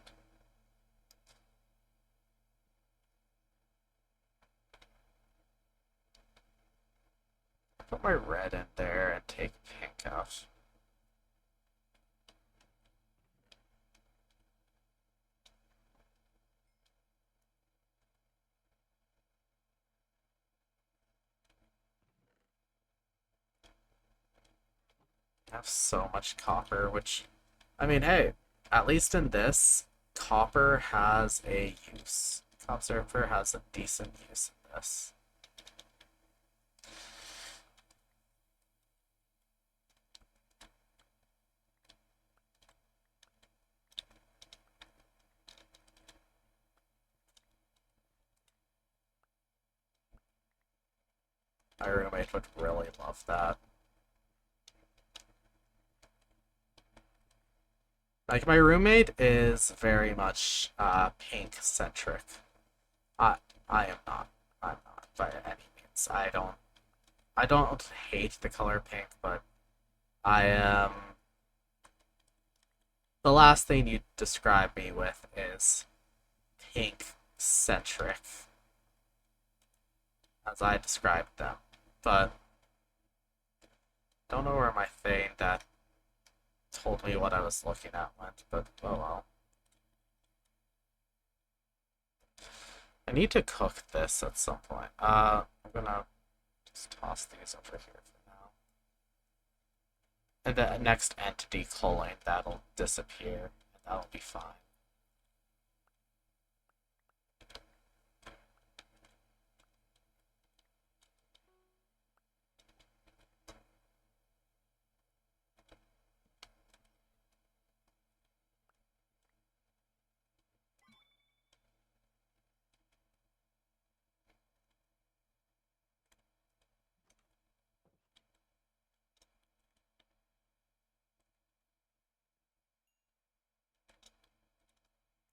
Put my red in there and take pink out. I have so much copper, which, I mean, hey, at least in this, copper has a use. Copper has a decent use in this. My roommate would really love that. Like, my roommate is very much pink centric. I I am not. I'm not by any means. I don't hate the color pink, but I am the last thing you describe me with is pink centric, as I described them. But don't know where my thing that told me what I was looking at went, but oh well. I need to cook this at some point. I'm gonna just toss these over here for now. And the next entity culling, that'll disappear, and that'll be fine.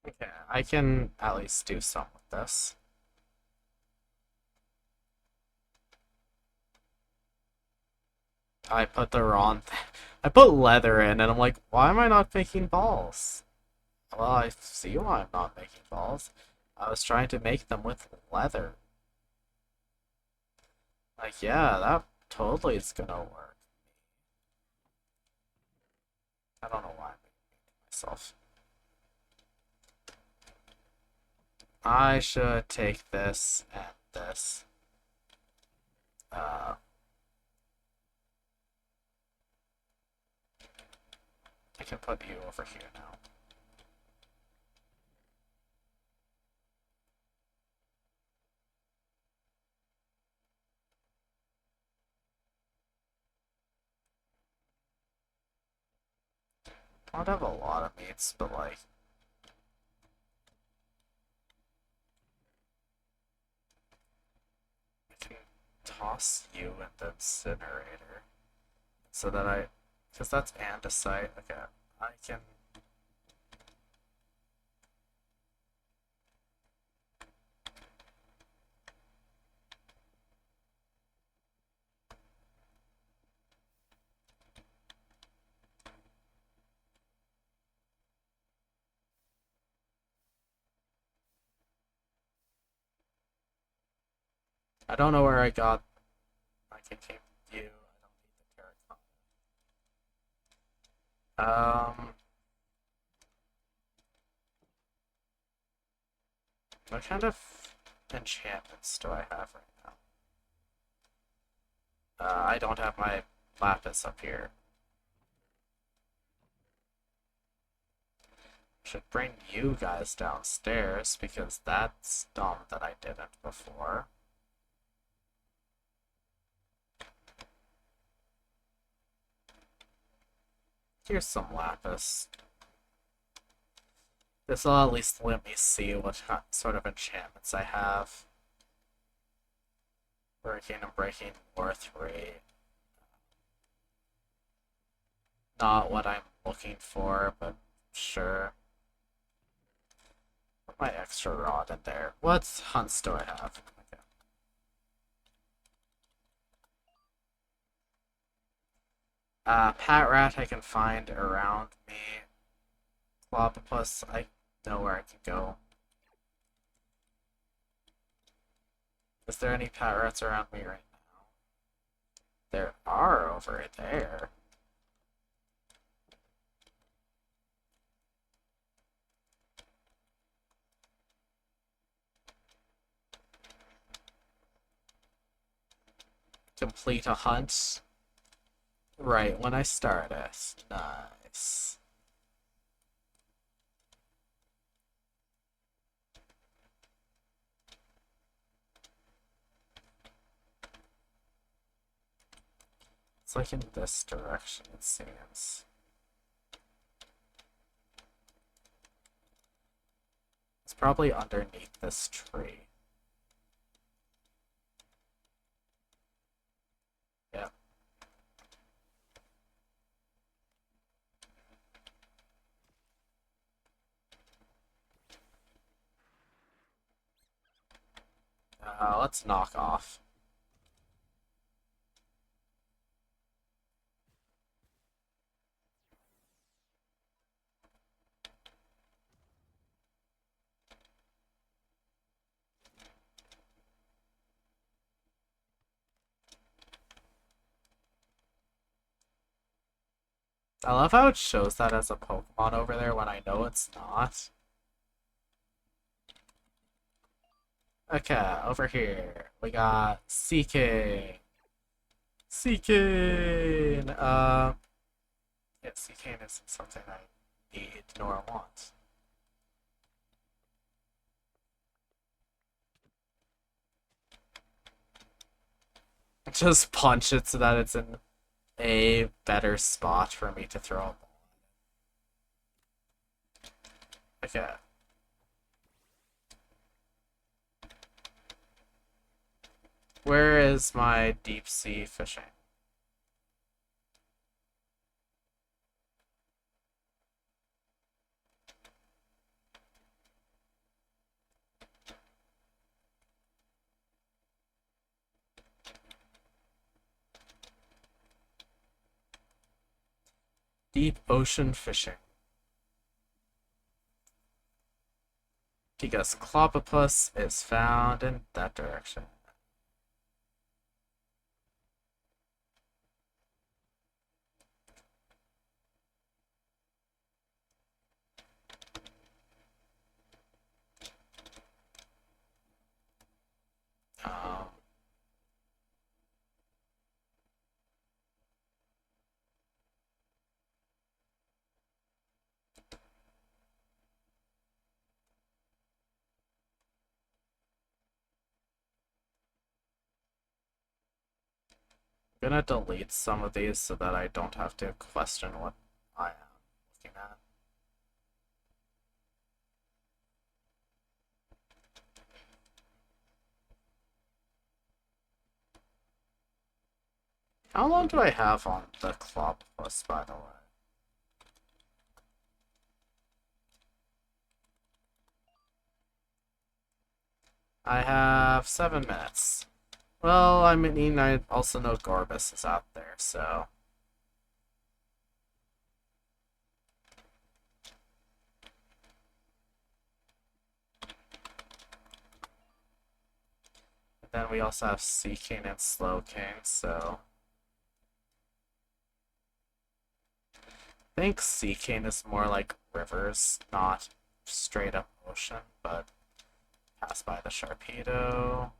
Okay, I can at least do some with this. I put the wrong I put leather in, and I'm like, why am I not making balls? Well, I see why I'm not making balls. I was trying to make them with leather. Like, yeah, that totally is gonna work. I don't know why I'm making myself. I should take this and this. Uh, I can put you over here now. I don't have a lot of meats, but like, I can toss you in the incinerator so that because that's andesite. Okay, I can. I don't know where I got. I can keep you. I don't need the terracotta. What kind of enchantments do I have right now? I don't have my lapis up here. Should bring you guys downstairs because that's dumb that I didn't before. Here's some lapis. This will at least let me see what sort of enchantments I have. Breaking and breaking war 3. Not what I'm looking for, but sure. Put my extra rod in there. What hunts do I have? Okay. Pat rat I can find around me. Clopopus, I know where I can go. Is there any pat rats around me right now? There are over there. Complete a hunt right when I start it. Nice. It's like in this direction, it seems. It's probably underneath this tree. Yep. Let's knock off. I love how it shows that as a Pokemon over there when I know it's not. Okay, over here we got Seeking. Seeking. Yeah, Seeking isn't something I need nor want. Just punch it so that it's in a better spot for me to throw a ball. Okay. Where is my deep sea fishing? Deep ocean fishing. Because Clopopus is found in that direction. Um, I'm gonna delete some of these so that I don't have to question what I am looking at. How long do I have on the Clopopus, by the way? I have 7 minutes. Well, I mean, I also know Gorbis is out there, so... Then we also have Seeking and Slowking, so... I think Seeking is more like rivers, not straight up ocean, but pass by the Sharpedo.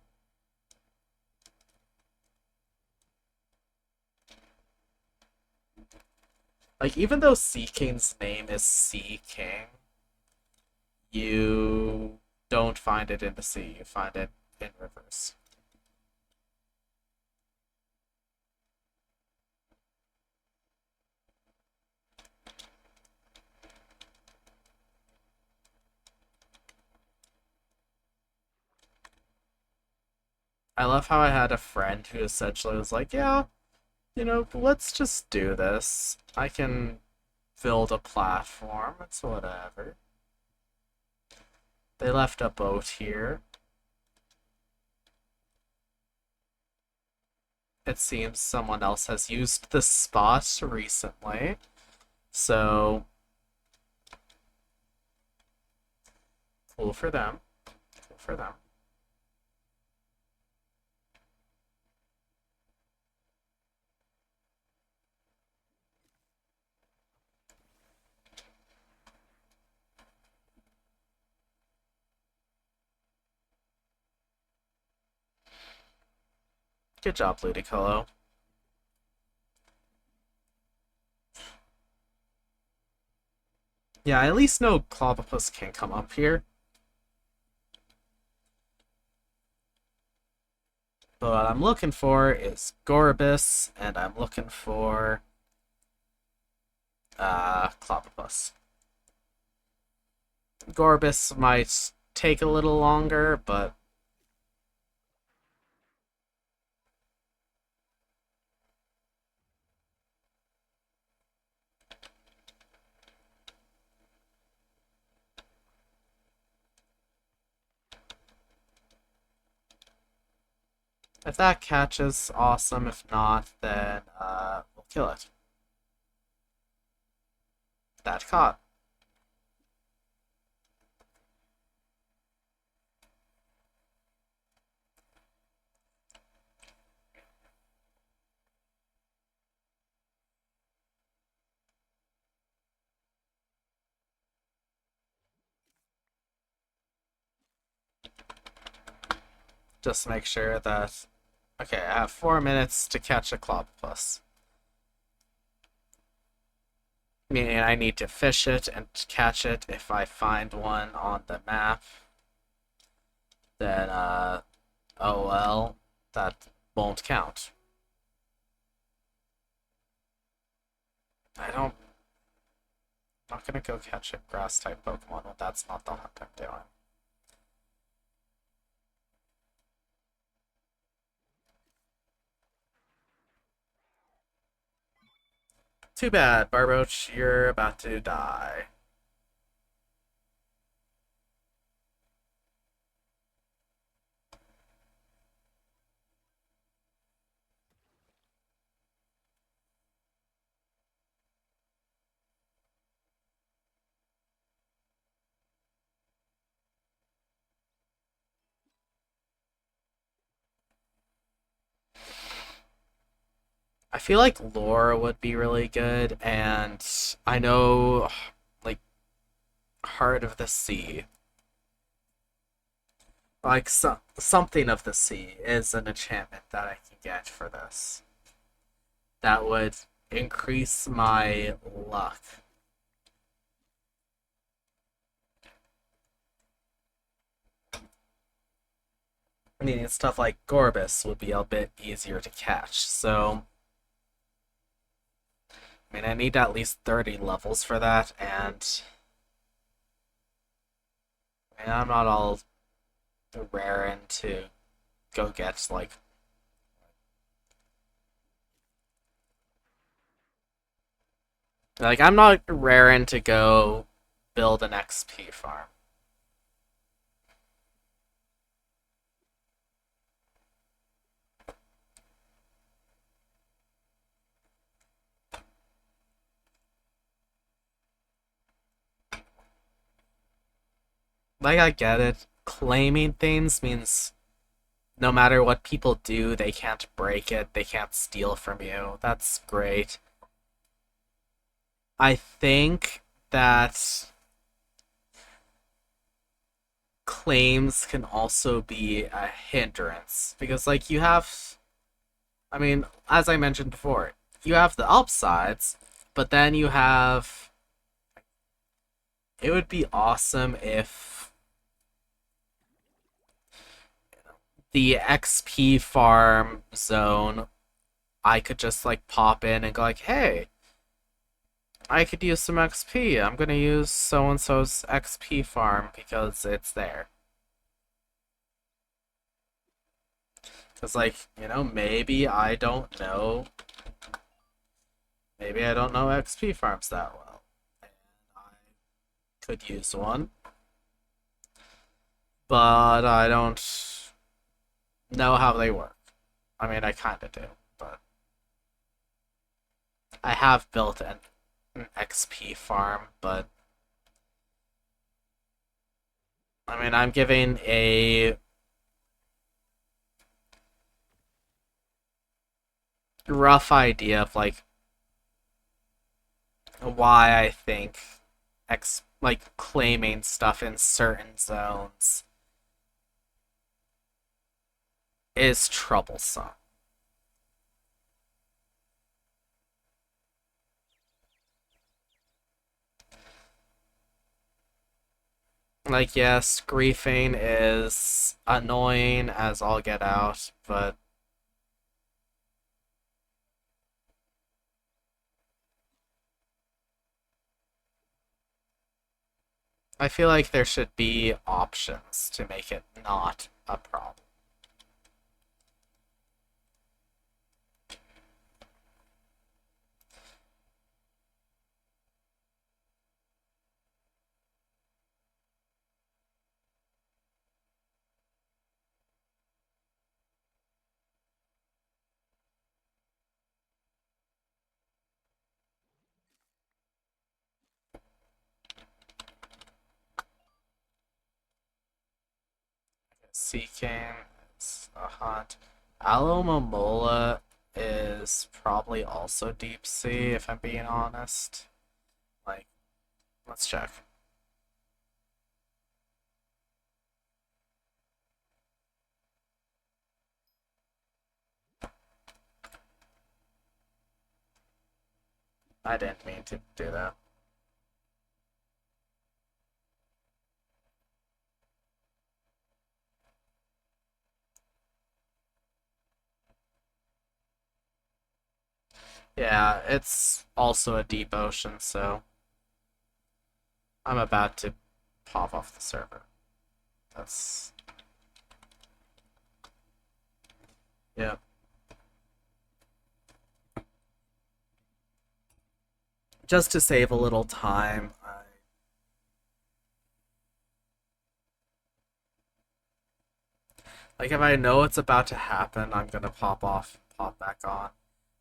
Like, even though Seeking's name is Sea King, you don't find it in the sea, you find it in rivers. I love how I had a friend who essentially was like, yeah, let's just do this. I can build a platform, it's whatever. They left a boat here. It seems someone else has used this spot recently. So, cool for them. Cool for them. Good job, Ludicolo. Yeah, I at least know Clobopus can come up here. But what I'm looking for is Gorbis, and I'm looking for Clobopus. Gorbis might take a little longer, but if that catches, awesome. If not, then we'll kill it. That caught. Just make sure that... Okay, I have 4 minutes to catch a Clobbopus. Meaning I need to fish it and catch it if I find one on the map. Then, oh well, that won't count. I'm not gonna go catch a grass-type Pokemon when that's not the hunt I'm doing. Too bad, Barboach, you're about to die. I feel like lore would be really good, and I know, like, Heart of the Sea. Like, something of the sea is an enchantment that I can get for this. That would increase my luck. I mean, stuff like Gorbis would be a bit easier to catch, so... I mean, I need at least 30 levels for that, and... I mean, I'm not all raring to go get, like... Like, I'm not raring to go build an XP farm. Like, I get it. Claiming things means no matter what people do, they can't break it, they can't steal from you. That's great. I think that claims can also be a hindrance because, like, you have, I mean, as I mentioned before, you have the upsides, but then you have, it would be awesome if the XP farm zone, I could just, like, pop in and go, like, hey, I could use some XP. I'm gonna use so-and-so's XP farm because it's there. Because, like, maybe I don't know. Maybe I don't know XP farms that well. And I could use one. But I don't know how they work. I mean, I kinda do, but I have built an XP farm, but I mean, I'm giving a rough idea of, like, why I think like claiming stuff in certain zones is troublesome. Like, yes, griefing is annoying as all get out, but I feel like there should be options to make it not a problem. Seeking is a hunt. Alomomola is probably also deep sea, if I'm being honest. Like, let's check. I didn't mean to do that. Yeah, it's also a deep ocean, so I'm about to pop off the server. That's... yeah. Just to save a little time, like if I know it's about to happen, I'm gonna pop off, pop back on,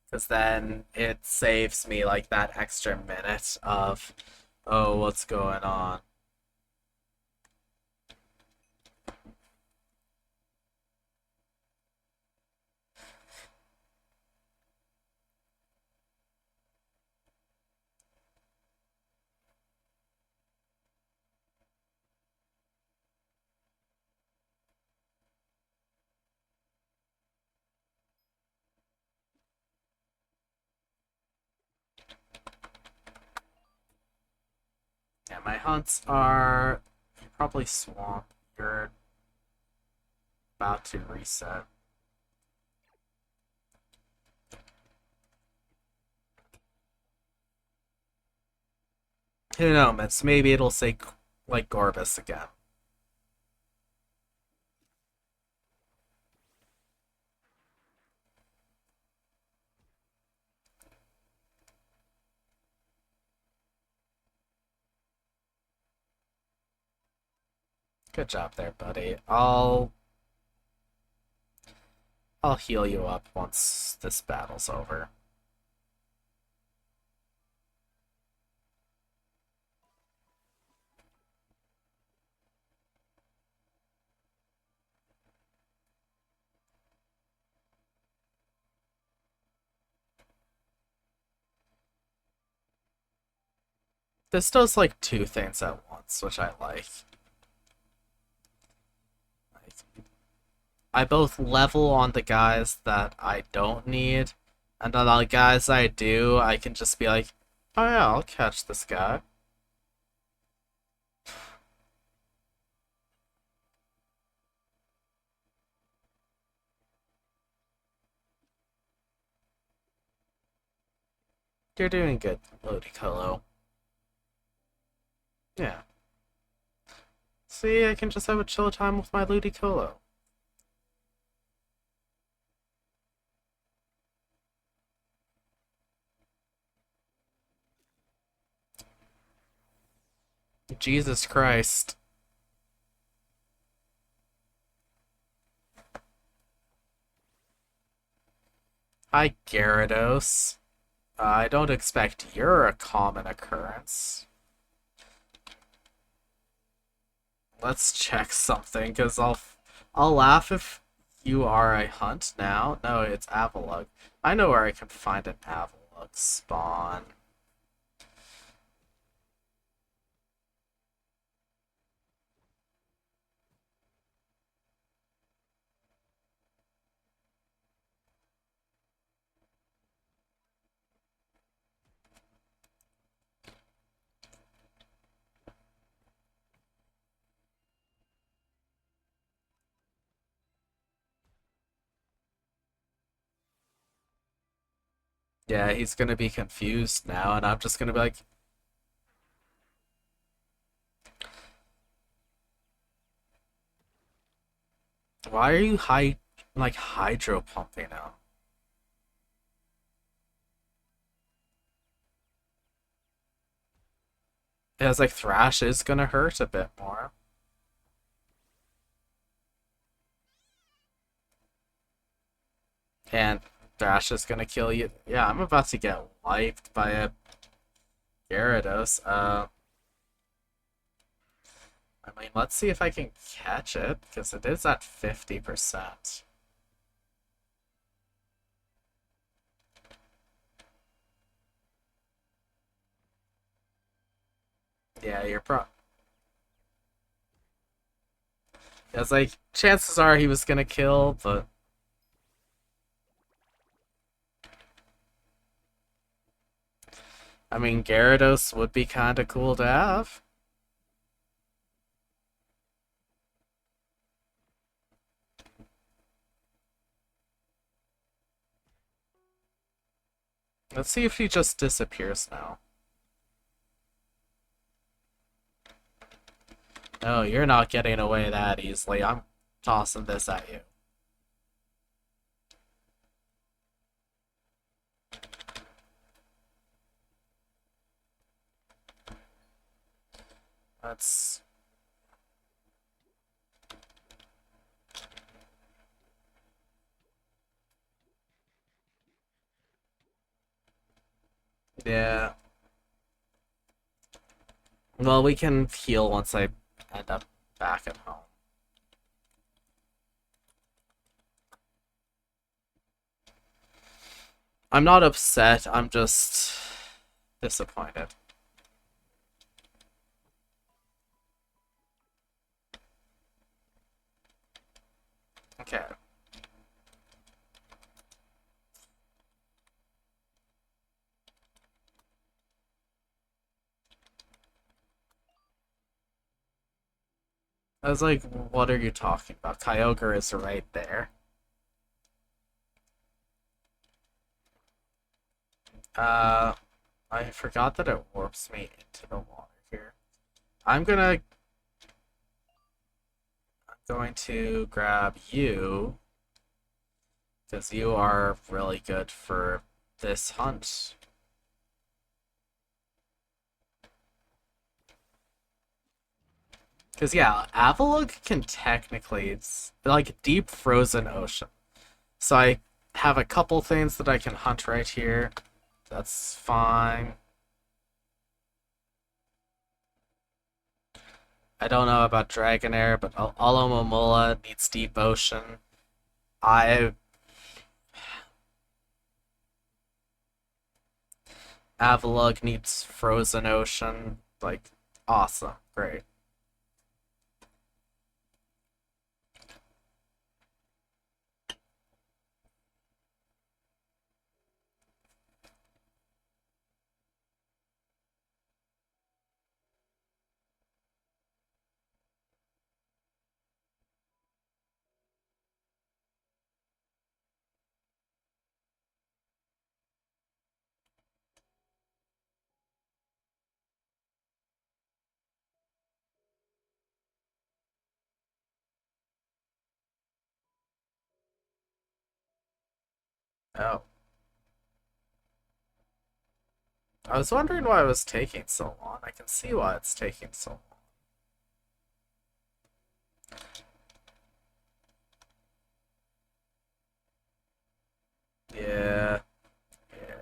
because then it saves me like that extra minute of, oh, what's going on? Yeah, my hunts are probably swamp. You're about to reset. Who knows? Maybe it'll say like Gorbis again. Good job there, buddy. I'll heal you up once this battle's over. This does like two things at once, which I like. I both level on the guys that I don't need, and on the guys I do, I can just be like, oh yeah, I'll catch this guy. You're doing good, Ludicolo. Yeah. See, I can just have a chill time with my Ludicolo. Jesus Christ. Hi, Gyarados. I don't expect you're a common occurrence. Let's check something, because I'll laugh if you are a hunt now. No, it's Avalugg. I know where I can find an Avalugg spawn. Yeah, he's gonna be confused now, and I'm just gonna be like, why are you like hydro pumping him? Yeah, it's like Thrash is gonna hurt a bit more. And Thrash is gonna kill you. Yeah, I'm about to get wiped by a Gyarados. I mean, let's see if I can catch it, because it is at 50%. Yeah, you're pro. It's like, chances are he was gonna kill, but... I mean, Gyarados would be kind of cool to have. Let's see if he just disappears now. No, you're not getting away that easily. I'm tossing this at you. That's... Yeah. Well, we can heal once I end up back at home. I'm not upset, I'm just disappointed. Okay. I was like, what are you talking about? Kyogre is right there. Uh, I forgot that it warps me into the water here. I'm going to grab you because you are really good for this hunt. Because yeah, Avalugg can technically, it's like deep frozen ocean. So I have a couple things that I can hunt right here. That's fine. I don't know about Dragonair, but Alomomola needs deep ocean. I Avalugg needs frozen ocean. Like, awesome, great. Oh. I was wondering why it was taking so long. I can see why it's taking so long. Yeah. Yeah.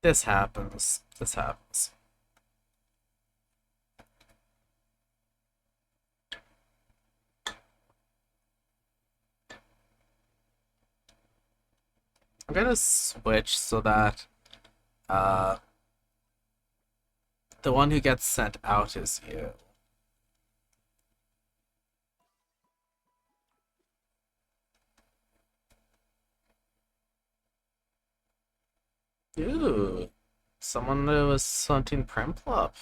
This happens. This happens. I'm gonna switch so that uh the one who gets sent out is you. Ooh. Someone who was hunting Prinplup.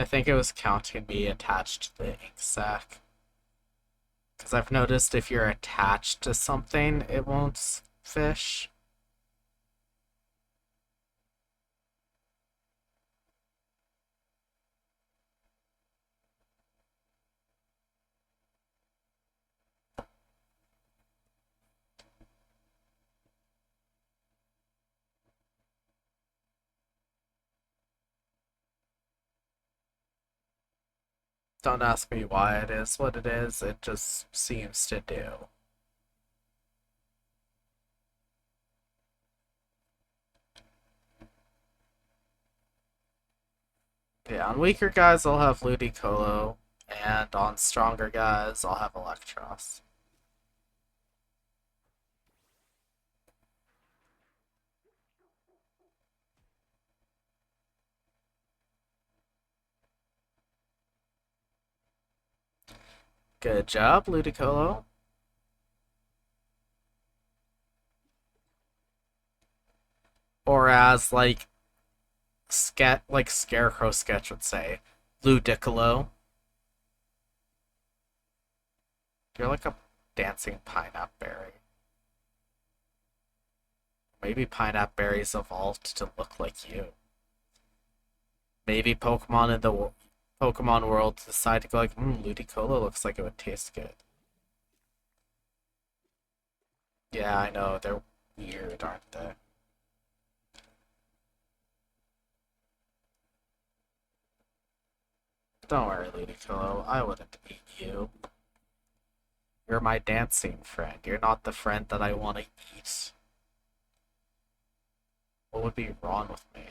I think it was counting me attached to the ink sac. Because I've noticed if you're attached to something, it won't fish. Don't ask me why it is what it is, it just seems to do. Yeah, on weaker guys I'll have Ludicolo, and on stronger guys I'll have Electros. Good job, Ludicolo. Or as like Scarecrow Sketch would say, Ludicolo. You're like a dancing pineapple berry. Maybe pineapple berries evolved to look like you. Maybe Pokemon in the Pokemon world decide to go like, Ludicolo looks like it would taste good. Yeah, I know, they're weird, aren't they? Don't worry, Ludicolo, I wouldn't eat you. You're my dancing friend. You're not the friend that I want to eat. What would be wrong with me?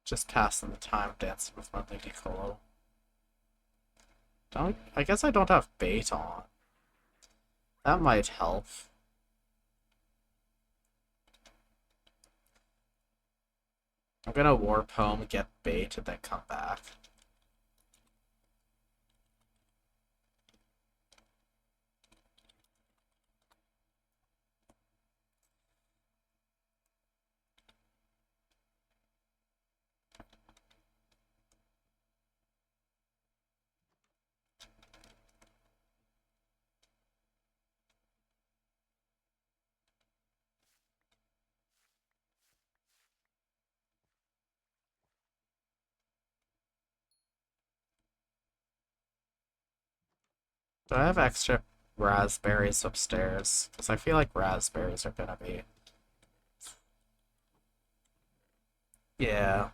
Just passing the time dancing with my Ludicolo. Don't I guess I don't have bait on. That might help. I'm gonna warp home, get bait, and then come back. Do I have extra raspberries upstairs? Because I feel like raspberries are gonna be. Yeah.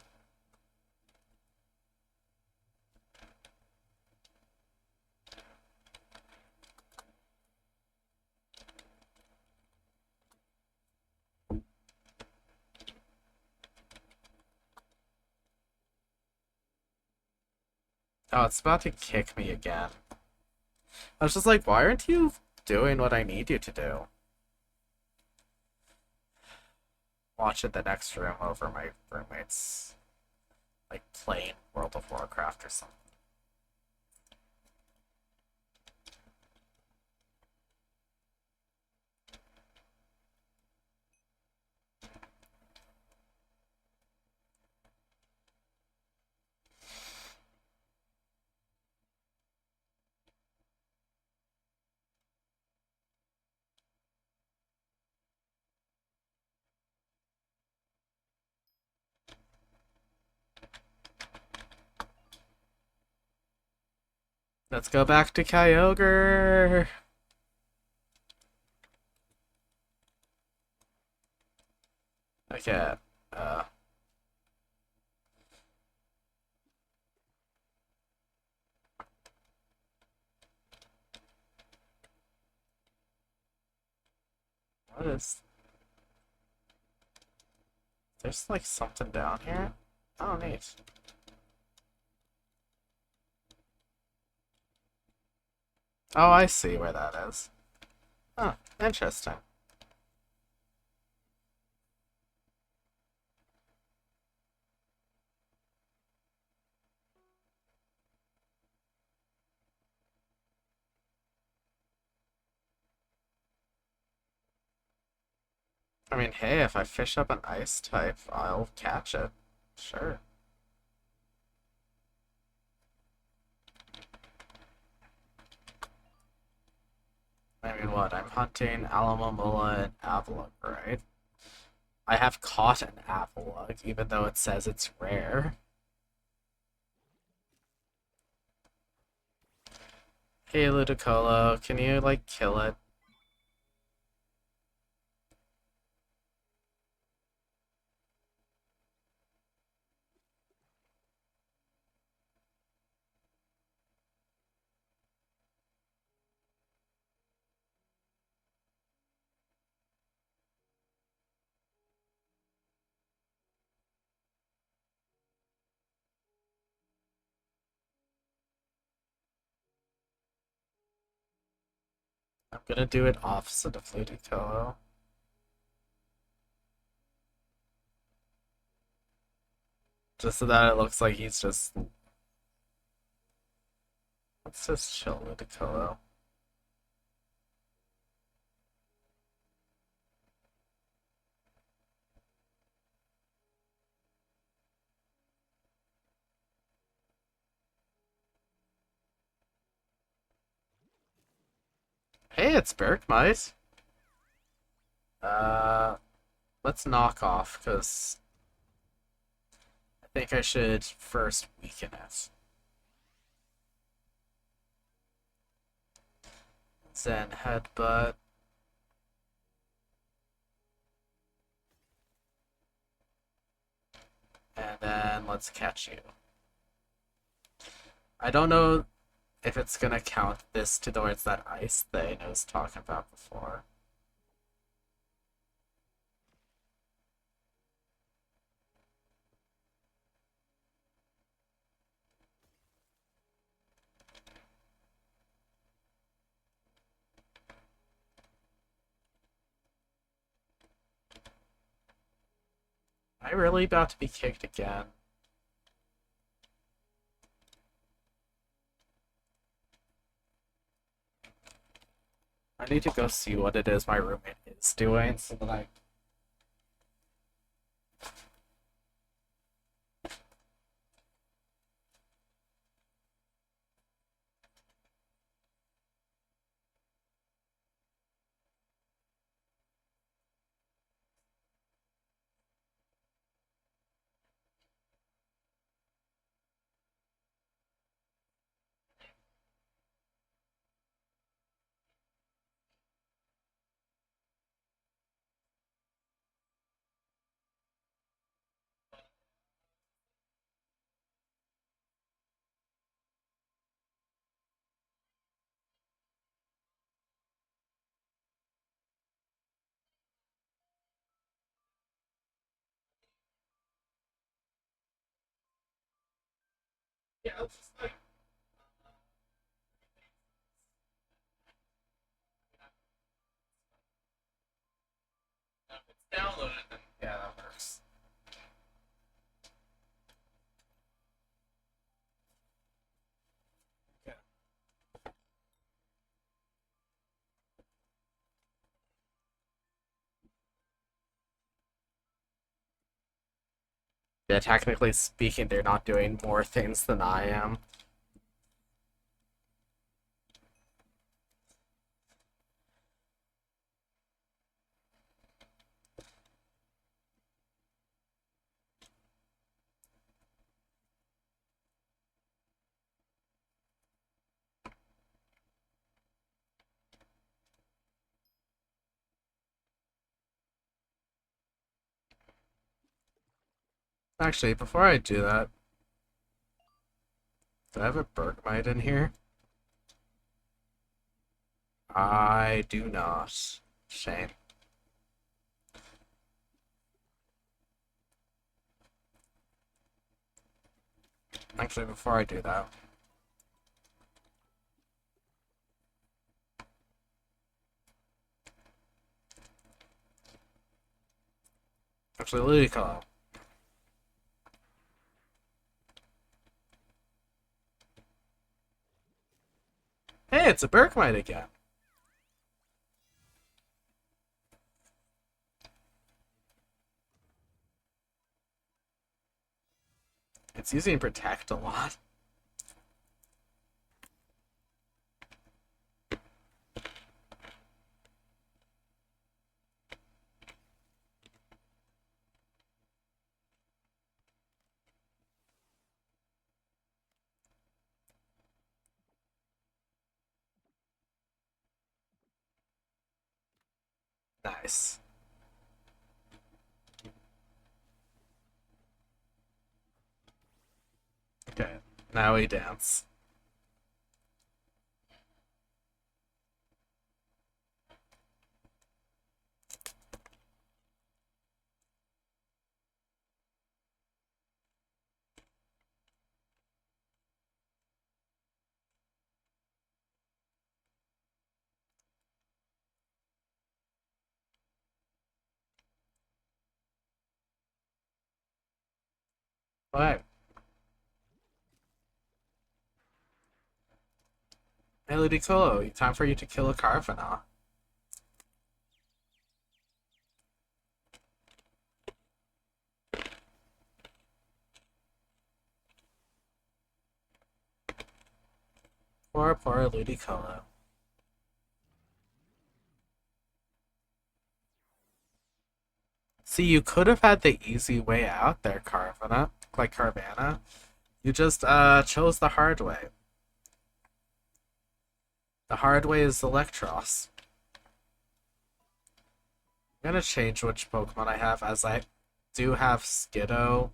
Oh, it's about to kick me again. I was just like, why aren't you doing what I need you to do? Watch in the next room over my roommates, like playing World of Warcraft or something. Let's go back to Kyogre! Okay, uh... what is... There's like something down here? Oh, neat. Oh, I see where that is. Huh, interesting. I mean, hey, if I fish up an ice type, I'll catch it. Sure. I mean, what? I'm hunting Alamamula and Avalug, right? I have caught an Avalug, even though it says it's rare. Hey, Ludicolo, can you, like, kill it? I'm gonna do it opposite of Ludicolo. Just so that it looks like he's just... Let's just chill Ludicolo. Hey, it's Bergmite. Uh, let's knock off, because I think I should first weaken it. Zen Headbutt. And then let's catch you. I don't know if it's gonna count this towards that ice thing I was talking about before. Am I really about to be kicked again? I need to go see what it is my roommate is doing so that I... Yeah, it's just like... It's downloaded. Yeah, that works. Yeah. Yeah, technically speaking, they're not doing more things than I am. Actually, before I do that, do I have a Bergmite in here? I do not. Shame. Actually, before I do that, actually, Ludicolo. Hey, it's a Bergmite again. It's using protect a lot. Nice. Okay, now we dance. Okay. Hey, Lady Colo, time for you to kill a Carvana. Poor Ludicolo. See, you could have had the easy way out there, Carvana. Like Carvana. You just chose the hard way. The hard way is Electros. I'm gonna change which Pokemon I have, as I do have Skiddo.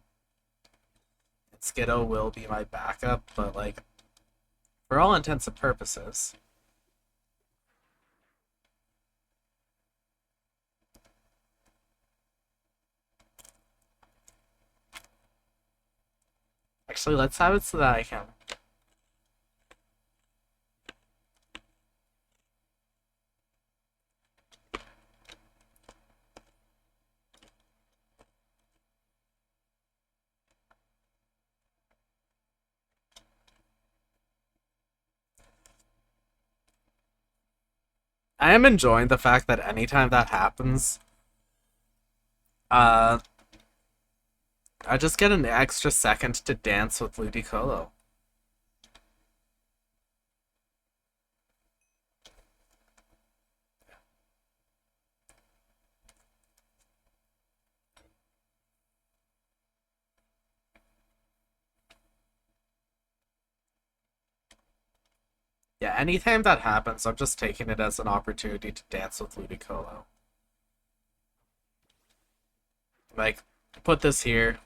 And Skiddo will be my backup, but like, for all intents and purposes. Actually, let's have it so that I can. I am enjoying the fact that anytime that happens, uh, I just get an extra second to dance with Ludicolo. Yeah, anytime that happens, I'm just taking it as an opportunity to dance with Ludicolo. Like, put this here.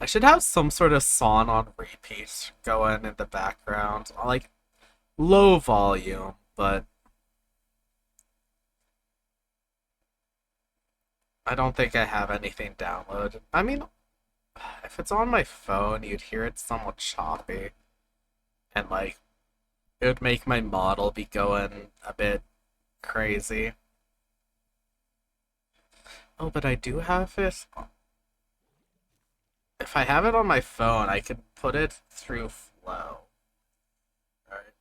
I should have some sort of song on repeat going in the background. Like, low volume, but I don't think I have anything downloaded. I mean, if it's on my phone, you'd hear it somewhat choppy. And, like, it would make my model be going a bit crazy. Oh, but I do have it. If I have it on my phone, I could put it through Flow. Alright.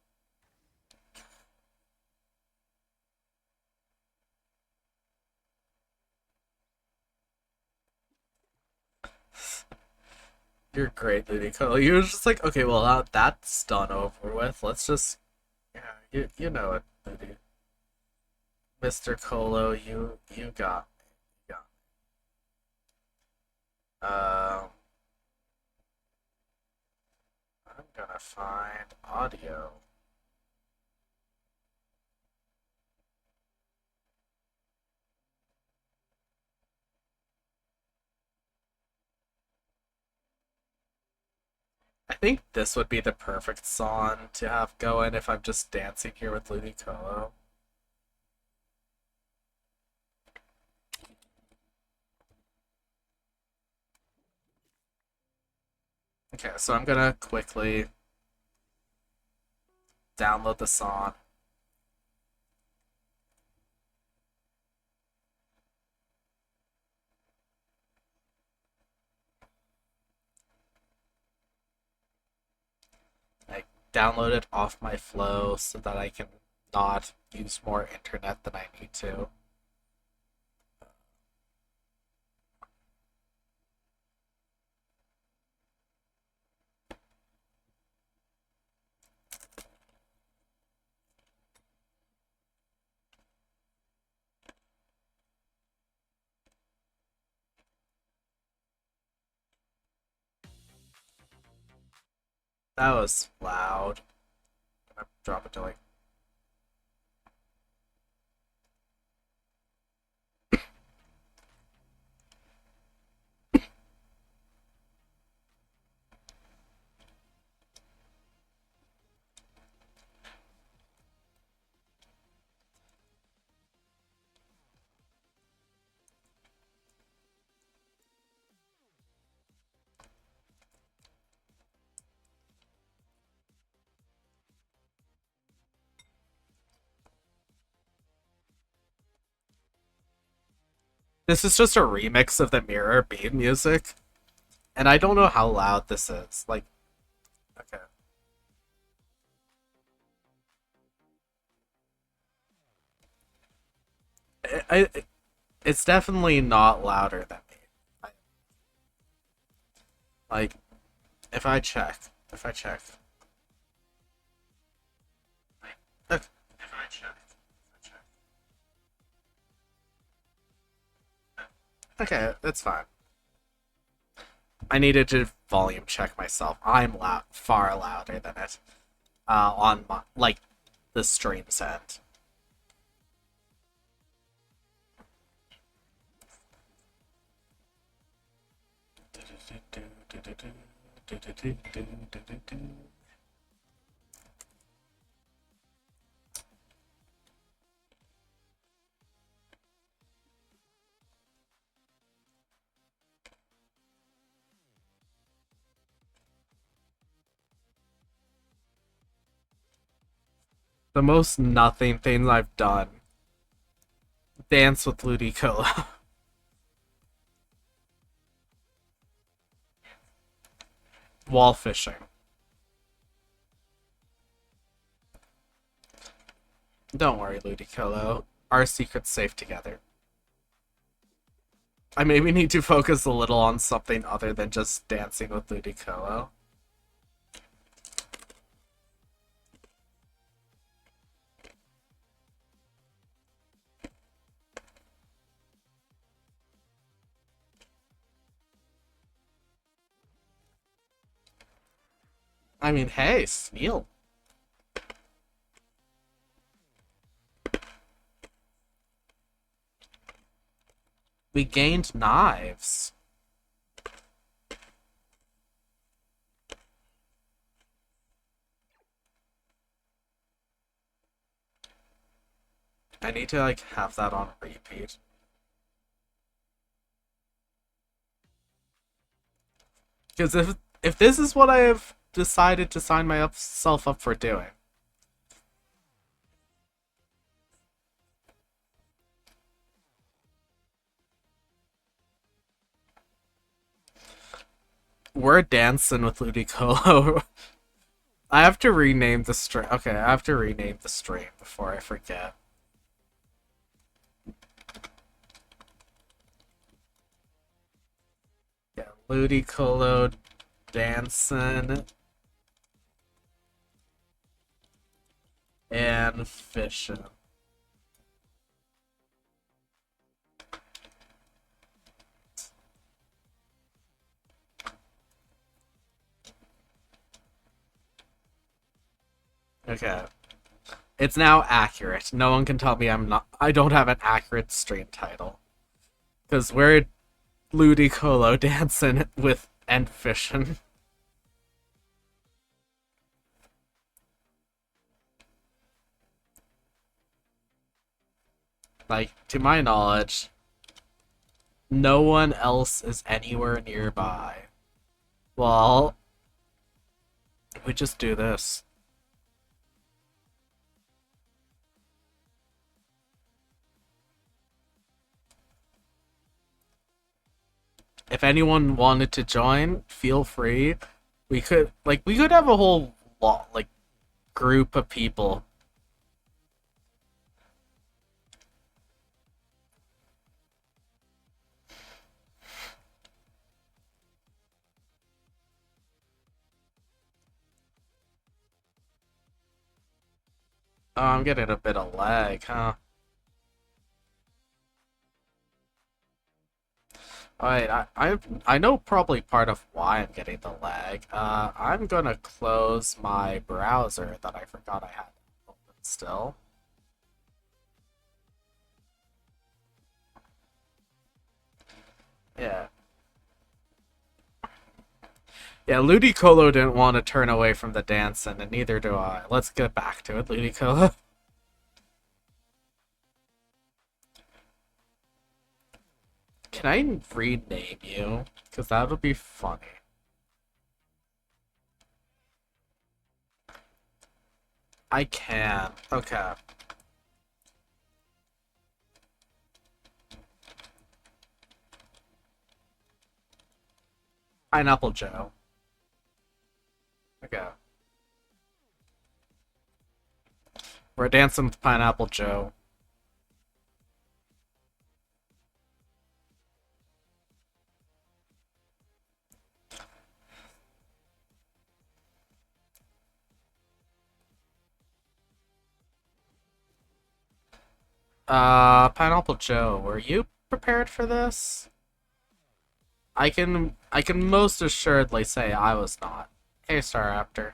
You're great, Ludicolo. You're just like, okay, well, that's done over with. Let's just. Yeah, you know it, Ludi. Mr. Colo, you got me. You got me. I'm gonna find audio. I think this would be the perfect song to have going if I'm just dancing here with Ludicolo. Okay, so I'm gonna quickly download the song. download it off my flow so that I can not use more internet than I need to. That was loud. I'm gonna drop it to like. This is just a remix of the Mirror Beam music, and I don't know how loud this is. Like, okay. It's definitely not louder than me. Like, if I check, if I check, okay, that's fine. I needed to volume check myself. I'm loud, far louder than it. On my, like the stream's end. The most nothing things I've done. Dance with Ludicolo. Wall fishing. Don't worry, Ludicolo. Our secret's safe together. I maybe need to focus a little on something other than just dancing with Ludicolo. I mean, hey, Sneal. We gained knives. I need to, like, have that on repeat. Because if this is what I have decided to sign myself up for doing, we're dancing with Ludicolo. I have to rename the stream. Okay, I have to rename the stream before I forget. Yeah, Ludicolo dancing and fishing. Okay. It's now accurate. No one can tell me I don't have an accurate stream title. Because we're Ludicolo dancing with and fishing. Like, to my knowledge, no one else is anywhere nearby. Well, we just do this. If anyone wanted to join, feel free. We could have a whole lot, like group of people. Oh, I'm getting a bit of lag, huh? Alright, I know probably part of why I'm getting the lag. I'm gonna close my browser that I forgot I had open still. Yeah. Yeah, Ludicolo didn't want to turn away from the dancing, and neither do I. Let's get back to it, Ludicolo. Can I rename you? Because that would be funny. I can. Okay. Pineapple Joe. Okay. We're dancing with Pineapple Joe. Pineapple Joe, were you prepared for this? I can most assuredly say I was not. Hey, Star Raptor.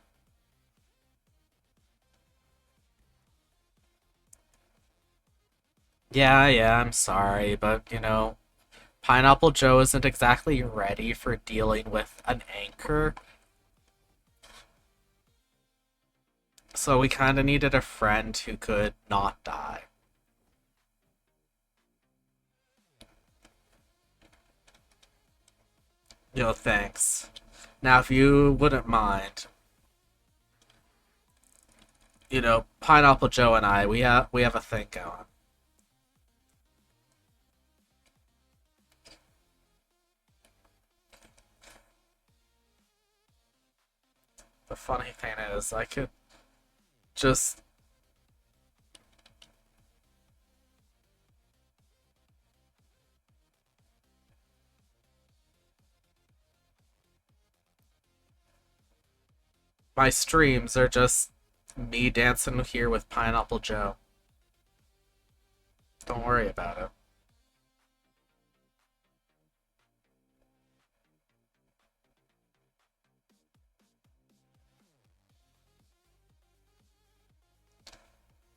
Yeah, I'm sorry, but Pineapple Joe isn't exactly ready for dealing with an anchor, so we kind of needed a friend who could not die. Thanks. Now, if you wouldn't mind, Pineapple Joe and I, we have a thing going. The funny thing is, I could just my streams are just me dancing here with Pineapple Joe. Don't worry about it.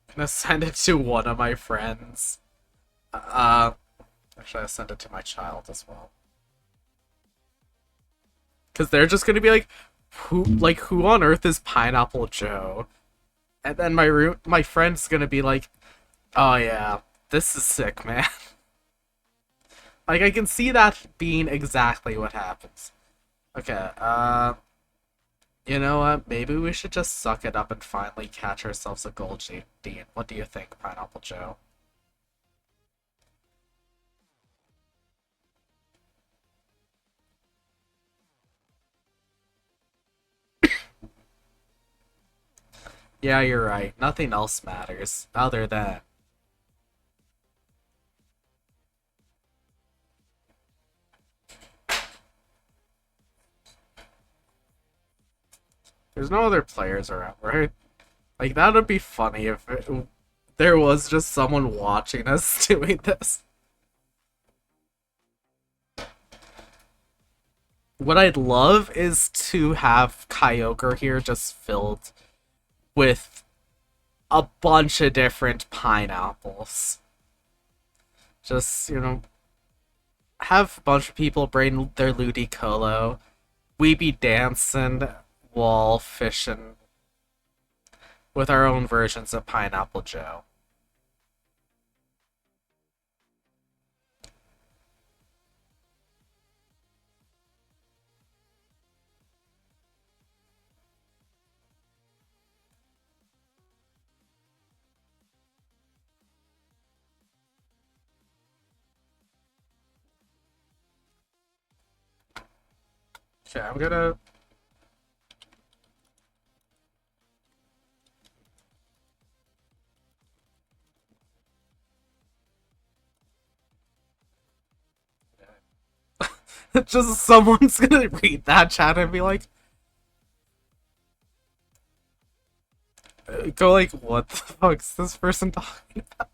I'm gonna send it to one of my friends. Uh, Actually, I send it to my child as well. Because they're just gonna be who on earth is Pineapple Joe? And then my friend's gonna be like, oh yeah, this is sick, man. Like I can see that being exactly what happens. Okay, you know what? Maybe we should just suck it up and finally catch ourselves a gold Dean. What do you think, Pineapple Joe? Yeah, you're right. Nothing else matters other than there's no other players around, right? Like that would be funny if there was just someone watching us doing this. What I'd love is to have Kyogre here just filled with a bunch of different pineapples. Just, have a bunch of people bring their Ludicolo. We be dancing while fishing with our own versions of Pineapple Joe. Okay, I'm gonna Just someone's gonna read that chat and be like, go like, what the fuck's this person talking about?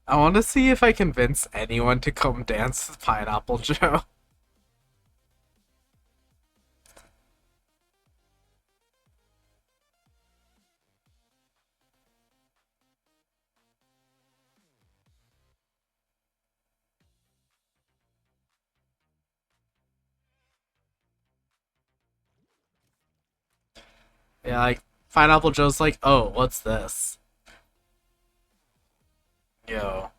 I want to see if I convince anyone to come dance with Pineapple Joe. Yeah, like Pineapple Joe's like, oh, what's this? Yo.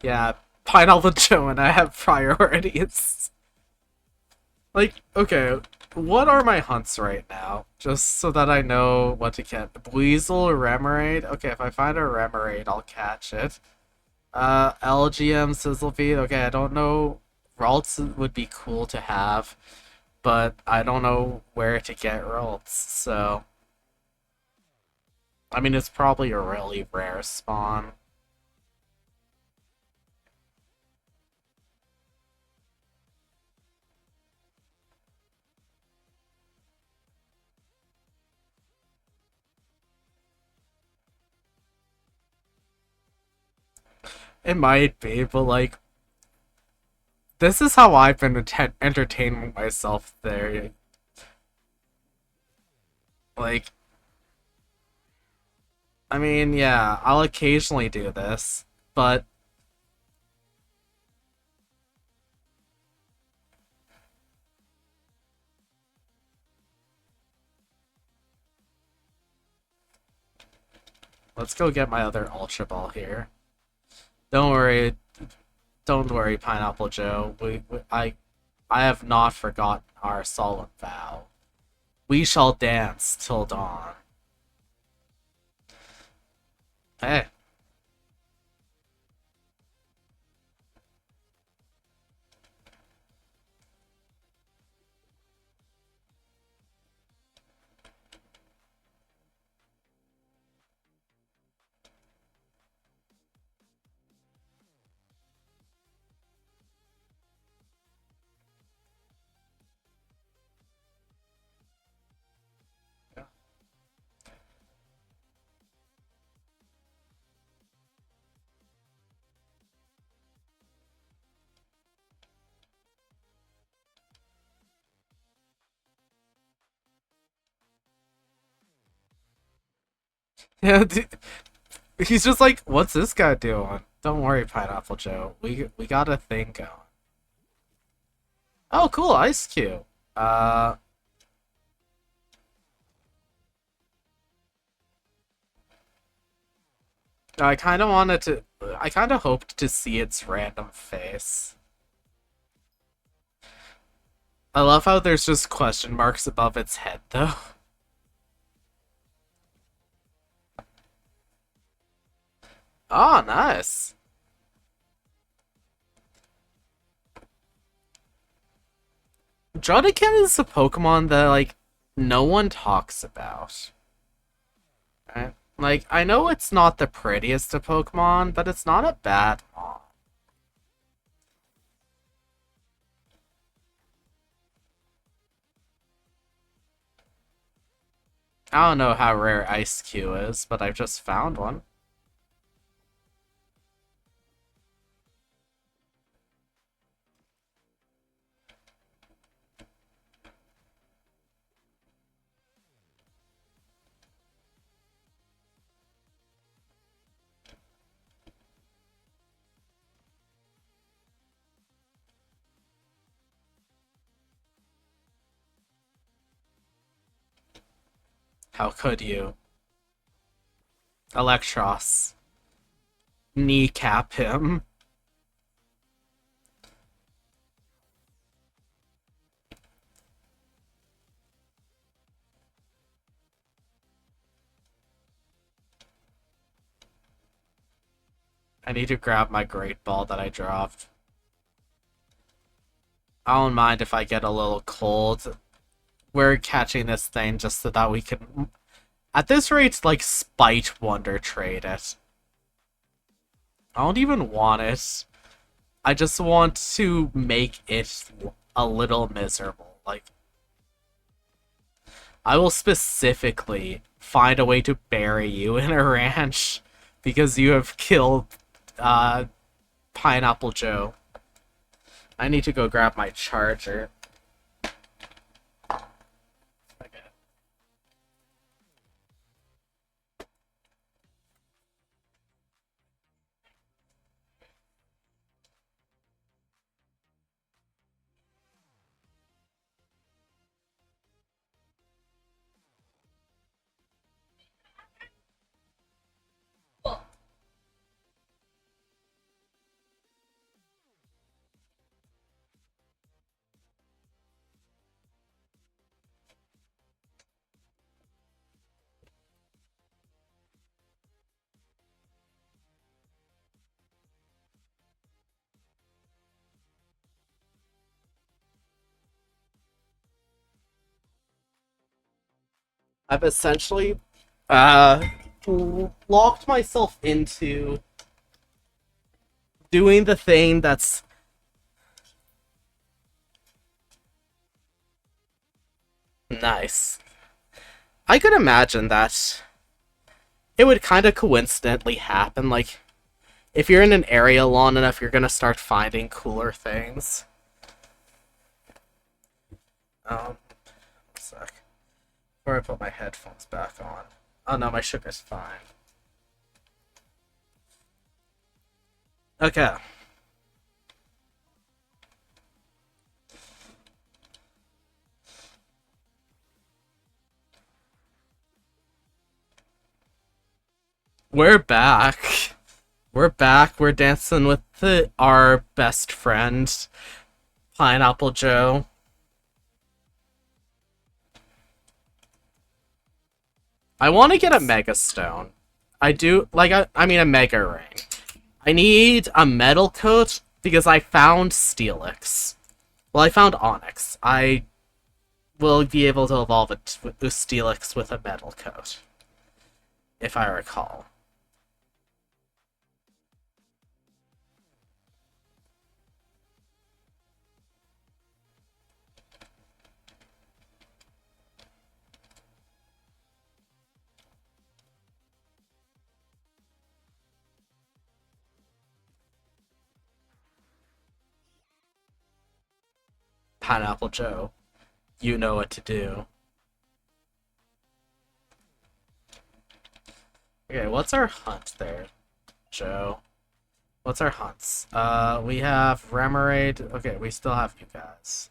Yeah, Pineapple Joe and I have priorities. Like, okay, what are my hunts right now? Just so that I know what to get. Weasel or Remoraid? Okay, if I find a Remoraid, I'll catch it. LGM Sizzlebeat. Okay, I don't know. Ralts would be cool to have, but I don't know where to get Ralts, so. I mean, it's probably a really rare spawn. It might be, but like, this is how I've been entertaining myself there. Like, I mean, yeah, I'll occasionally do this, but let's go get my other Ultra Ball here. Don't worry, don't worry, Pineapple Joe. I have not forgotten our solemn vow. We shall dance till dawn. Hey, yeah, he's just like, what's this guy doing? Don't worry, Pineapple Joe. We got a thing going. Oh, cool, Ice Cube. Uh, I kind of wanted to. I kind of hoped to see its random face. I love how there's just question marks above its head, though. Oh, nice. Drownikin is a Pokemon that, like, no one talks about. Right? Like, I know it's not the prettiest of Pokemon, but it's not a bad one. I don't know how rare Ice Q is, but I've just found one. How could you? Electros. Kneecap him. I need to grab my great ball that I dropped. I don't mind if I get a little cold. We're catching this thing just so that we can, at this rate, like, spite Wonder Trade it. I don't even want it. I just want to make it a little miserable. Like, I will specifically find a way to bury you in a ranch because you have killed uh, Pineapple Joe. I need to go grab my charger. Okay. I've essentially uh, locked myself into doing the thing that's nice. I could imagine that it would kind of coincidentally happen. Like, if you're in an area long enough, you're gonna start finding cooler things. Um, a sec. Before I put my headphones back on. Oh no, my sugar's fine. Okay. We're back. We're back. We're dancing with our best friend, Pineapple Joe. I want to get a Mega Stone. I do, like, I mean a Mega Ring. I need a Metal Coat because I found Steelix. Well, I found Onyx. I will be able to evolve it with Steelix with a Metal Coat, if I recall. Pineapple Joe, you know what to do. Okay, what's our hunt there, Joe? What's our hunts? We have Remoraid. Okay, we still have you guys.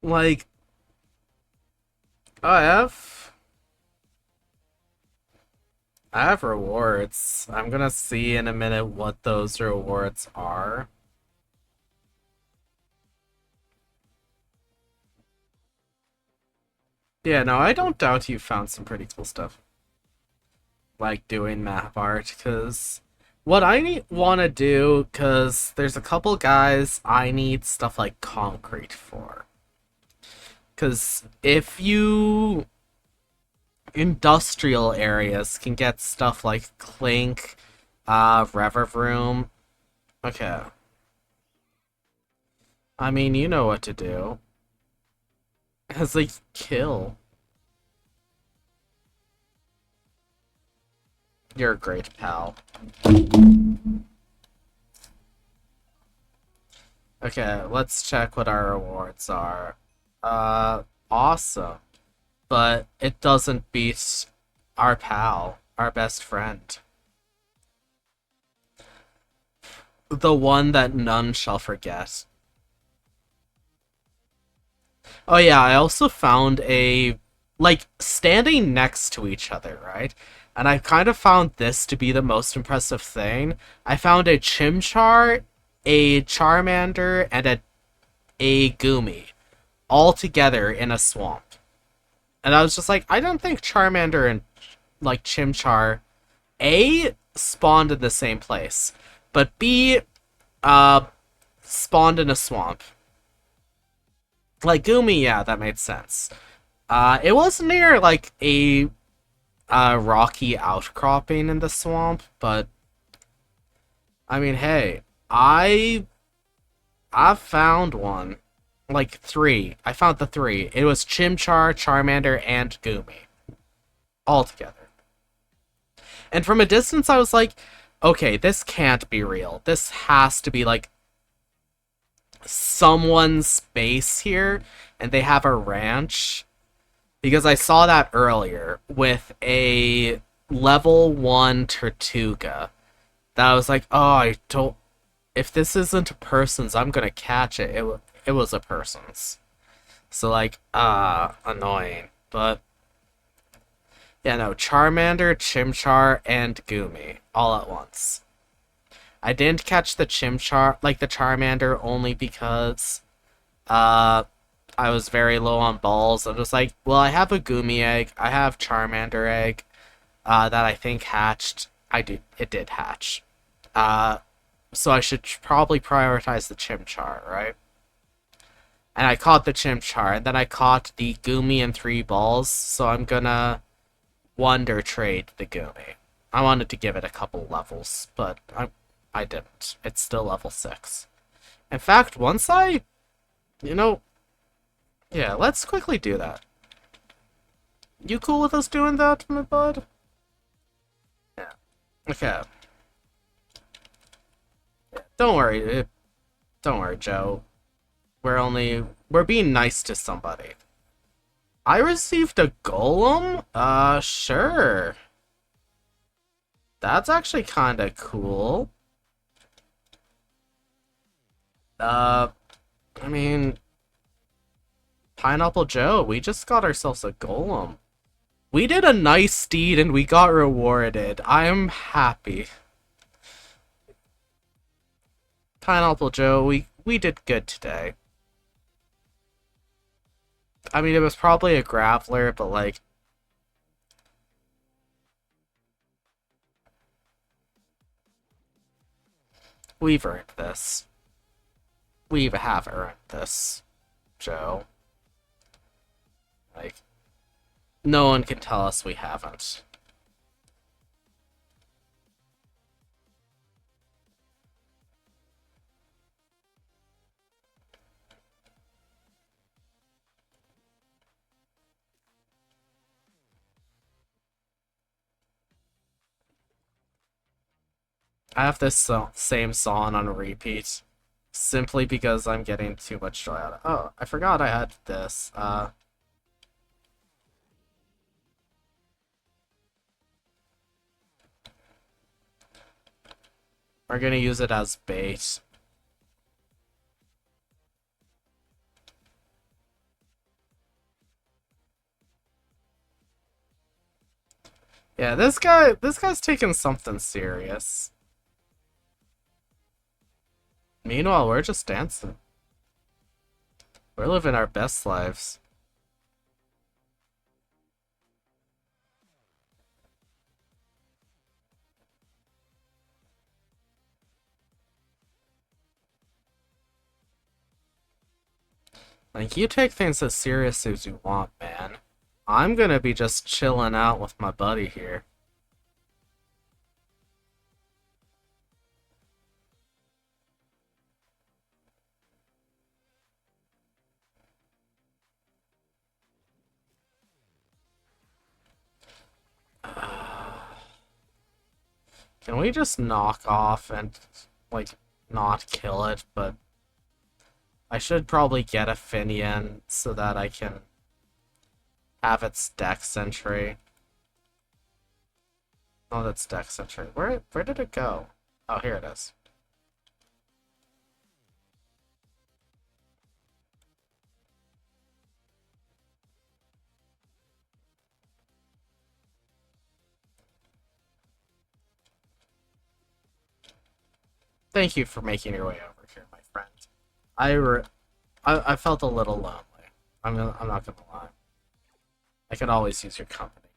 Like, I have rewards. I'm gonna see in a minute what those rewards are. Yeah, no, I don't doubt you found some pretty cool stuff. Like doing map art, because what I want to do, because there's a couple guys I need stuff like concrete for. Because if you industrial areas can get stuff like Clink, Revervroom. Okay. I mean, you know what to do. It's like kill. You're a great pal. Okay, let's check what our rewards are. Awesome. But it doesn't beat our pal, our best friend. The one that none shall forget. Oh yeah, I also found a, like, standing next to each other, right? And I kind of found this to be the most impressive thing. I found a Chimchar, a Charmander, and a Goomy all together in a swamp. And I was just like, I don't think Charmander and like Chimchar A spawned in the same place, but B uh spawned in a swamp. Like Goomy, yeah, that made sense. It was near like a rocky outcropping in the swamp, but I mean, hey, I found one. Like three. I found the three. It was Chimchar, Charmander, and Goomy. All together. And from a distance, I was like, okay, this can't be real. This has to be like someone's base here, and they have a ranch. Because I saw that earlier with a level 1 Tortuga. That I was like, oh, I don't. If this isn't a person's, I'm gonna catch it. It was a person's. So, like, annoying. But, yeah, no, Charmander, Chimchar, and Goomy. All at once. I didn't catch the Chimchar, like the Charmander, only because, I was very low on balls. I was like, well, I have a Goomy egg, I have Charmander egg, that I think hatched. It did hatch. So I should probably prioritize the Chimchar, right? And I caught the Chimchar, and then I caught the Goomy in 3 balls, so I'm gonna Wonder Trade the Goomy. I wanted to give it a couple levels, but I didn't. It's still level 6. In fact, once I, you know, yeah, let's quickly do that. You cool with us doing that, my bud? Yeah. Okay. Yeah, don't worry, Joe. We're being nice to somebody. I received a golem? Sure. That's actually kinda cool. I mean, Pineapple Joe, we just got ourselves a golem. We did a nice deed and we got rewarded. I'm happy. Pineapple Joe, we did good today. I mean, it was probably a grappler, but like, we've earned this. We have earned this, Joe. Like, no one can tell us we haven't. I have this same song on repeat, simply because I'm getting too much joy out of it. Oh, I forgot I had this. We're gonna use it as bait. Yeah, this guy's taking something serious. Meanwhile, we're just dancing. We're living our best lives. Like, you take things as serious as you want, man. I'm gonna be just chilling out with my buddy here. Can we just knock off and, like, not kill it, but I should probably get a Finian so that I can have its dex entry. Oh, that's dex entry. Where did it go? Oh, here it is. thank you for making your way over here, my friend. I felt a little lonely. I'm not gonna lie. I could always use your company.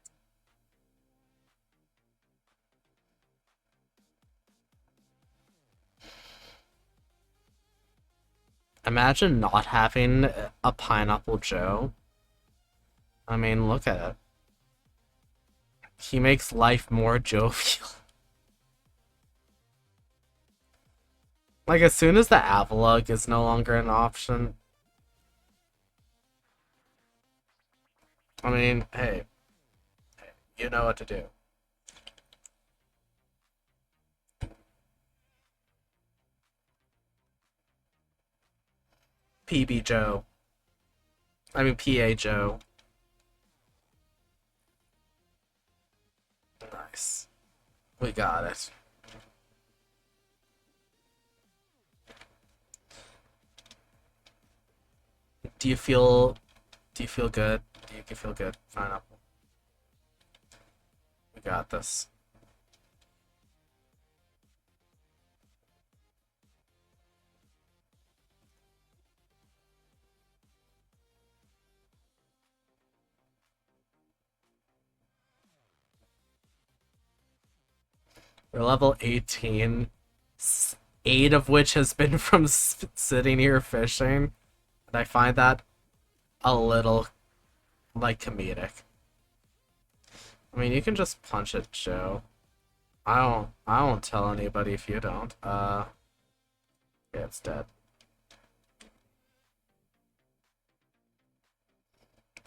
Imagine not having a Pineapple Joe. I mean, look at it. He makes life more jovial. Like, as soon as the Avalugg is no longer an option, I mean, hey, you know what to do. PB Joe. I mean, PA Joe. Nice. We got it. Do you feel good? Do you feel good? Pineapple. We got this. We're level 18, 8 of which has been from sitting here fishing, and I find that a little, like, comedic. I mean, you can just punch it, Joe. I won't tell anybody if you don't. Yeah, it's dead.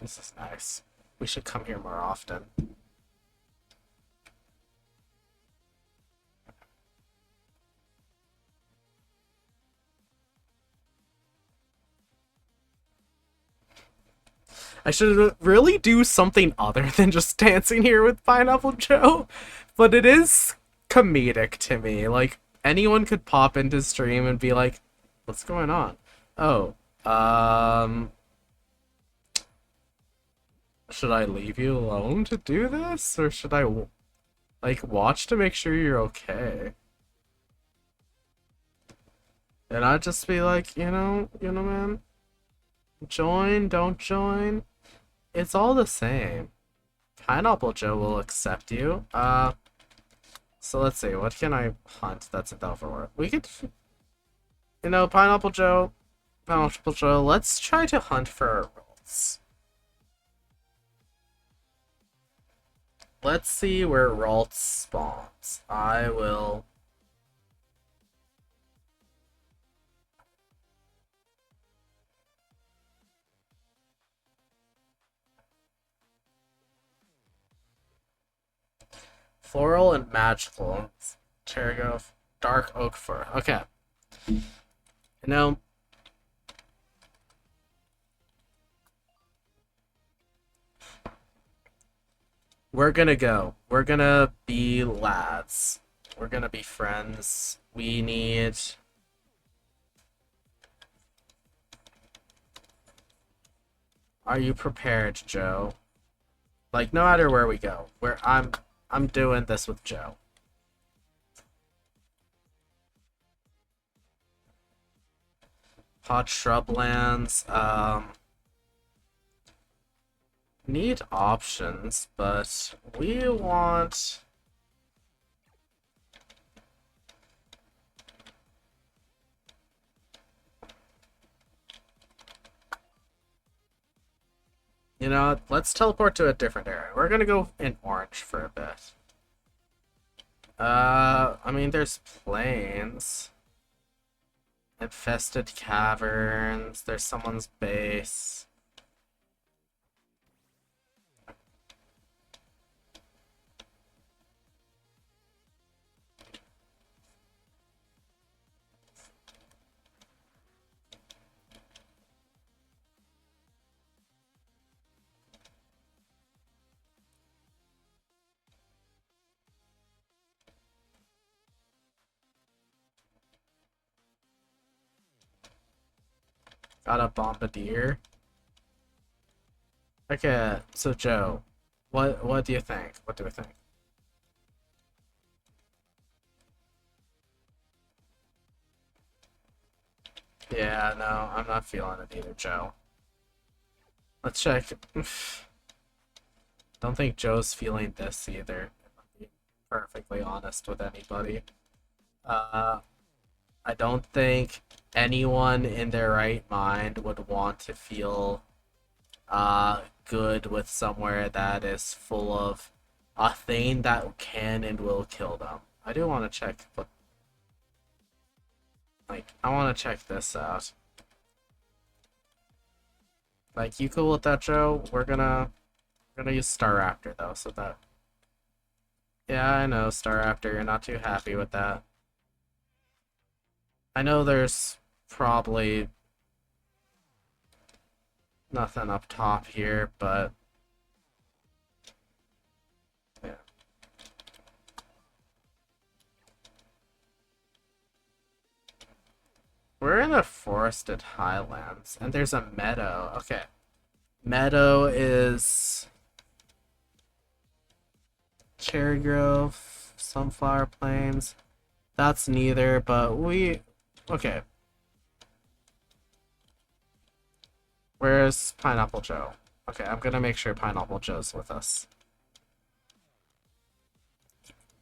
This is nice. We should come here more often. I should really do something other than just dancing here with Pineapple Joe, but it is comedic to me. Like, anyone could pop into stream and be like, what's going on? Oh, should I leave you alone to do this? Or should I, like, watch to make sure you're okay? And I'd just be like, man, join, don't join. It's all the same. Pineapple Joe will accept you. So let's see, what can I hunt that's a Belvoir? We could, Pineapple Joe, let's try to hunt for our rolls. Let's see where Ralt spawns. I will... Floral and magical. Cherigov. Dark oak fir. Okay. We're gonna go. We're gonna be lads. We're gonna be friends. We need... Are you prepared, Joe? Like, no matter where we go, I'm doing this with Joe. Hot shrublands, need options, but we want... You know, let's teleport to a different area. We're gonna go in orange for a bit. I mean, there's plains. Infested caverns. There's someone's base. Got a bombardier. Okay, so Joe, what do you think? What do we think? Yeah, no, I'm not feeling it either, Joe. Let's check. Don't think Joe's feeling this either. If I'm being perfectly honest with anybody. Uh, I don't think anyone in their right mind would want to feel good with somewhere that is full of a thing that can and will kill them. I do want to check, but like I want to check this out. Like, you cool with that, Joe? We're gonna use Star Raptor though, so that yeah, I know Star Raptor. You're not too happy with that. I know there's probably nothing up top here, but yeah. We're in a forested highlands, and there's a meadow. Okay. Meadow is Cherry Grove, Sunflower Plains. That's neither, but we... Okay. Where's Pineapple Joe? Okay, I'm gonna make sure Pineapple Joe's with us.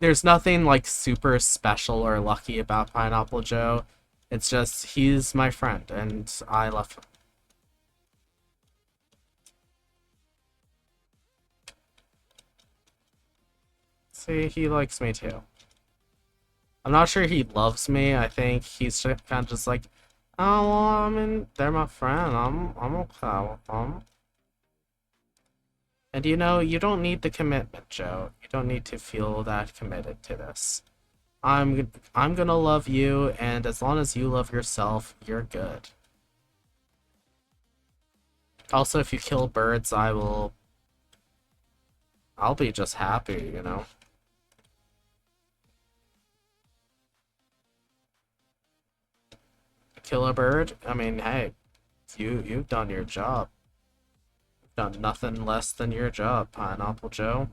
There's nothing like super special or lucky about Pineapple Joe. It's just he's my friend and I love him. See, he likes me too. I'm not sure he loves me. I think he's kind of just like, oh, well, I mean, they're my friend. I'm okay with them. And you know, you don't need the commitment, Joe. You don't need to feel that committed to this. I'm gonna love you, and as long as you love yourself, you're good. Also, if you kill birds, I'll be just happy, you know. Kill a bird? I mean, hey, you've done your job. You've done nothing less than your job, Pineapple Joe.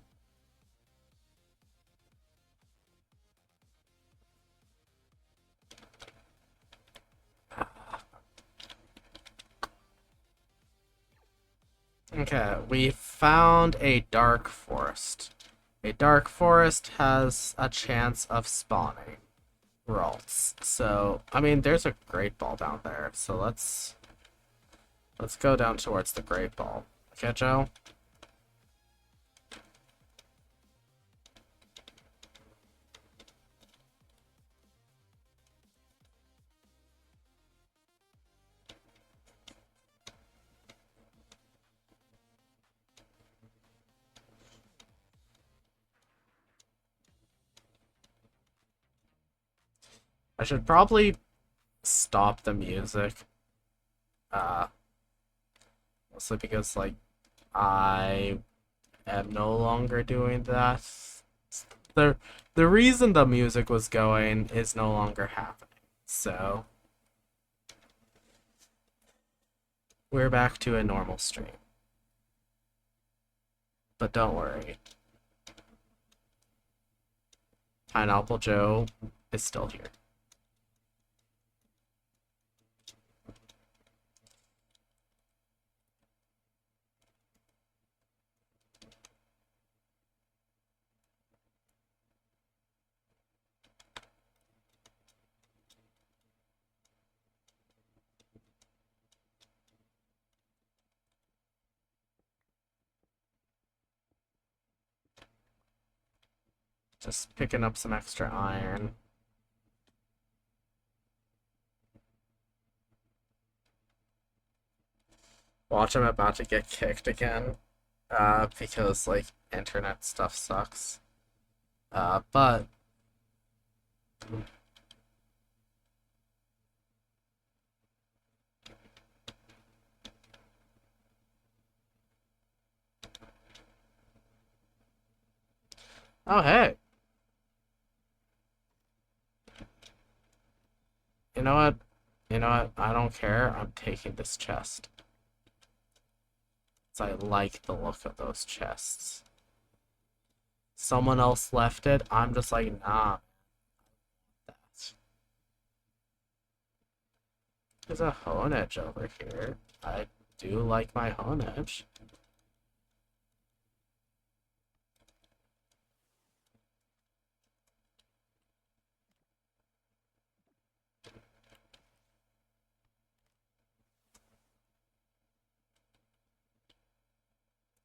Okay, we found a dark forest. A dark forest has a chance of spawning Ralts. So, I mean, there's a great ball down there. So let's go down towards the great ball. Okay, Joe? I should probably stop the music. Uh, Mostly because, like, I am no longer doing that. The the reason the music was going is no longer happening. So we're back to a normal stream. But don't worry. Pineapple Joe is still here. Just picking up some extra iron. Watch, I'm about to get kicked again. Because, like, internet stuff sucks. But oh hey, you know what? You know what? I don't care. I'm taking this chest. 'Cause I like the look of those chests. Someone else left it. I'm just like, nah. That. There's a Honedge over here. I do like my Honedge.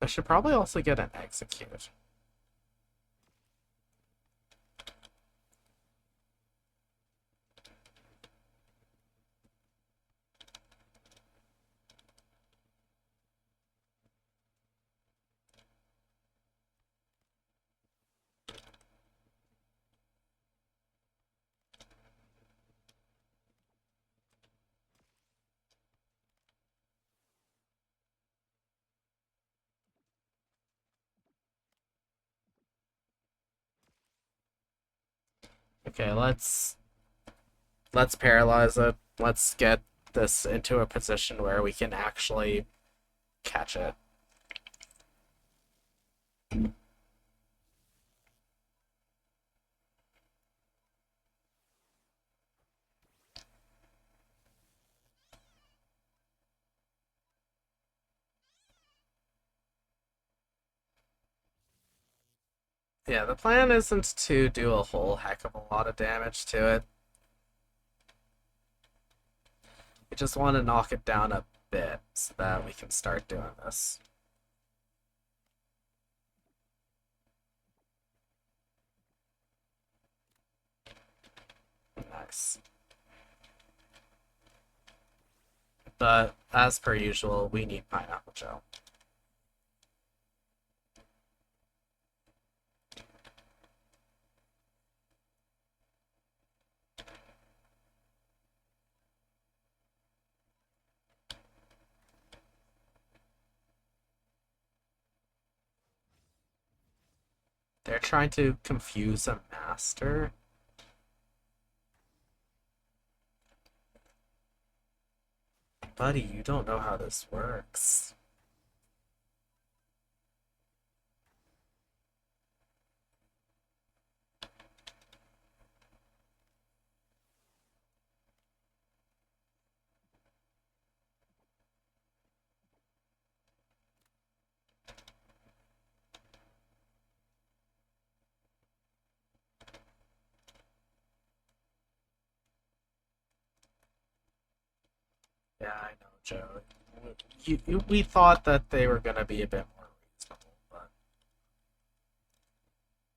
I should probably also get an execute. Okay, let's paralyze it. Let's get this into a position where we can actually catch it. Yeah, the plan isn't to do a whole heck of a lot of damage to it. We just want to knock it down a bit so that we can start doing this. Nice. But as per usual, we need pineapple gel. They're trying to confuse a master. Buddy, you don't know how this works. Yeah, I know, Joe. We thought that they were gonna be a bit more reasonable, but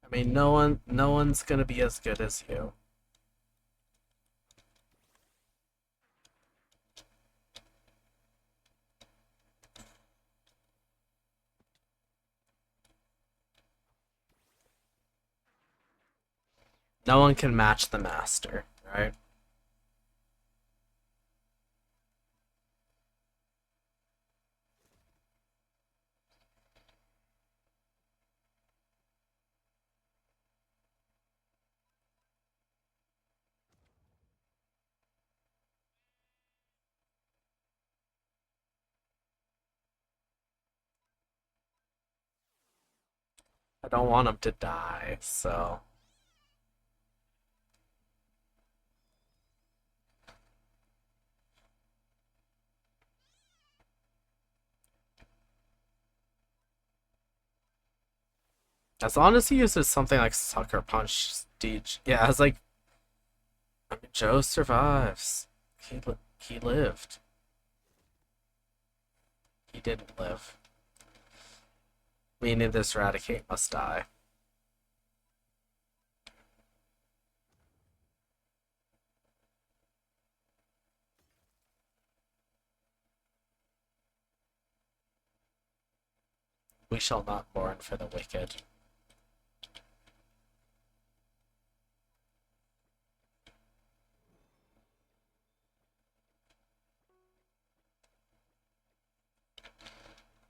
I mean, no one's gonna be as good as you. No one can match the master, right? I don't want him to die, so as long as he uses something like Sucker Punch, Deej, yeah, it's like I mean, Joe survives. He lived. He didn't live. Meaning this Eradicate must die. We shall not mourn for the wicked.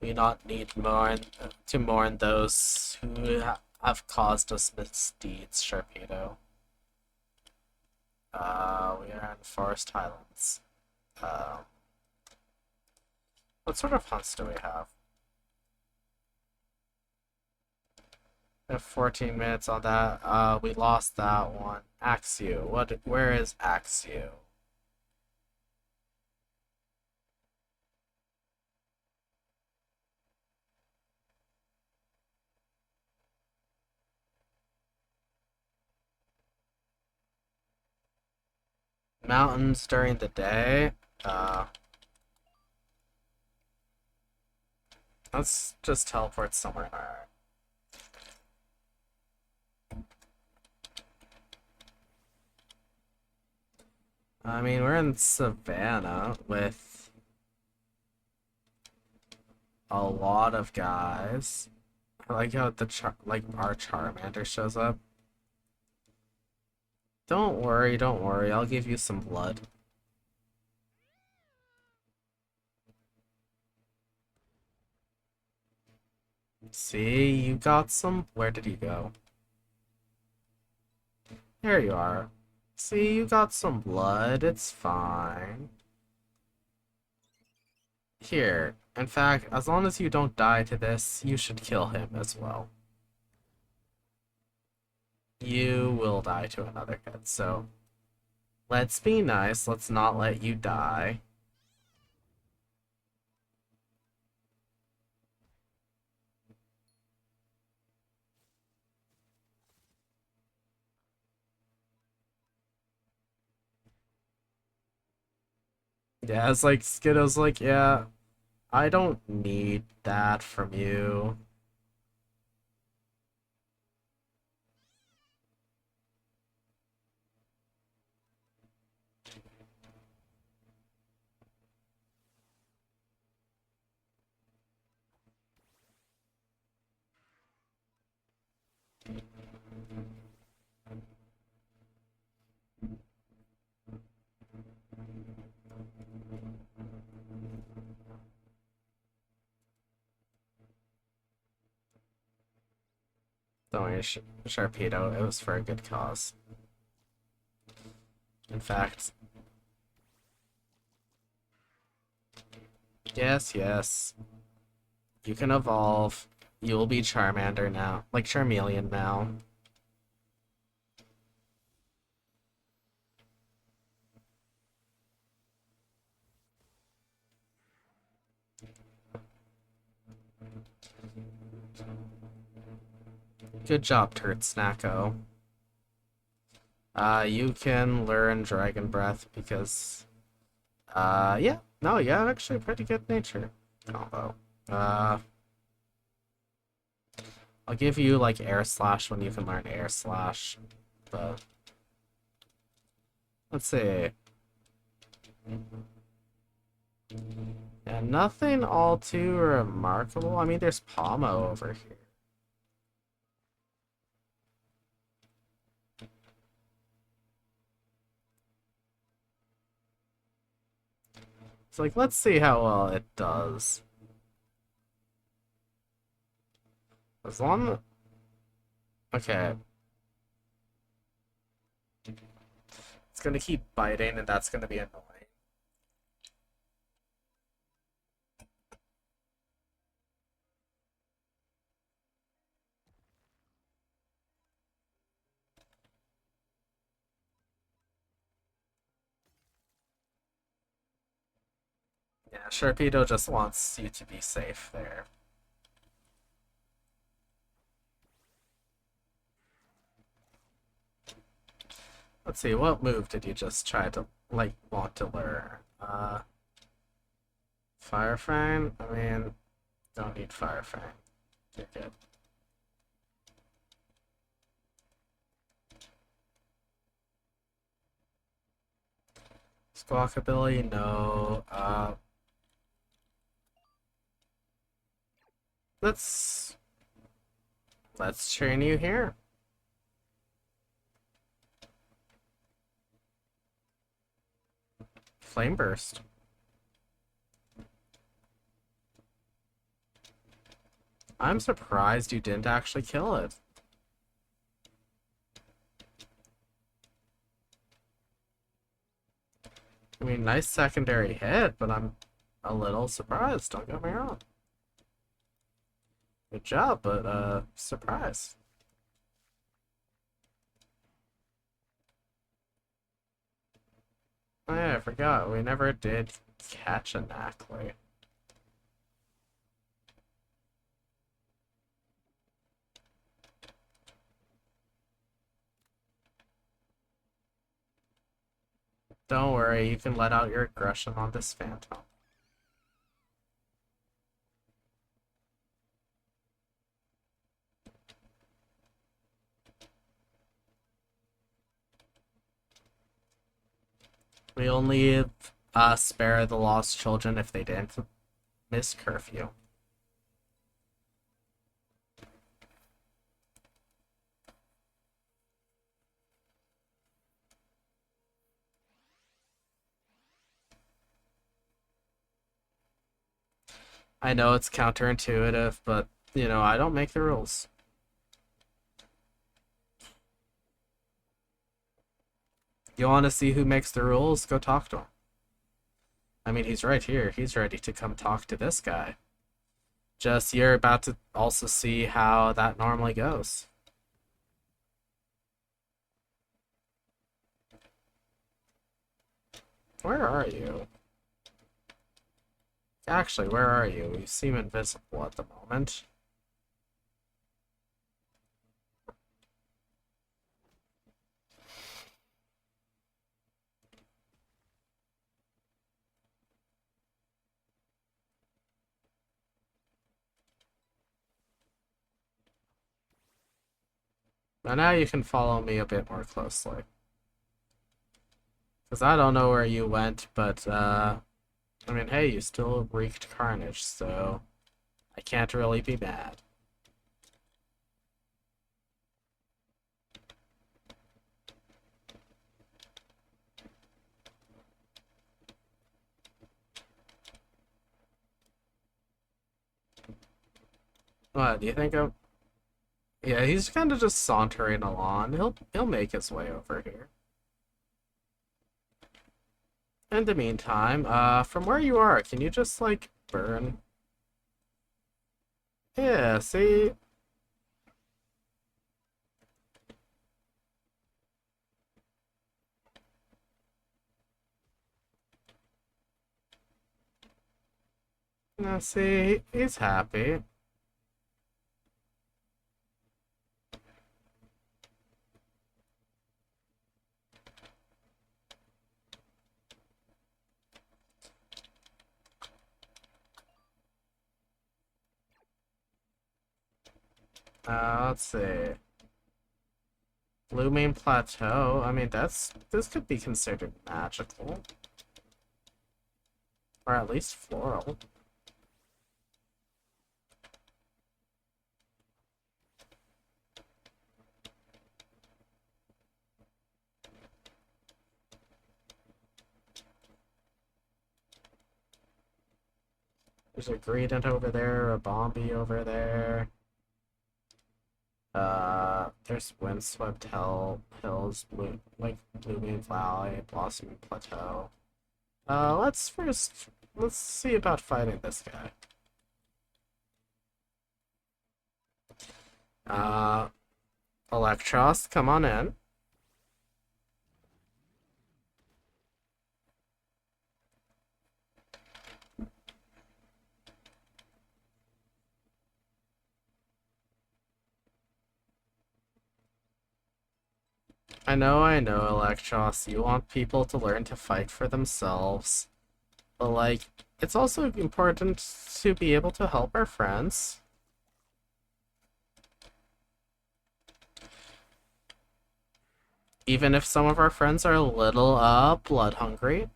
We not need mourn to mourn those who have caused us misdeeds, Sharpedo. We are in Forest Highlands. What sort of hunts do we have? We have 14 minutes on that. We lost that one. Axew. Where is Axew? Mountains during the day. Uh, let's just teleport somewhere. Alright. I mean, we're in Savannah with a lot of guys. I like how our Charmander shows up. Don't worry, don't worry. I'll give you some blood. See, you got some. Where did he go? There you are. See, you got some blood. It's fine. Here. In fact, as long as you don't die to this, you should kill him as well. You will die to another hit, so let's be nice. Let's not let you die. Yeah, it's like Skiddo's like, yeah, I don't need that from you. Don't worry, Sharpedo, it was for a good cause. In fact, yes, yes. You can evolve. You will be Charmander now. Like Charmeleon now. Good job, Turd Snacko. You can learn Dragon Breath because, yeah. No, yeah, actually pretty good nature combo. I'll give you, like, Air Slash when you can learn Air Slash, but... Let's see. Yeah, nothing all too remarkable. I mean, there's Pomo over here. It's like, let's see how well it does. As long... Okay. It's gonna keep biting, and that's gonna be annoying. Yeah, Sharpedo just wants you to be safe there. Let's see, what move did you just try to, like, want to learn? Fire Fang? I mean, don't need Fire Fang. You're good. Squawkabilly, no. Let's train you here. Flame Burst. I'm surprised you didn't actually kill it. I mean, nice secondary hit, but I'm a little surprised, don't get me wrong. Good job, but, surprise. Oh yeah, I forgot, we never did catch a Knackley. Don't worry, you can let out your aggression on this phantom. We only spare the lost children if they didn't miss curfew. I know it's counterintuitive, but, I don't make the rules. You want to see who makes the rules? Go talk to him. I mean, he's right here. He's ready to come talk to this guy. Just you're about to also see how that normally goes. Where are you? Actually, where are you? You seem invisible at the moment. Now you can follow me a bit more closely. Because I don't know where you went, but, I mean, hey, you still wreaked carnage, so I can't really be mad. What, do you think of... Yeah, he's kind of just sauntering along. He'll make his way over here. In the meantime, from where you are, can you just, like, burn? Yeah, see? See, he's happy. Let's see. Blooming Plateau. I mean, this could be considered magical. Or at least floral. There's a gradient over there, a Bombi over there. There's Windswept Hills, Blooming Valley, Blossoming Plateau. Let's see about fighting this guy. Electros, come on in. I know, Electros. You want people to learn to fight for themselves. But, like, it's also important to be able to help our friends. Even if some of our friends are a little, blood hungry.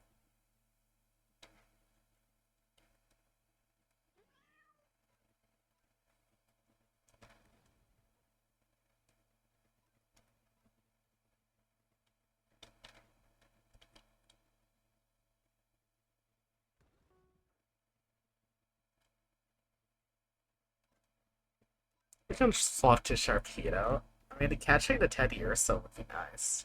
We can swap to Sharpedo. I mean, catching the Teddy Ursa would be nice.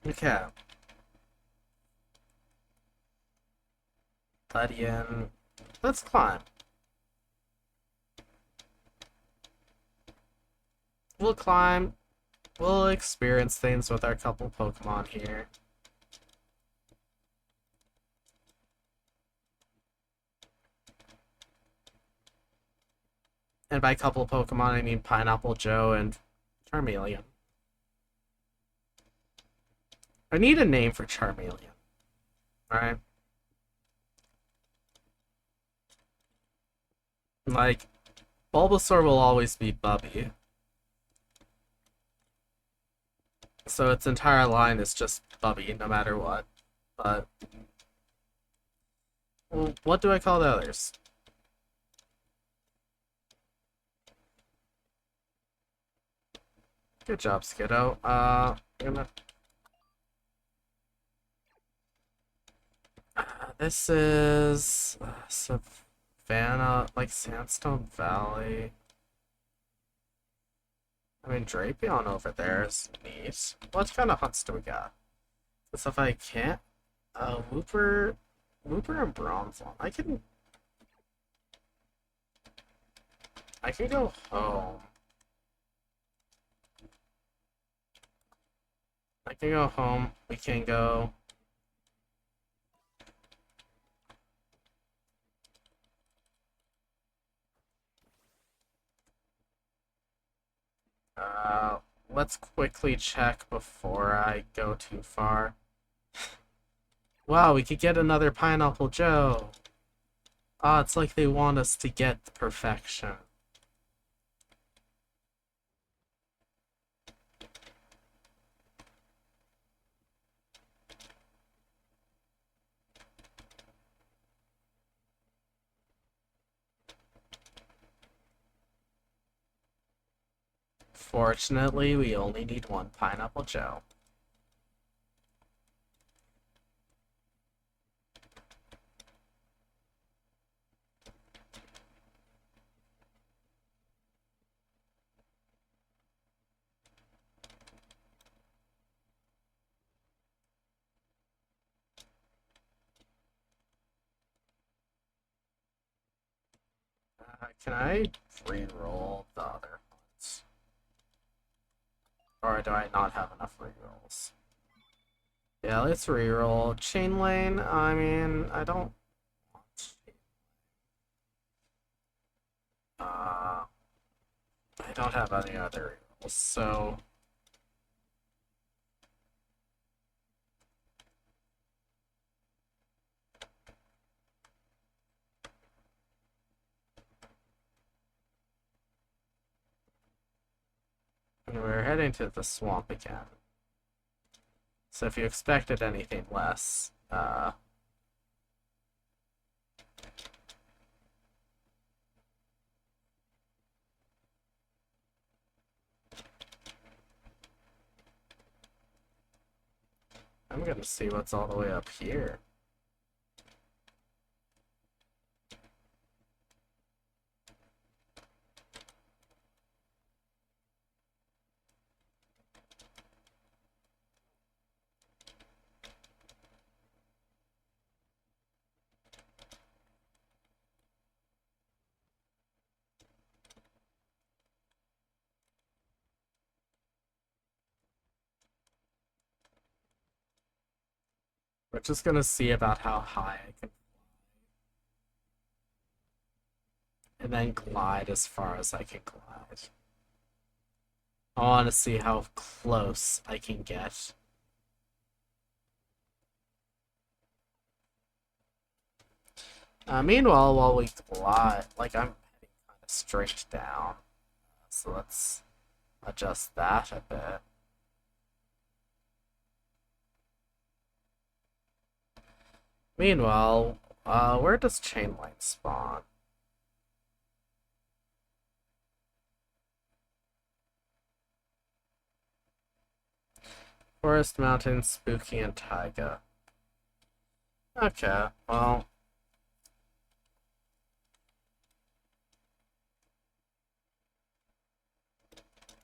Okay. Gladian. Let's climb. we'll climb. We'll experience things with our couple Pokemon here. And by couple Pokemon, I mean Pineapple Joe and Charmeleon. I need a name for Charmeleon. Alright? Like, Bulbasaur will always be Bubby. So its entire line is just Bubby, no matter what. But, well, what do I call the others? Good job, Skiddo. I'm gonna... This is... Savannah, like Sandstone Valley. I mean, Drapion over there is neat. What kind of hunts do we got? So if I can't... Wooper and Bronzong. I can go home. I can go home. We can go... let's quickly check before I go too far. Wow, we could get another Pineapple Joe. Ah, it's like they want us to get perfection. Fortunately, we only need one Pineapple Joe. Can I re-roll the other ones? Or do I not have enough re-rolls? Yeah, let's re-roll. Chain Lane, I mean, I don't want... I don't have any other re-rolls, so... We're heading to the swamp again. So if you expected anything less, I'm gonna see what's all the way up here. We're just gonna see about how high I can and then glide as far as I can glide. I want to see how close I can get. Meanwhile, while we glide, like I'm heading kind of straight down, so let's adjust that a bit. Meanwhile, where does Chainline spawn? Forest, Mountain, Spooky, and Taiga. Okay, well...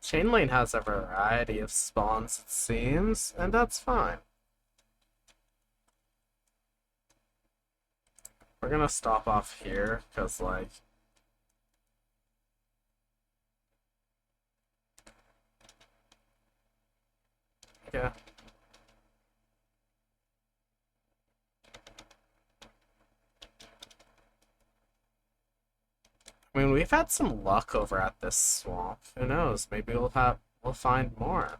Chainlane has a variety of spawns, it seems, and that's fine. We're gonna stop off here, because, like... Yeah. I mean, we've had some luck over at this swamp. Who knows? Maybe we'll find more.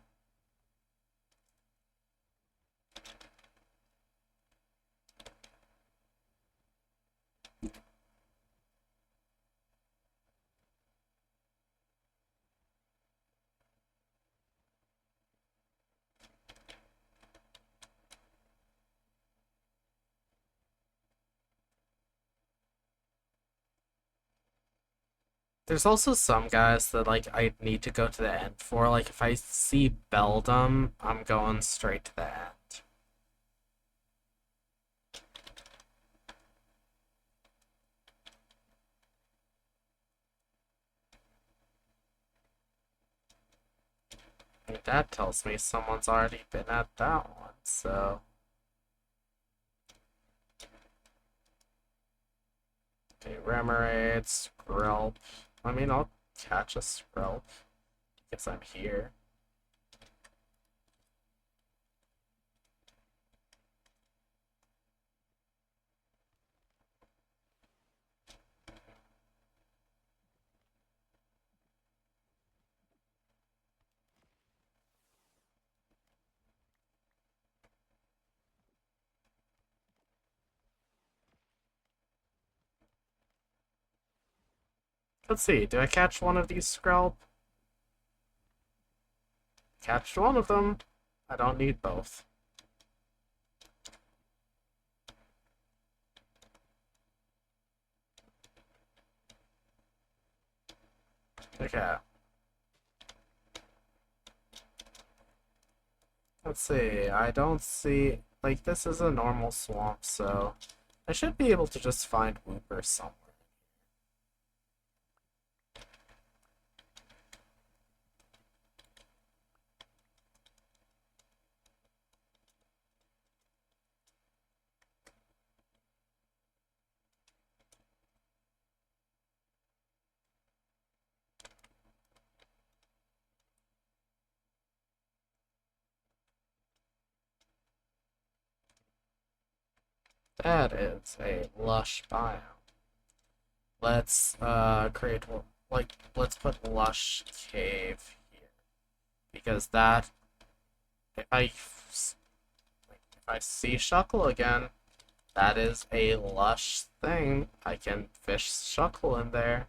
There's also some guys that like I need to go to the end for. Like if I see Beldum, I'm going straight to the end. And that tells me someone's already been at that one, so okay, Remoraid, Skrelp. I mean I'll catch a Skrelp. Guess I'm here. Let's see, do I catch one of these Skrelp? Catch one of them. I don't need both. Okay. Let's see, I don't see... Like, this is a normal swamp, so... I should be able to just find Wooper somewhere. That is a lush biome. Let's create like let's put lush cave here because that if I see Shuckle again, that is a lush thing. I can fish Shuckle in there.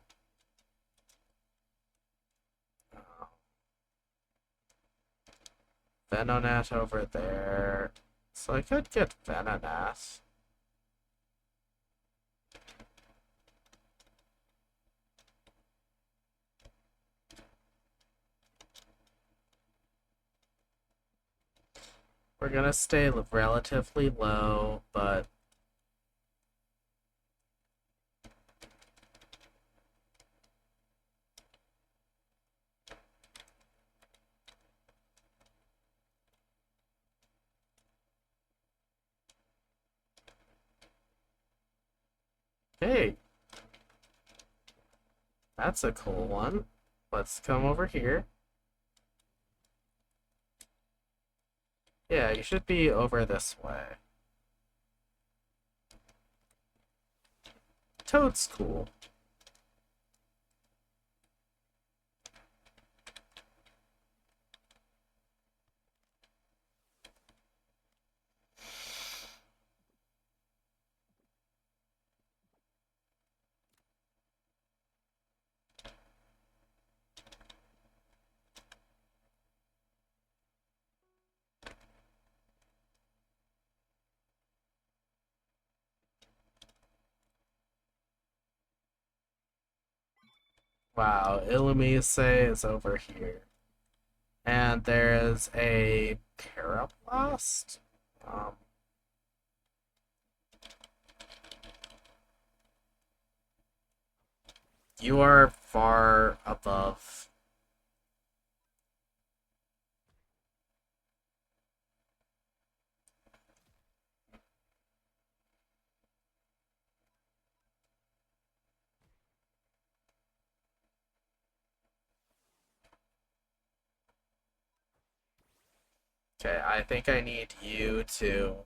Venonat over there, so I could get Venonat. We're gonna stay relatively low, but hey, that's a cool one. Let's come over here. Yeah, you should be over this way. Toad's cool. Wow, Illumise is over here. And there's a Parablast. Um, you are far above. Okay, I think I need you to...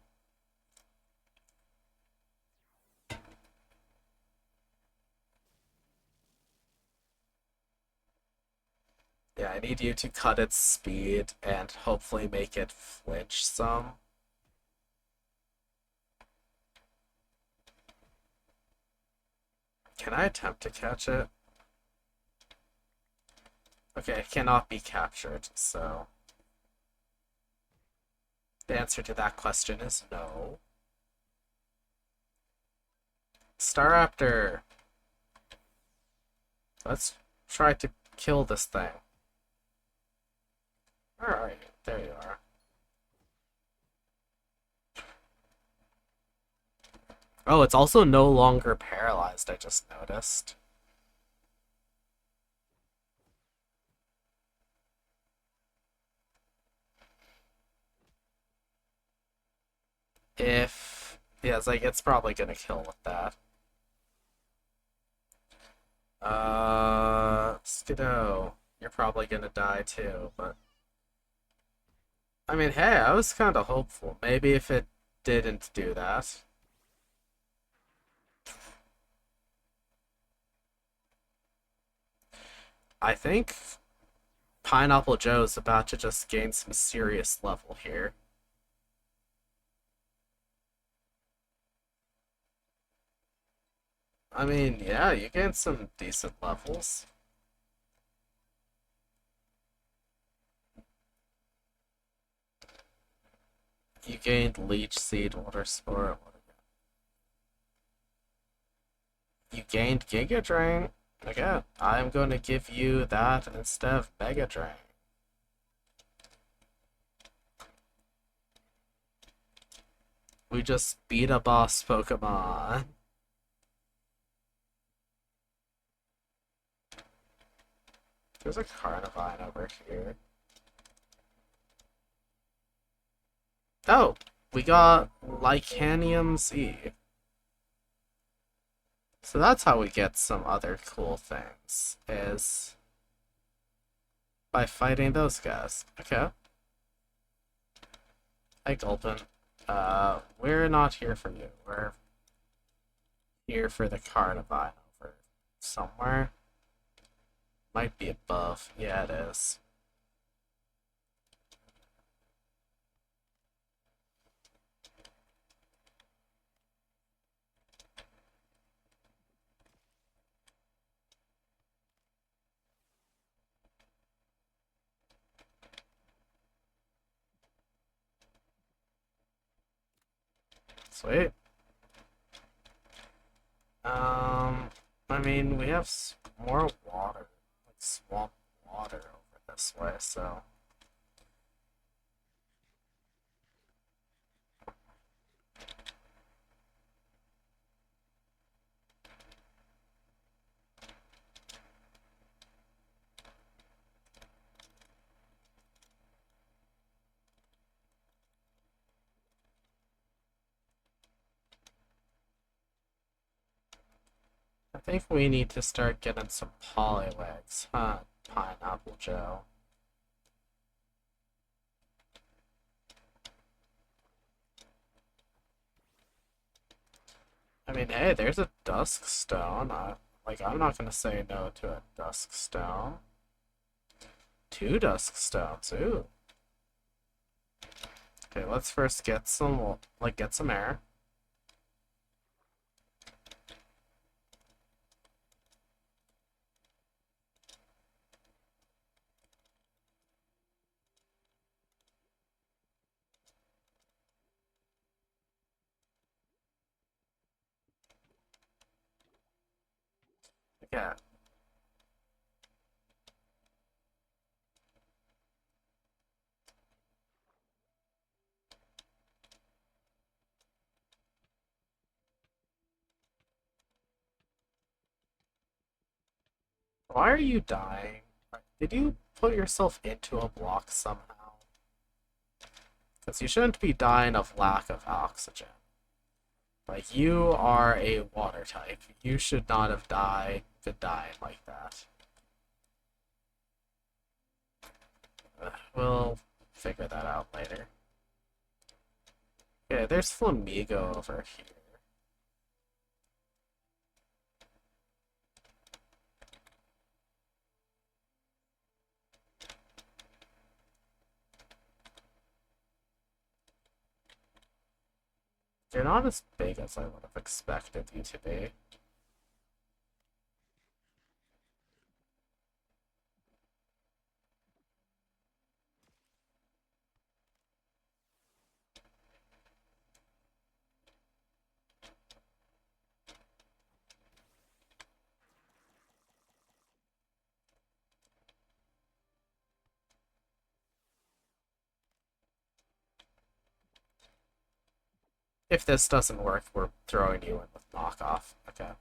Yeah, I need you to cut its speed and hopefully make it flinch some. Can I attempt to catch it? Okay, it cannot be captured, so... The answer to that question is no. Staraptor! Let's try to kill this thing. Alright, there you are. Oh, it's also no longer paralyzed, I just noticed. If... Yeah, it's like, it's probably gonna kill with that. Skiddo. You're probably gonna die too, but... I mean, hey, I was kinda hopeful. Maybe if it didn't do that. I think Pineapple Joe's about to just gain some serious level here. I mean, yeah, you gained some decent levels. You gained Leech Seed, Water Spore. You gained Giga Drain. Okay, I'm going to give you that instead of Mega Drain. We just beat a boss Pokemon. There's a Carnivine over here. Oh, we got Lycanium Z. So that's how we get some other cool things, is by fighting those guys. Okay. Hey, Gulpin. We're not here for you. We're here for the Carnivine over somewhere. Might be above. Yeah, it is. Sweet. I mean, we have more water, like swamp water over this way, so... I think we need to start getting some Polilegs, huh, Pineapple Joe? I mean, hey, there's a Dusk Stone. I'm not gonna say no to a Dusk Stone. 2 Dusk Stones, ooh. Okay, let's first get some, get some air. Yeah. Why are you dying? Did you put yourself into a block somehow? Because you shouldn't be dying of lack of oxygen. Like, you are a water type. You should not have been dying like that. We'll figure that out later. Okay, there's Flamigo over here. You're not as big as I would have expected you to be. If this doesn't work, we're throwing you in with knockoff. Okay.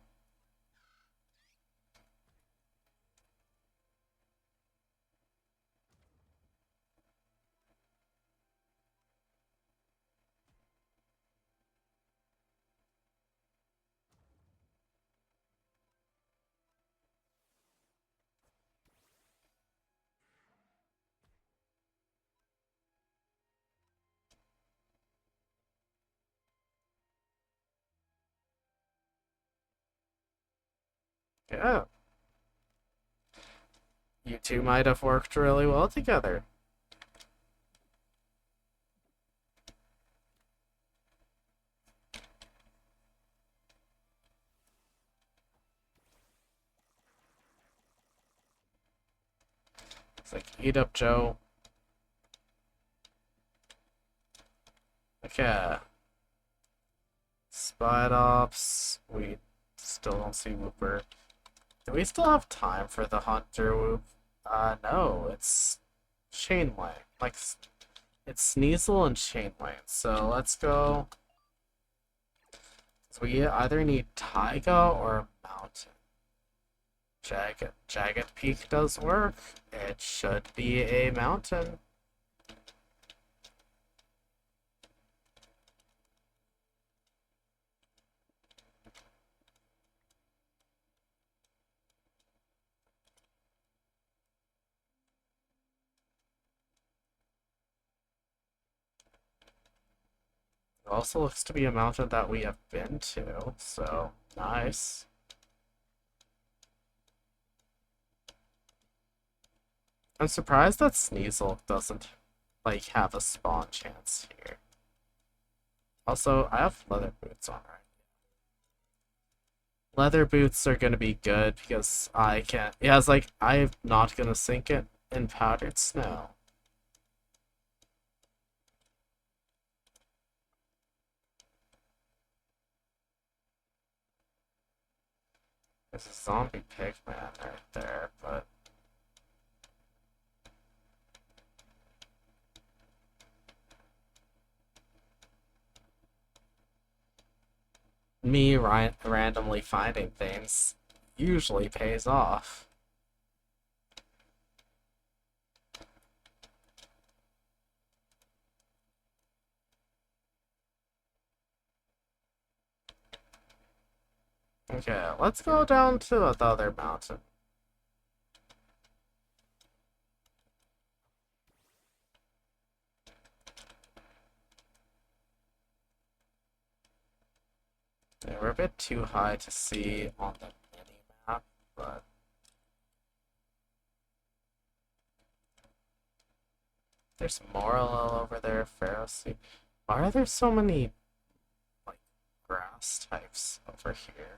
Yeah. You two might have worked really well together. It's like, eat up, Joe. Okay. Spide Ops. We still don't see Whooper. Do we still have time for the Hunter Whoop? No. It's Chain Lane. Like, it's Sneasel and Chain Lane. So let's go. So we either need Taiga or Mountain. Jagged Peak does work. It should be a mountain. It also looks to be a mountain that we have been to, so nice. I'm surprised that Sneasel doesn't, like, have a spawn chance here. Also, I have leather boots on right. Leather boots are gonna be good because I can't. Yeah, it's like I'm not gonna sink it in powdered snow. There's a zombie pigman right there, but me randomly finding things usually pays off. Okay, let's go down to the other mountain. Yeah, we're a bit too high to see on the mini map, but there's Morello over there, Pharisee. Why are there so many, like, grass types over here?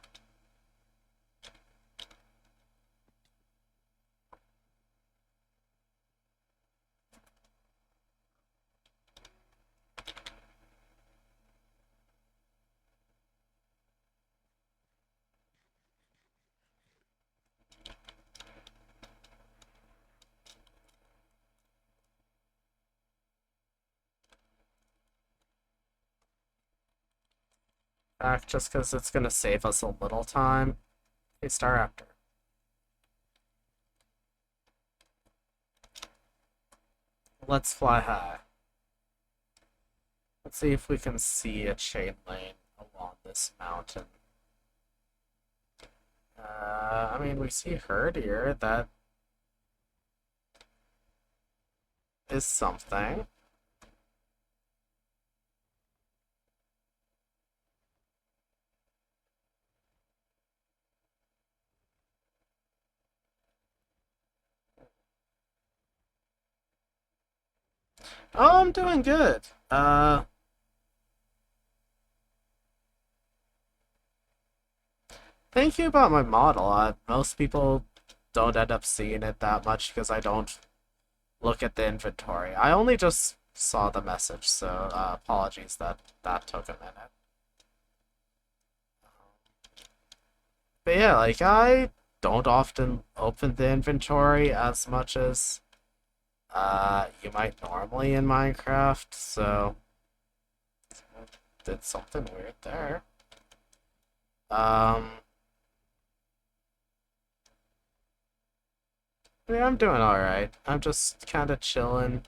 Back just because it's gonna save us a little time. Hey, Star Raptor. Let's fly high. Let's see if we can see a chain lane along this mountain. I mean, we see Herd here. That is something. Oh, I'm doing good. Thinking about my model, most people don't end up seeing it that much because I don't look at the inventory. I only just saw the message, so apologies that that took a minute. But yeah, like I don't often open the inventory as much as you might normally in Minecraft, so did something weird there. Um, yeah, I'm doing alright. I'm just kind of chilling,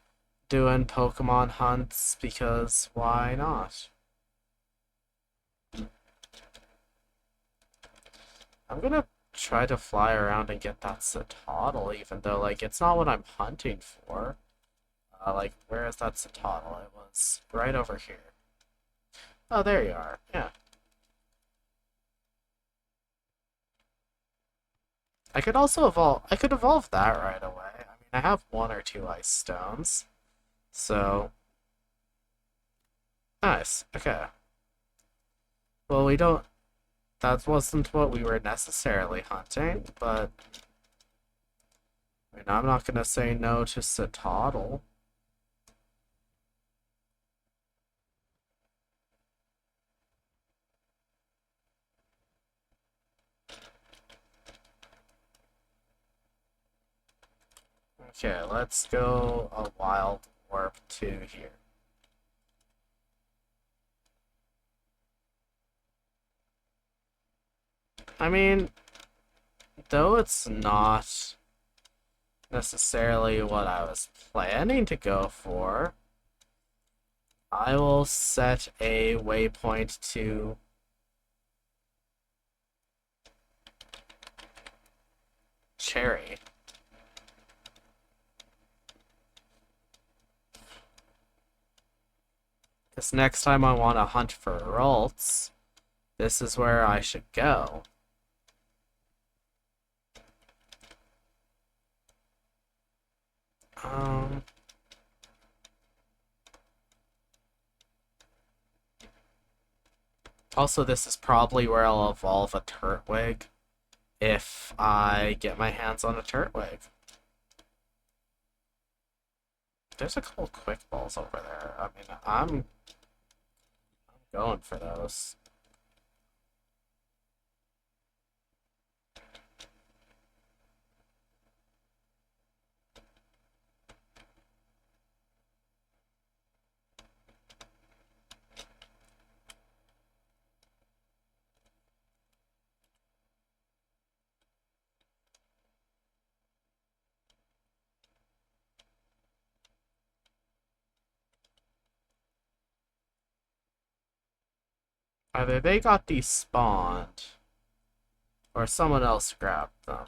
doing Pokemon hunts because why not? I'm gonna try to fly around and get that Citadel, even though, like, it's not what I'm hunting for. Like, where is that Citadel? It was right over here. Oh, there you are. Yeah. I could also evolve. I could evolve that right away. I mean, I have one or two ice stones. So, nice. Okay. Well, we don't. That wasn't what we were necessarily hunting, but I mean, I'm not gonna say no to Citadel. Okay, let's go a wild warp 2 here. I mean, though it's not necessarily what I was planning to go for, I will set a waypoint to Cherry. Because next time I want to hunt for Ralts, this is where I should go. Um, Also, this is probably where I'll evolve a Turtwig if I get my hands on a Turtwig. There's a couple quick balls over there. I mean, I'm going for those. Either they got despawned, or someone else grabbed them.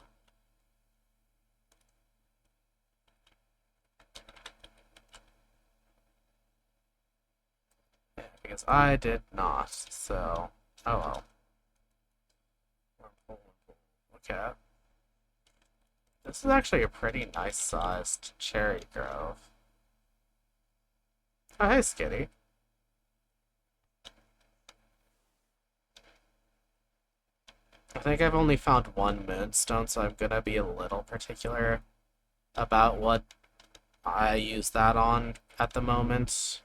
Because I did not, so... Oh well. Okay. This is actually a pretty nice-sized cherry grove. Oh, hey, Skitty. I think I've only found one moonstone, so I'm gonna be a little particular about what I use that on at the moment.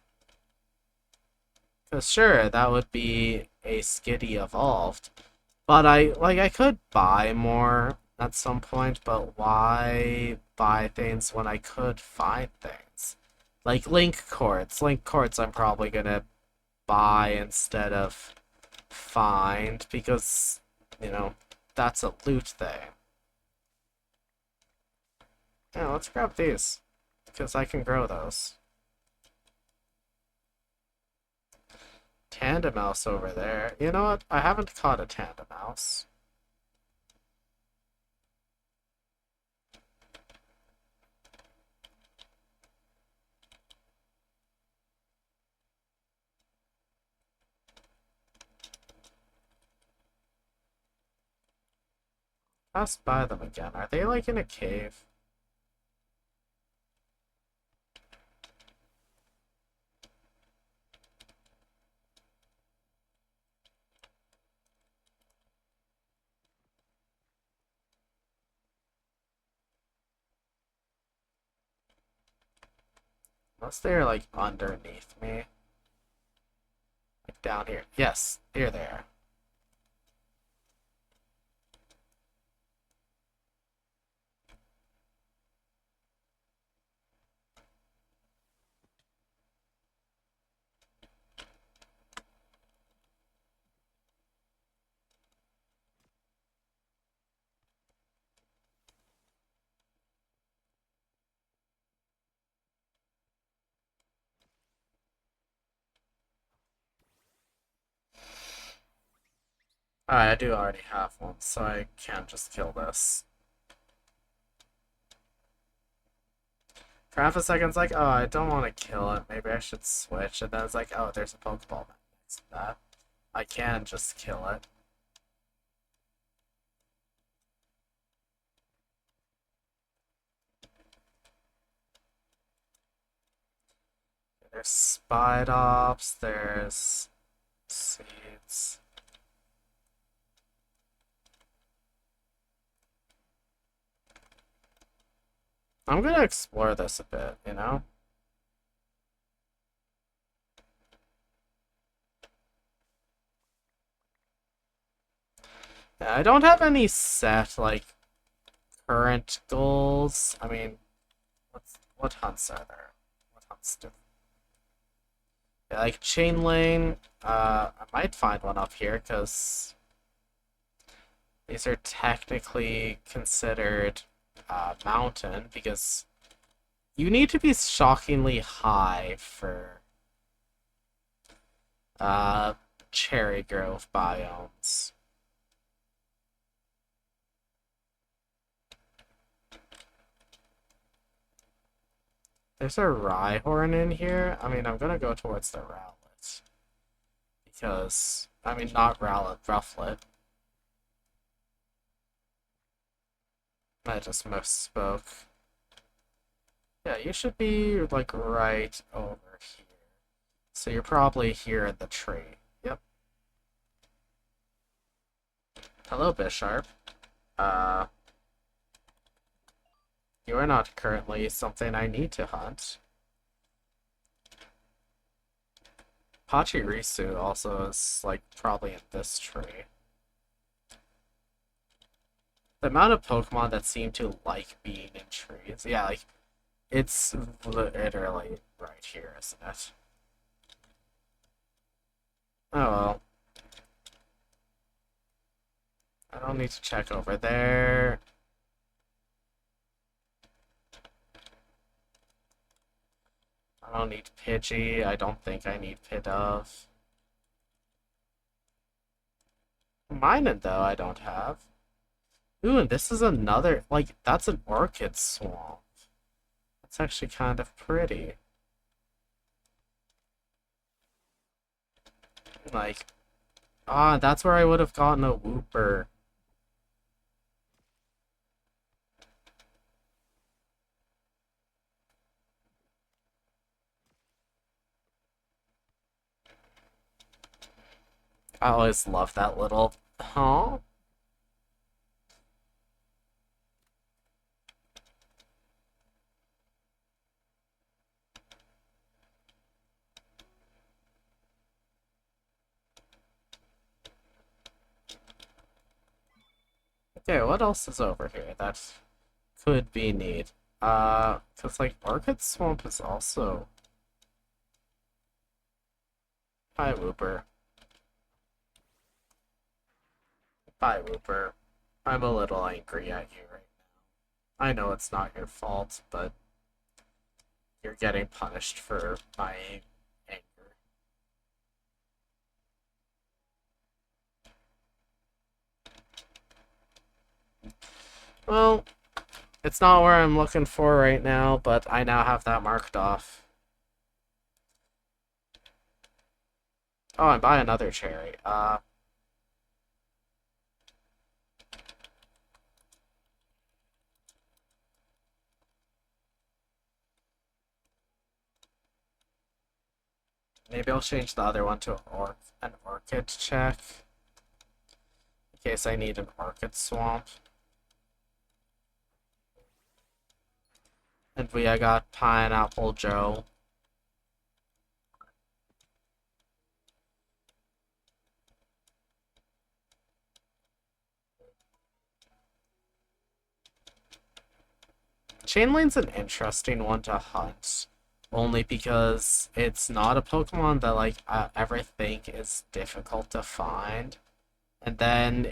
Because sure, that would be a Skitty evolved. But I could buy more at some point, but why buy things when I could find things? Like link cords. Link cords I'm probably gonna buy instead of find because, you know, that's a loot thing. Yeah, let's grab these because I can grow those. Tandem mouse over there. You know what? I haven't caught a tandem mouse. passed by them again. Are they like in a cave? Unless they're like underneath me. Like down here. Yes, here they are. Alright, I do already have one, so I can't just kill this. For half a second, it's like, oh, I don't want to kill it. Maybe I should switch. And then it's like, oh, there's a Pokeball next to that. I can just kill it. There's Spidops, there's seeds. I'm gonna explore this a bit, you know? Yeah, I don't have any set, like, current goals. I mean, what hunts are there? What hunts do? Yeah, like Chain Lane, I might find one up here, because these are technically considered mountain, because you need to be shockingly high for uh, cherry grove biomes. There's a Rhyhorn in here. I mean, I'm gonna go towards the Rowlet. Because, I mean, not Rowlet, Rufflet. I just misspoke. Yeah, you should be, like, right over here. So you're probably here in the tree. Yep. Hello, Bisharp. Uh, you are not currently something I need to hunt. Pachirisu also is, like, probably in this tree. The amount of Pokemon that seem to like being in trees. Yeah, like, it's literally right here, isn't it? Oh well. I don't need to check over there. I don't need Pidgey. I don't think I need Pidove. Minun, though, I don't have. Ooh, and this is another, like, that's an orchid swamp. That's actually kind of pretty. Like, that's where I would have gotten a Wooper. I always love that little, huh? Okay, what else is over here that could be neat? Cause like Orchid Swamp is also. Hi, Wooper. Bye, Wooper. I'm a little angry at you right now. I know it's not your fault, but you're getting punished for my anger. Well, it's not where I'm looking for right now, but I now have that marked off. Oh, and buy another cherry. Maybe I'll change the other one to an orchid check. In case I need an orchid swamp. And I got Pineapple Joe. Chain Line's an interesting one to hunt. Only because it's not a Pokemon that like I ever think is difficult to find. And then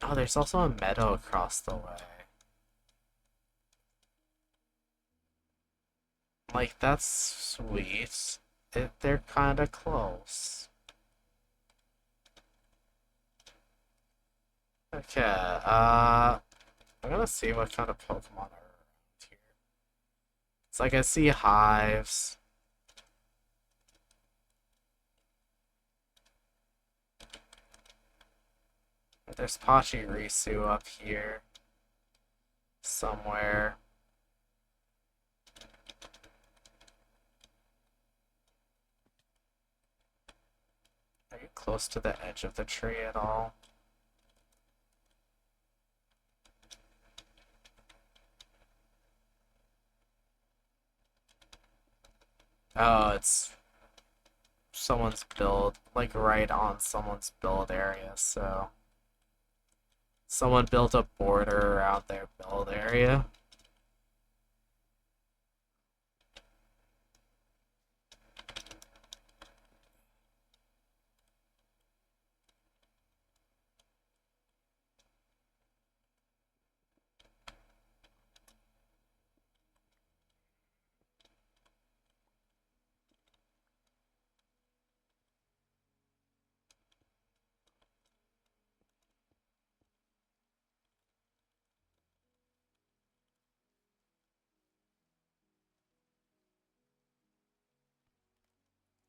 oh, there's also a meadow across the way. Like, that's sweet. They're kind of close. Okay, I'm gonna see what kind of Pokemon are around here. It's like I see hives. There's Pachirisu up here. Somewhere. Are you close to the edge of the tree at all? Oh, it's someone's build, like right on someone's build area, so someone built a border around their build area.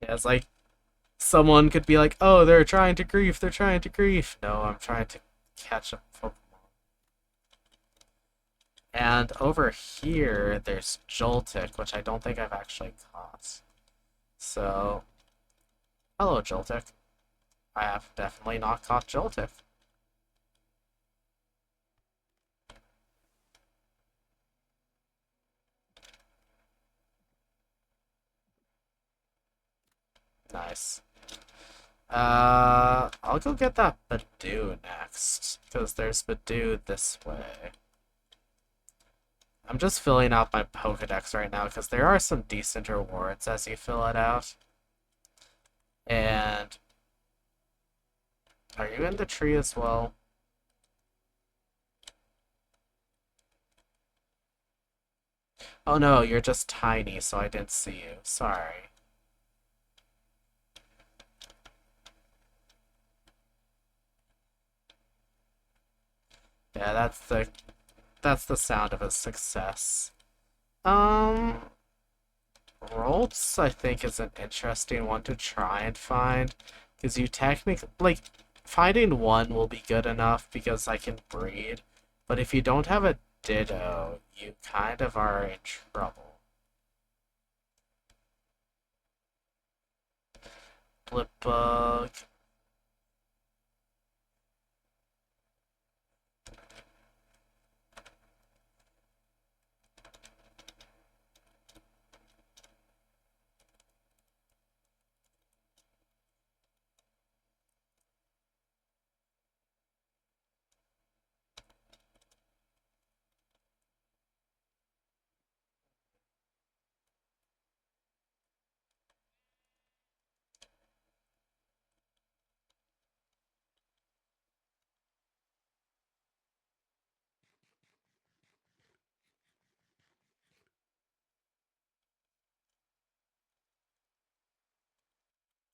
Yeah, it's like someone could be like, "Oh, they're trying to grief. They're trying to grief." No, I'm trying to catch a Pokemon. And over here, there's Joltik, which I don't think I've actually caught. So, hello, Joltik. I have definitely not caught Joltik. Nice. I'll go get that Badoo next, because there's Badoo this way. I'm just filling out my Pokedex right now, because there are some decent rewards as you fill it out. And are you in the tree as well? Oh no, you're just tiny, so I didn't see you. Sorry. Yeah, that's the sound of a success. Um, Rolts, I think, is an interesting one to try and find. Because you technically, like, finding one will be good enough because I can breed. But if you don't have a Ditto, you kind of are in trouble. Blipbug.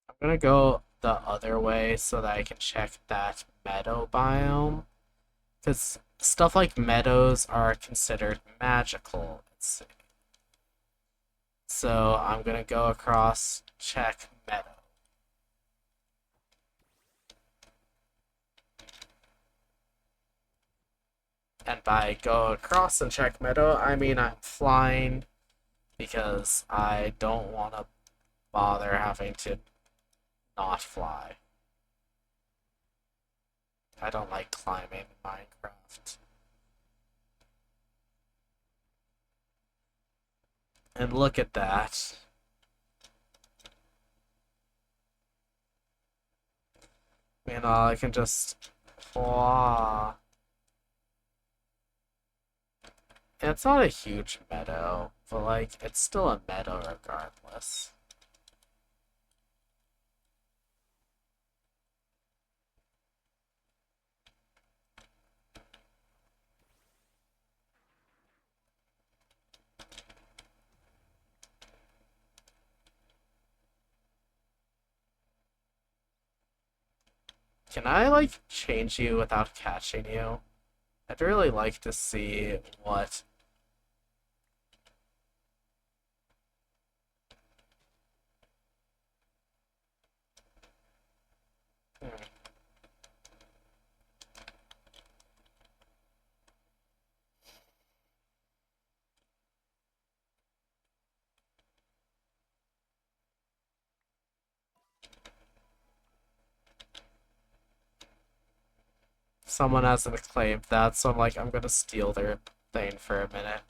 I'm gonna go the other way so that I can check that meadow biome. Because stuff like meadows are considered magical. So I'm gonna go across, check meadow. And by go across and check meadow, I mean I'm flying because I don't want to bother having to not fly. I don't like climbing in Minecraft. And look at that. Meanwhile, I can just... Wah. It's not a huge meadow, but like, it's still a meadow regardless. Can I, like, change you without catching you? I'd really like to see what... Hmm. Someone hasn't claimed that, so I'm like, I'm gonna steal their thing for a minute.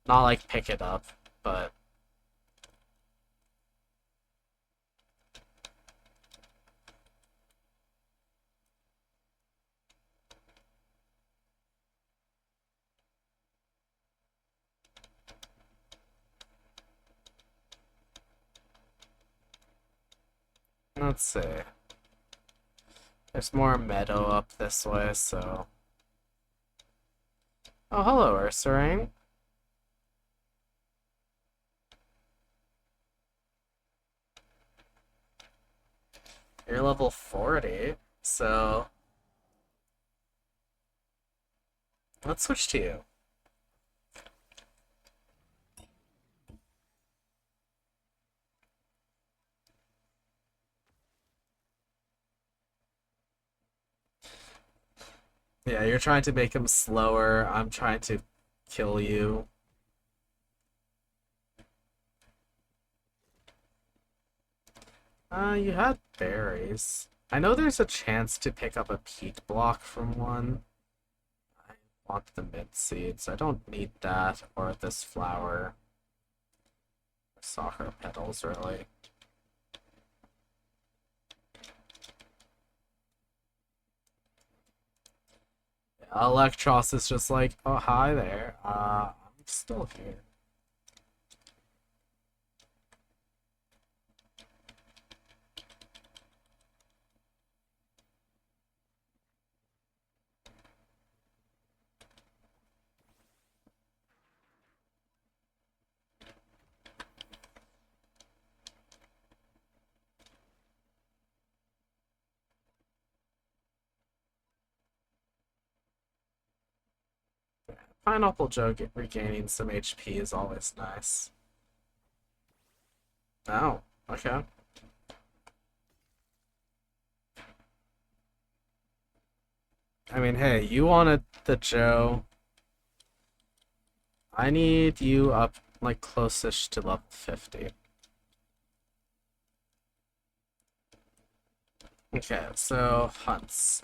Not like pick it up, but... Let's see. There's more meadow up this way, so... Oh, hello, Ursaring. You're level 40, so... Let's switch to you. Yeah, you're trying to make him slower. I'm trying to kill you. You had berries. I know there's a chance to pick up a peat block from one. I want the mint seeds. I don't need that or this flower. Soccer petals, really. Electros is just like, oh, hi there. I'm still here. Pineapple Joe regaining some HP is always nice. Oh, okay. I mean, hey, you wanted the Joe. I need you up, like, closest to level 50. Okay, so, hunts.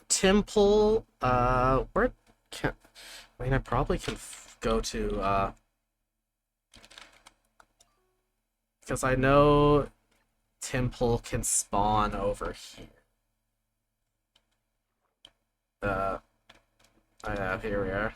Temple, where can... I mean, I probably can go to, because I know Temple can spawn over here. Here we are.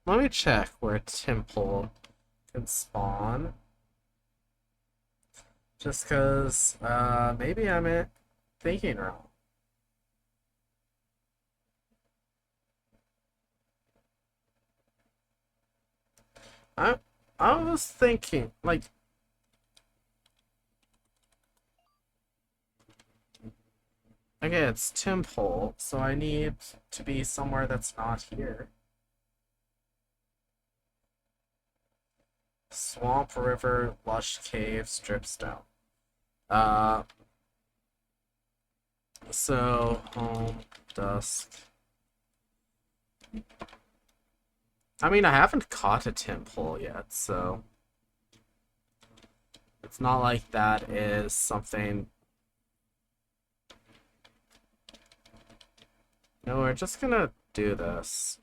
Let me check where Temple can spawn. Just because, maybe I'm thinking wrong. I, I was thinking, like, okay, it's Temple, so I need to be somewhere that's not here. Swamp, river, lush cave, stripstone. Uh, so, home, dusk. I mean, I haven't caught a temple yet, so it's not like that is something. No, we're just gonna do this.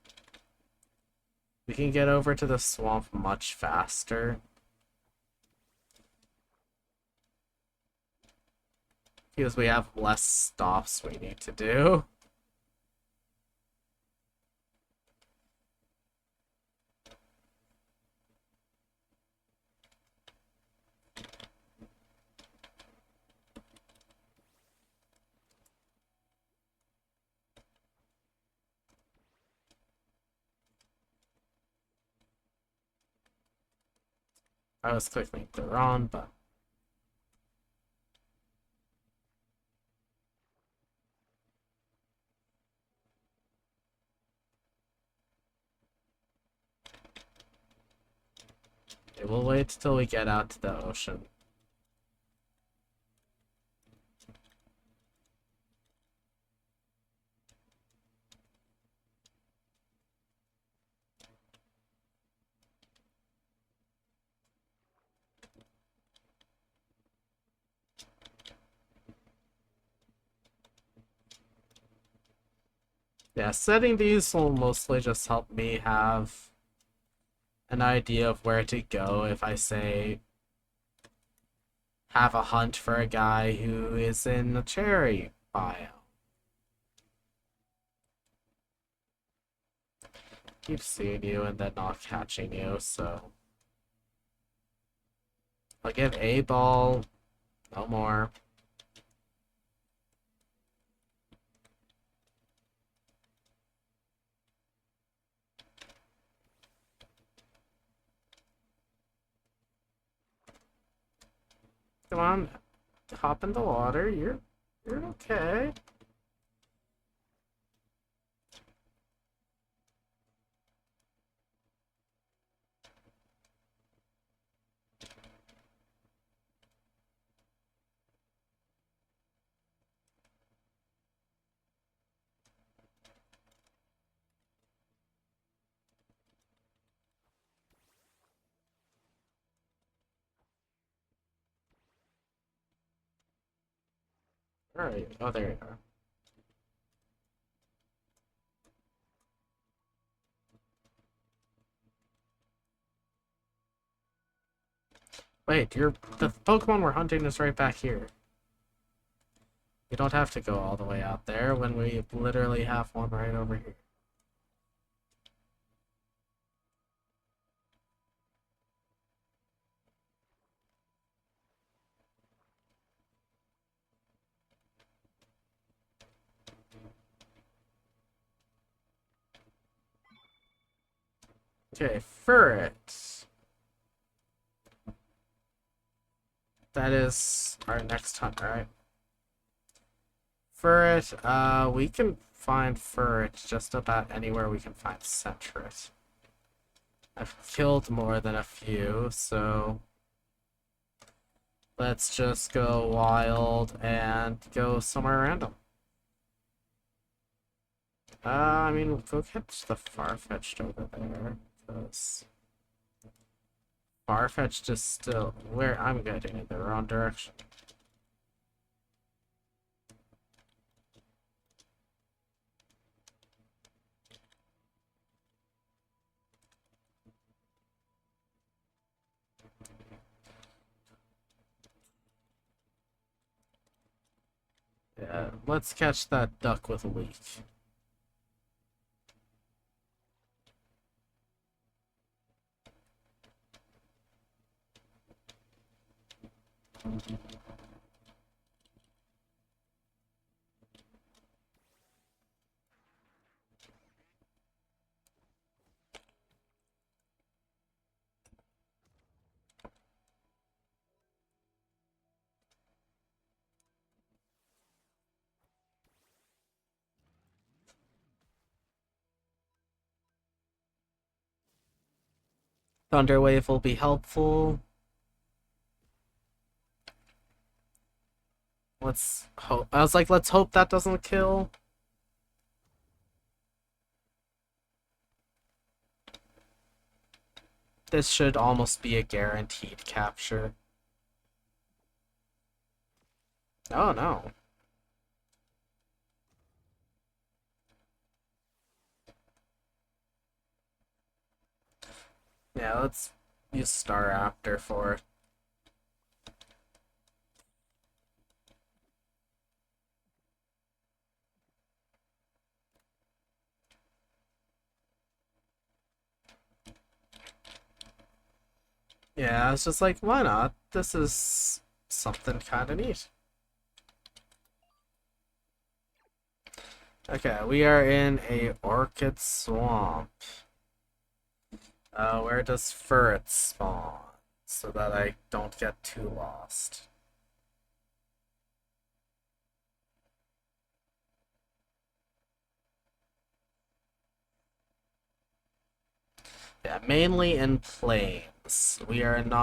We can get over to the swamp much faster. Because we have less stops we need to do. I was clicking the wrong button. Okay, we'll wait till we get out to the ocean. Yeah, setting these will mostly just help me have an idea of where to go if I say have a hunt for a guy who is in a cherry biome. Keep seeing you and then not catching you, so I'll give a ball, no more. Come on, hop in the water. You're okay. Alright. Oh, there you are. Wait, the Pokemon we're hunting is right back here. You don't have to go all the way out there when we literally have one right over here. Okay, Furret. That is our next hunt, right? Furret, we can find Furret just about anywhere we can find Centret. I've killed more than a few, so let's just go wild and go somewhere random. I mean, we'll go catch the Farfetch'd over there, because Farfetch'd is still where I'm getting in the wrong direction. Yeah, let's catch that duck with a leak. Thunderwave will be helpful. Let's hope. I was like, let's hope that doesn't kill. This should almost be a guaranteed capture. Oh no. Yeah, let's use Star Raptor for it. Yeah, it's just like, why not? This is something kind of neat. Okay, we are in a orchid swamp. Where does ferrets spawn? So that I don't get too lost. Yeah, mainly in plains. We are in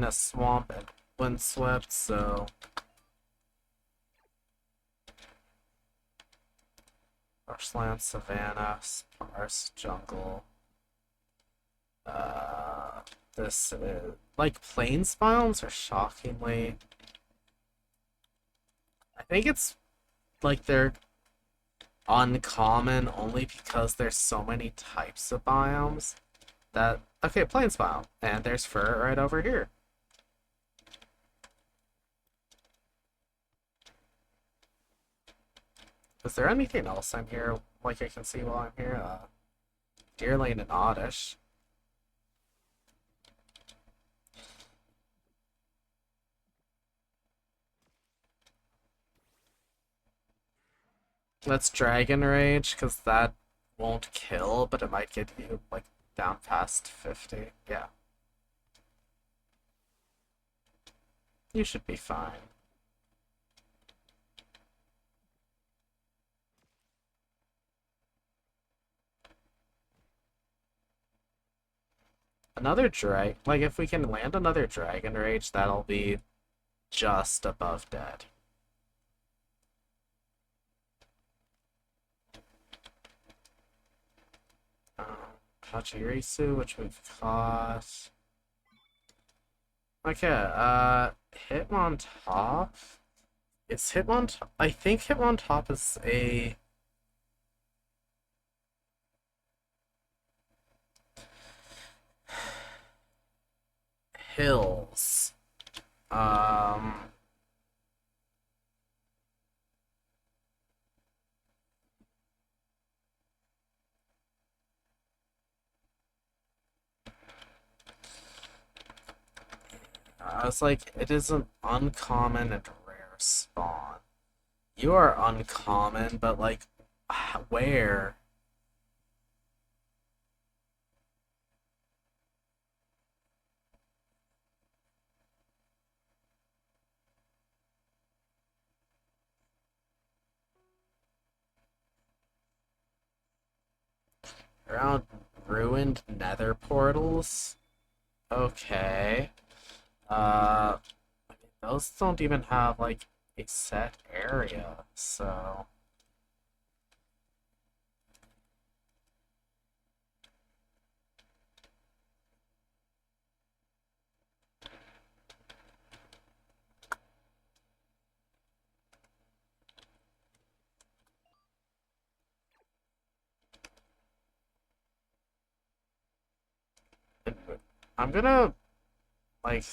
a swamp and windswept, so marshland, savanna, sparse jungle. Uh, this is like plains biomes are shockingly. I think it's like they're uncommon only because there's so many types of biomes that okay, plains biome, and there's fur right over here. Is there anything else I'm here like I can see while I'm here? Deer Lane and Oddish. Let's Dragon Rage, because that won't kill, but it might get you, like, down past 50. Yeah. You should be fine. Another drag, like, if we can land another Dragon Rage, that'll be just above dead. Pachirisu, which we've caught. Okay, Hitmontop? Is Hitmontop? I think Hitmontop is a... Hills. Um... I was like, it is an uncommon and rare spawn. You are uncommon, but like, where? Around ruined nether portals? Okay. I mean, those don't even have like a set area, so. I'm gonna like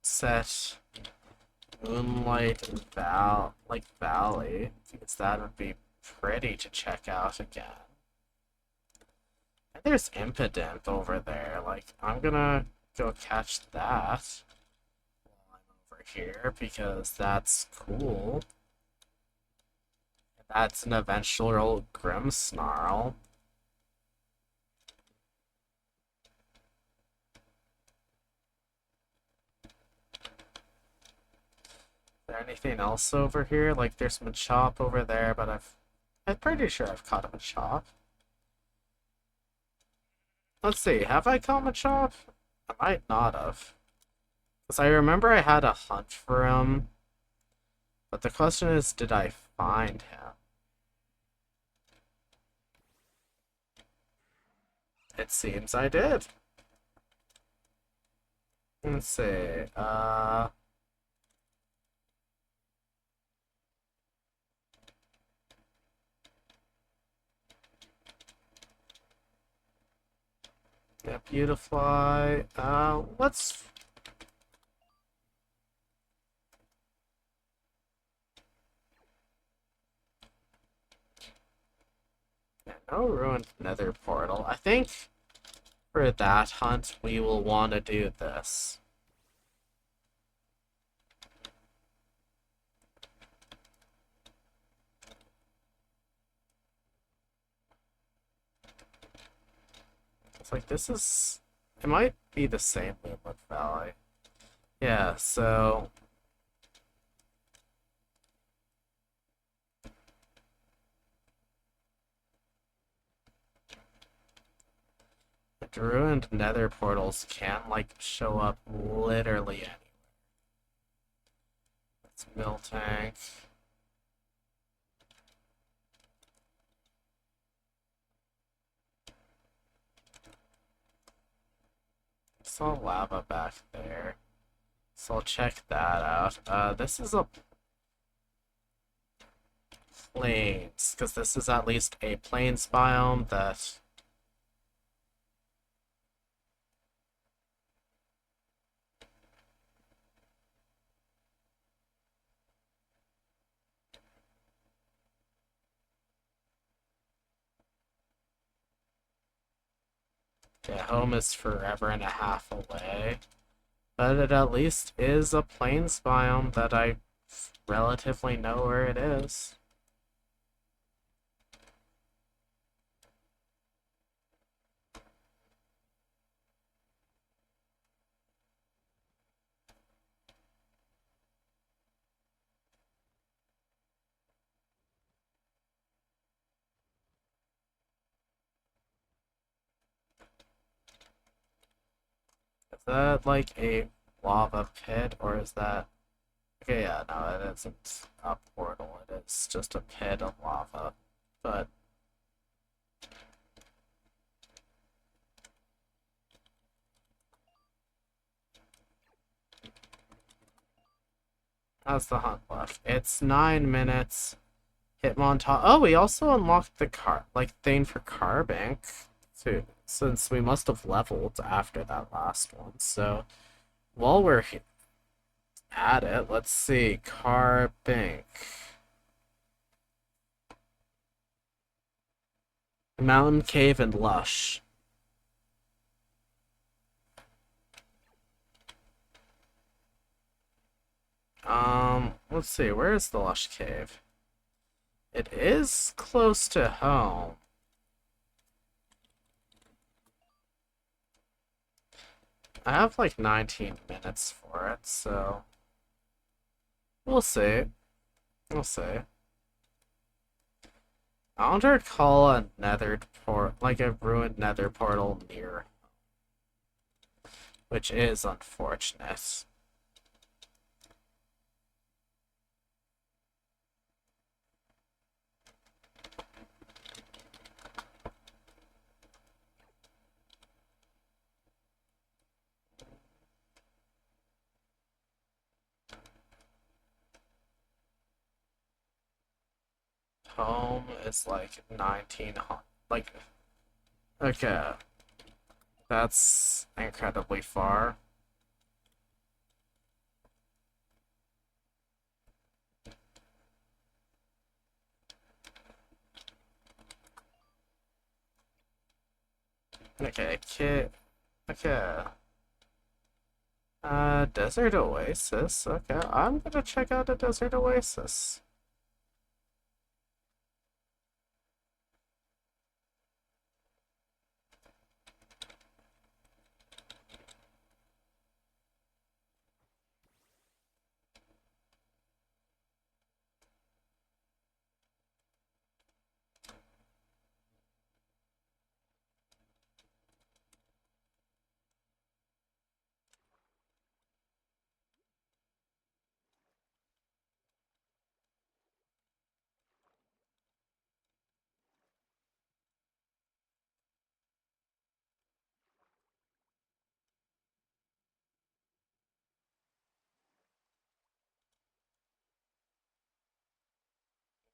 set Moonlight Valley because that would be pretty to check out again. And there's Impidimp over there. Like I'm gonna go catch that while I'm over here because that's cool. That's an eventual Grimmsnarl. Is there anything else over here? Like there's Machop over there, but I'm pretty sure I've caught a Machop. Let's see, have I caught Machop? I might not have. Because I remember I had a hunt for him. But the question is, did I find him? It seems I did. Let's see, yeah, Beautifly. Let's... Yeah, no ruined nether portal. I think for that hunt, we will want to do this. It's like, this is... It might be the same Moonlit Valley. Yeah, so... The ruined nether portals can, like, show up literally anywhere. It's Miltank. Saw lava back there. So I'll check that out. This is a plains, because this is at least a plains biome that... Yeah, home is forever and a half away. But it at least is a plains biome that I relatively know where it is. Is that like a lava pit, or is that... Okay, yeah, no, it isn't a portal. It is just a pit of lava. But... how's the hunt left? It's 9 minutes. Hitmontop. Oh, we also unlocked the thing for Carbank too, since we must have leveled after that last one. So while we're at it, let's see. Carbank. Mountain Cave and Lush. Let's see, where is the Lush Cave? It is close to home. I have like 19 minutes for it, so we'll see. We'll see. I don't recall a like a ruined nether portal near, which is unfortunate. Home is like 1900. Like, okay. That's incredibly far. Okay, kid. Okay. Desert Oasis. Okay, I'm gonna check out a Desert Oasis.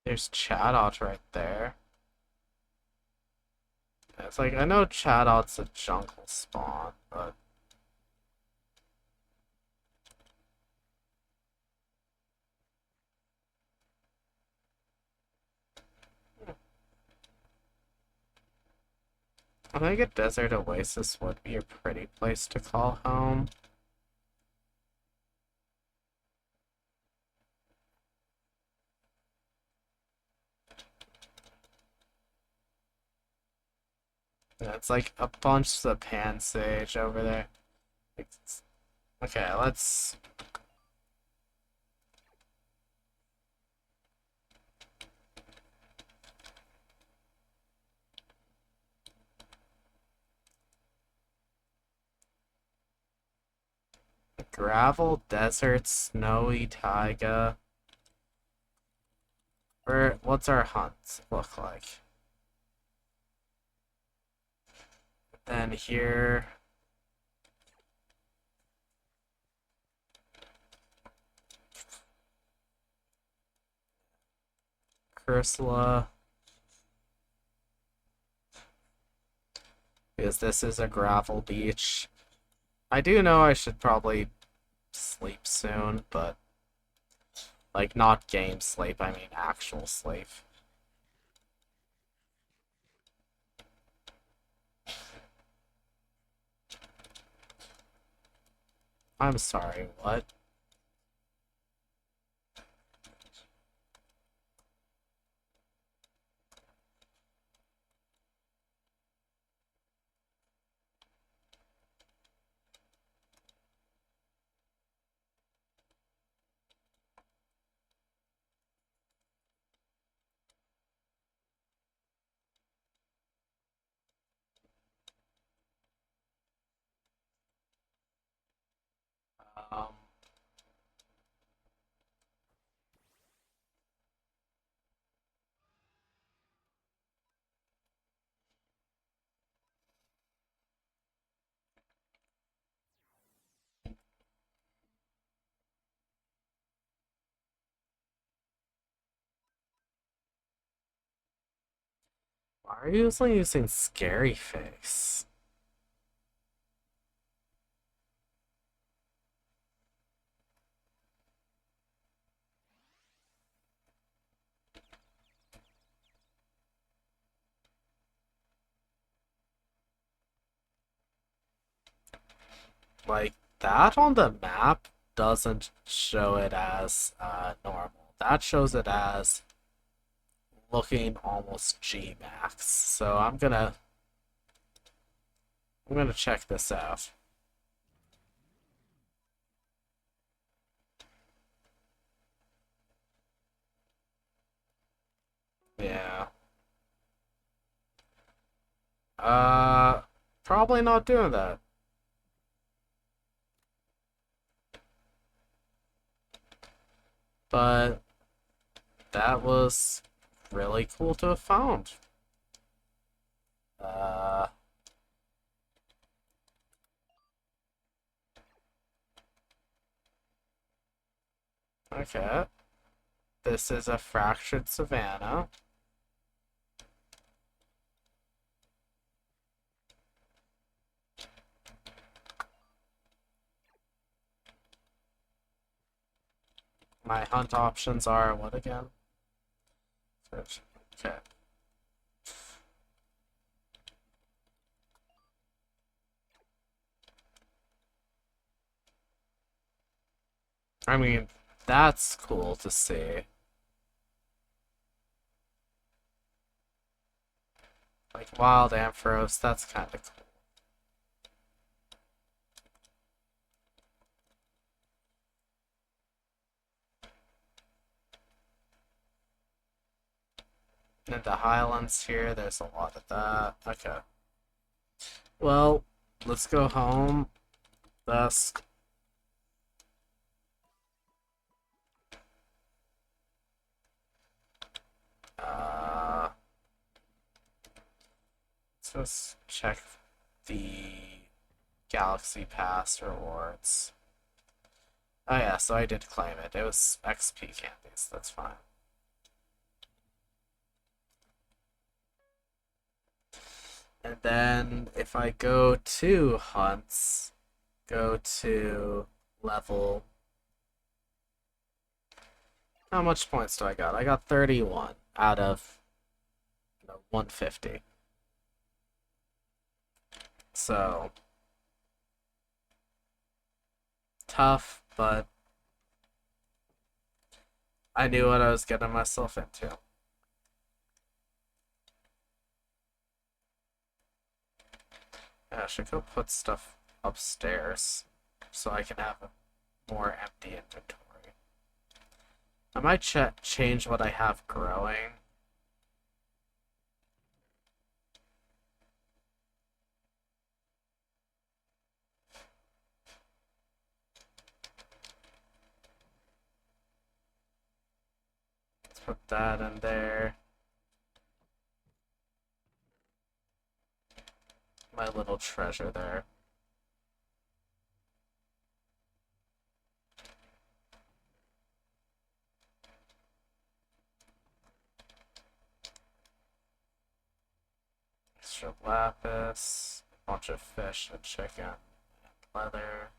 There's Chadot right there. It's like, I know Chadot's a jungle spawn, but I think a Desert Oasis would be a pretty place to call home. Yeah, it's like a bunch of pan sage over there. Okay, let's. Gravel, desert, snowy taiga. What's our hunt look like? Then here. Cursula. Because this is a gravel beach. I do know I should probably sleep soon, but like not game sleep, I mean actual sleep. I'm sorry, what? Um, why are you using scary face? Like, that on the map doesn't show it as normal. That shows it as looking almost G max. So I'm gonna check this out. Yeah. Uh, Probably not doing that. But that was really cool to have found. Uh, okay. This is a fractured savanna. My hunt options are what again? Search. Okay. I mean, that's cool to see. Like wild Ampharos, that's kind of cool. In the Highlands here, there's a lot of that. Okay. Well, let's go home. Thus, uh, let's just check the Galaxy Pass rewards. Oh yeah, so I did claim it. It was XP candies. That's fine. And then if I go to hunts, go to level. How much points do I got? I got 31 out of 150. So tough, but I knew what I was getting myself into. Yeah, I should go put stuff upstairs so I can have a more empty inventory. I might change what I have growing. Let's put that in there. My little treasure there. Extra lapis, a bunch of fish and chicken, and leather.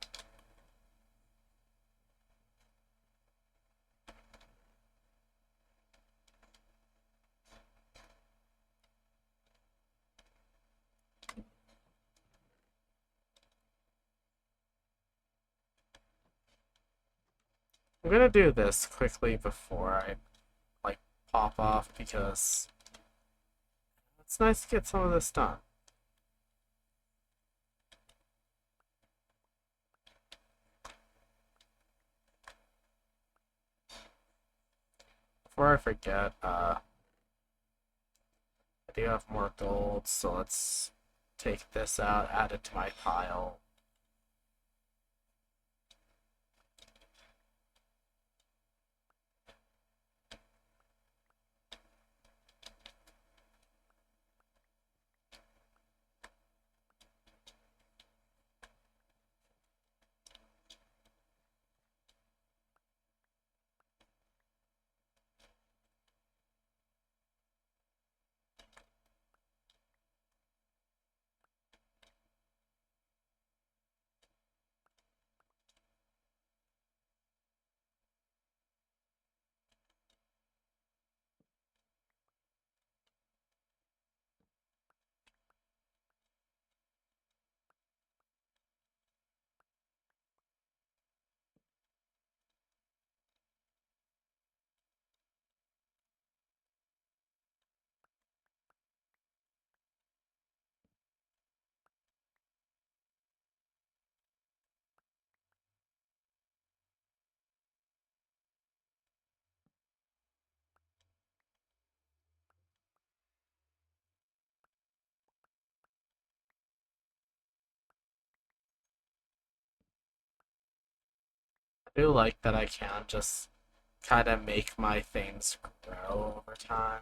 I'm gonna do this quickly before I like pop off because it's nice to get some of this done. Before I forget, I do have more gold, so let's take this out, add it to my pile. I do like that I can just kind of make my things grow over time.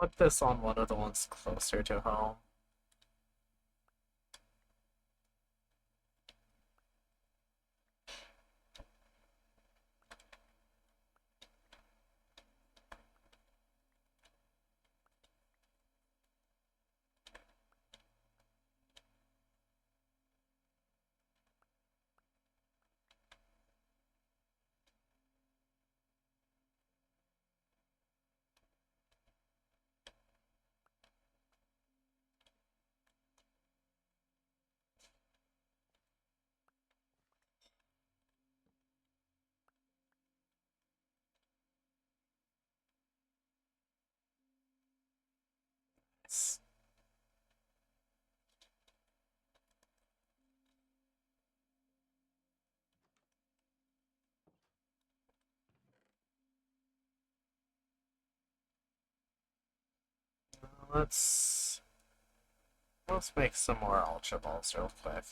put this on one of the ones closer to home. Let's let's make some more ultra balls real quick.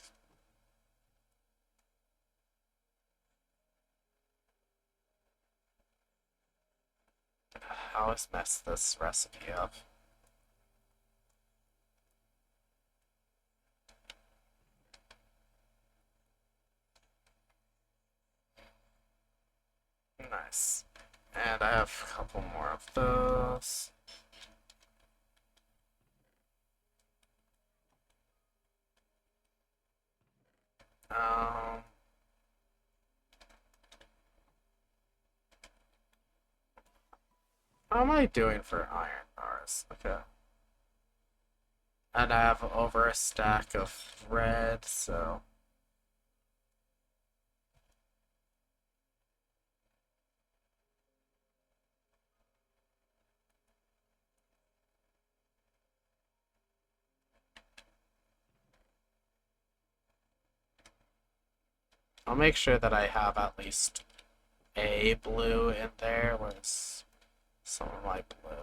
I always mess this recipe up. Nice. And I have a couple more of those. Um, how am I doing for iron bars? Okay. And I have over a stack of red, so I'll make sure that I have at least a blue in there. Where's some of my blue?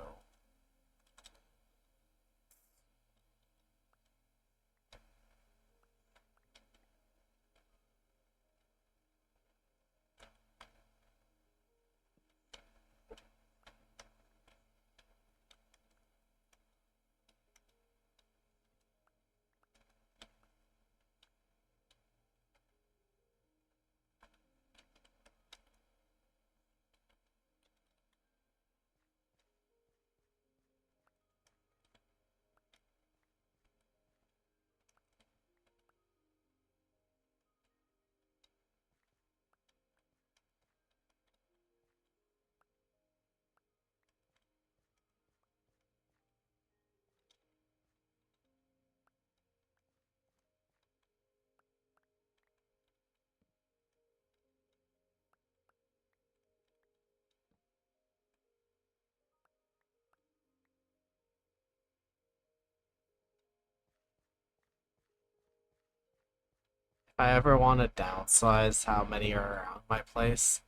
If I ever want to downsize how many are around my place,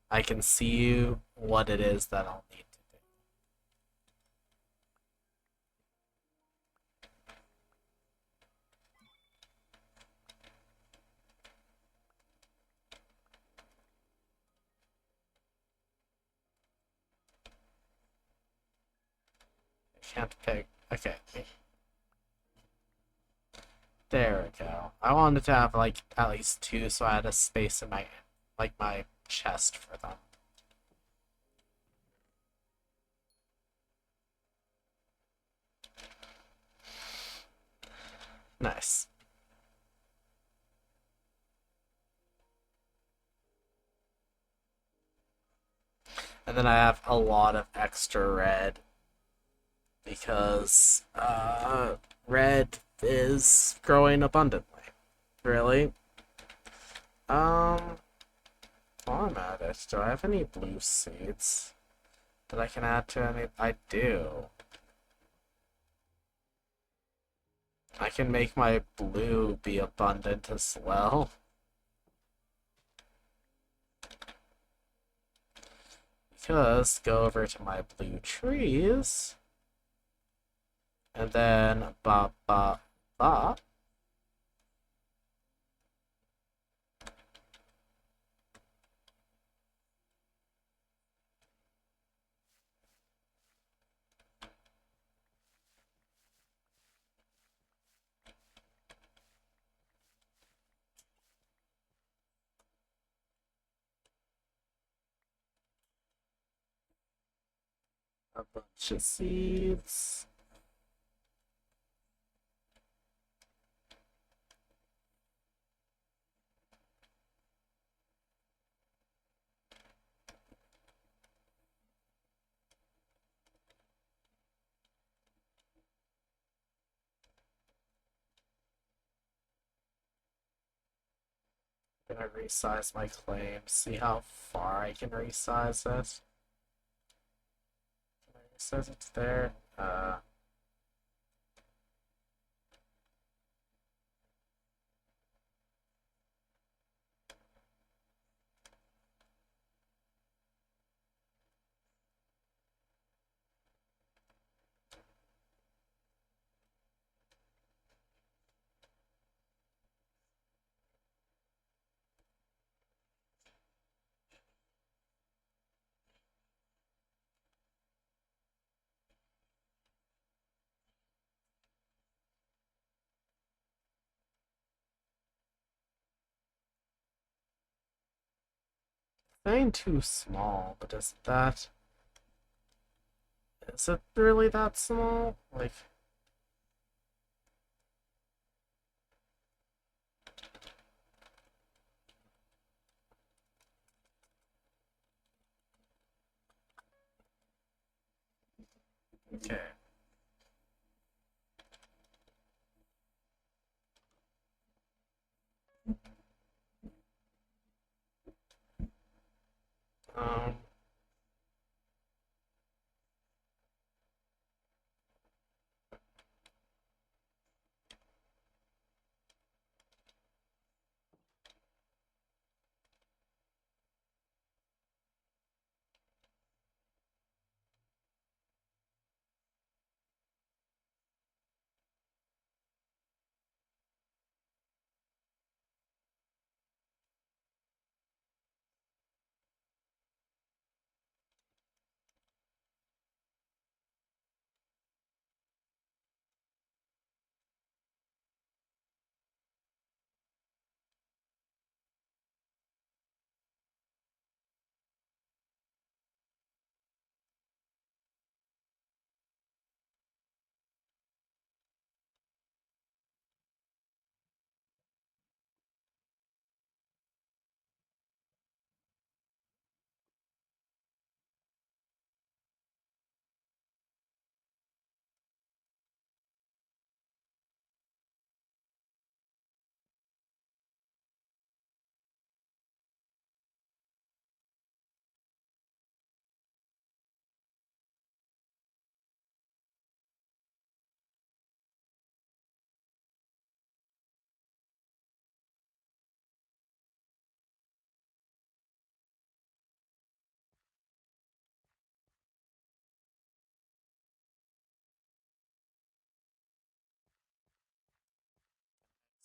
I can see you what it is that I'll need to do. I can't pick. Okay. There we go. I wanted to have like at least two so I had a space in my chest for them. Nice. And then I have a lot of extra red because red is growing abundantly. Really? Um, while I'm at it, do I have any blue seeds that I can add to any? I do. I can make my blue be abundant as well. Because go over to my blue trees, and then ba ba ba. A bunch of seeds. I'm gonna resize my claim, see how far I can resize it. Can I resize it to there? It ain't too small, but is it really that small? Like, okay. Um,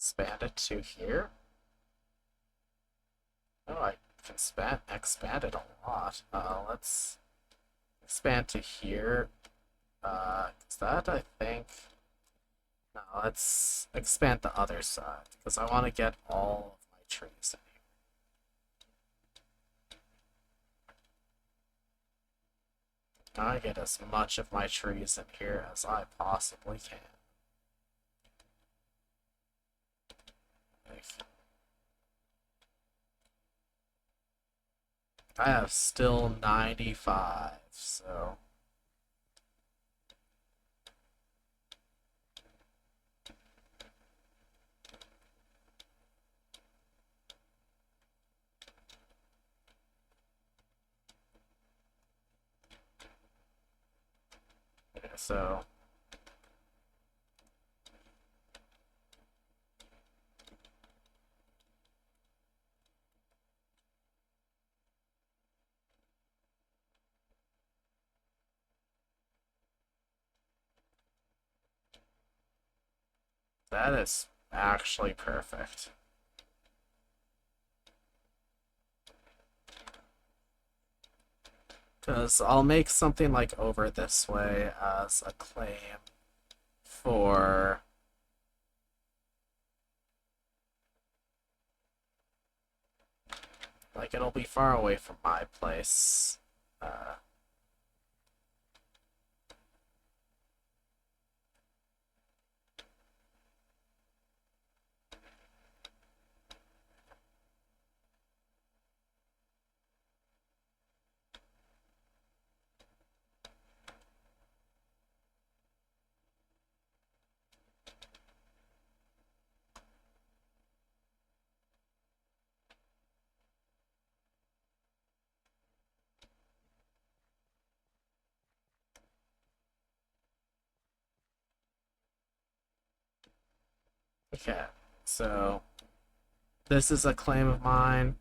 expand it to here. Oh, I can expand it a lot. Let's expand to here. Is that, I think... No, let's expand the other side, because I want to get all of my trees in here. I get as much of my trees in here as I possibly can. Like, I have still 95, so... Okay, so... That is actually perfect. Because I'll make something like over this way as a claim for... Like, it'll be far away from my place. Okay, so this is a claim of mine.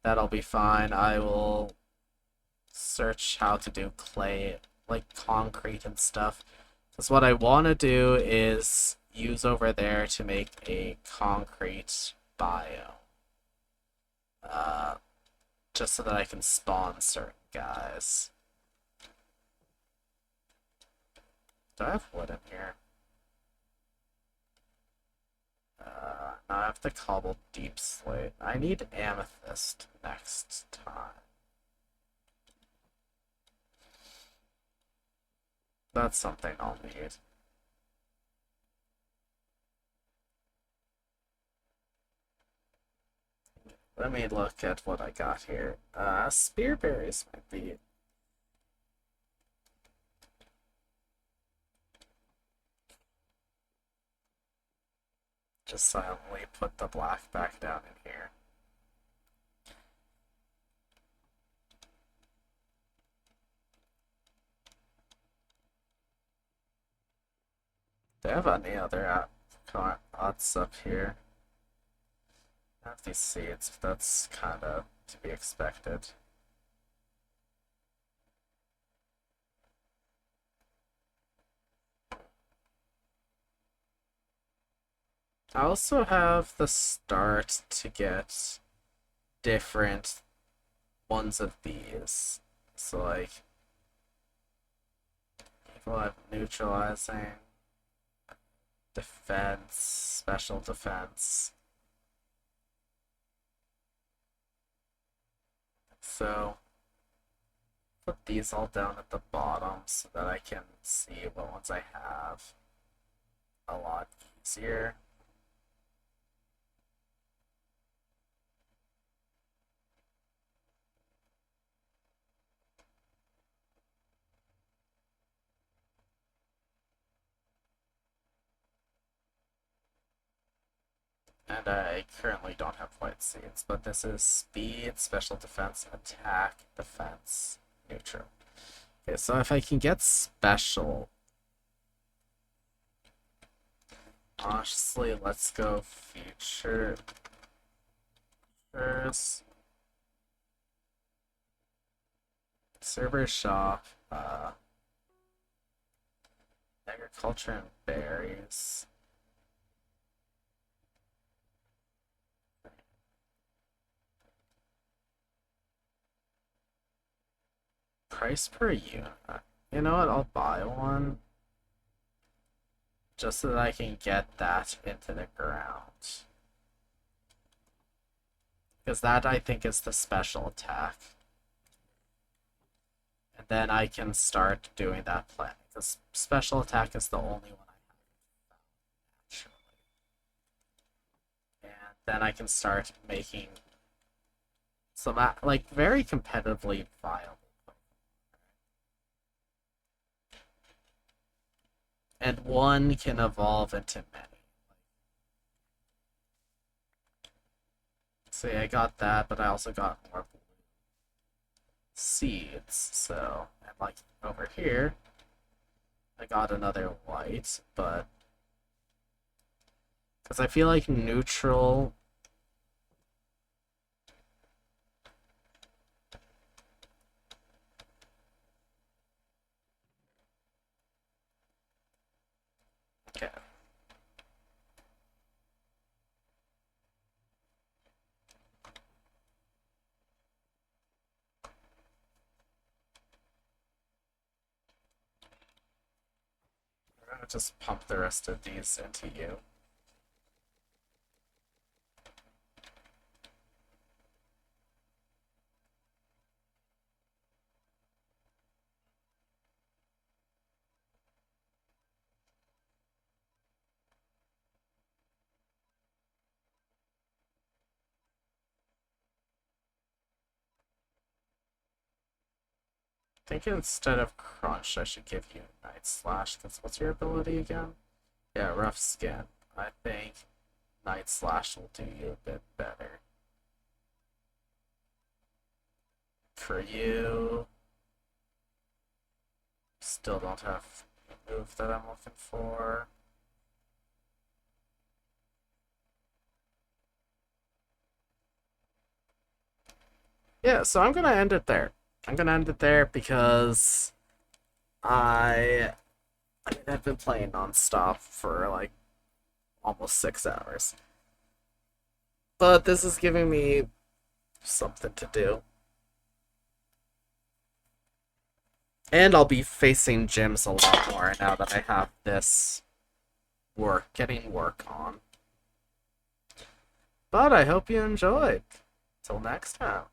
That'll be fine. I will search how to do clay, like concrete and stuff. Because what I want to do is use over there to make a concrete bio. Uh, just so that I can spawn certain guys. Do I have wood in here? No, I have to cobble deep slate. I need amethyst next time. That's something I'll need. Let me look at what I got here. Spearberries might be. Just silently put the black back down in here. Do I have any other odds up here? I have these seeds, but that's kind of to be expected. I also have the start to get different ones of these. So, like, people have neutralizing, defense, special defense. So, put these all down at the bottom so that I can see what ones I have a lot easier. And I currently don't have white seeds, but this is speed, special defense, attack, defense, neutral. Okay, so if I can get special, honestly, let's go features. Server shop, agriculture and berries. Price per unit. You know what? I'll buy one just so that I can get that into the ground. Because that, I think, is the special attack. And then I can start doing that planning. Because special attack is the only one I have found, naturally. And then I can start making some, like, very competitively viable. And one can evolve into many. See, I got that, but I also got more seeds. So, and like over here, I got another white, but because I feel like neutral. Okay. I'm gonna just pump the rest of these into you. I think instead of crunch, I should give you night slash. Because what's your ability again? Yeah, rough skin. I think night slash will do you a bit better. For you, still don't have the move that I'm looking for. yeah, so I'm gonna end it there. I'm gonna end it there because I, I mean, I've been playing nonstop for like almost 6 hours. But this is giving me something to do. And I'll be facing gyms a lot more now that I have this getting work on. But I hope you enjoyed. Till next time.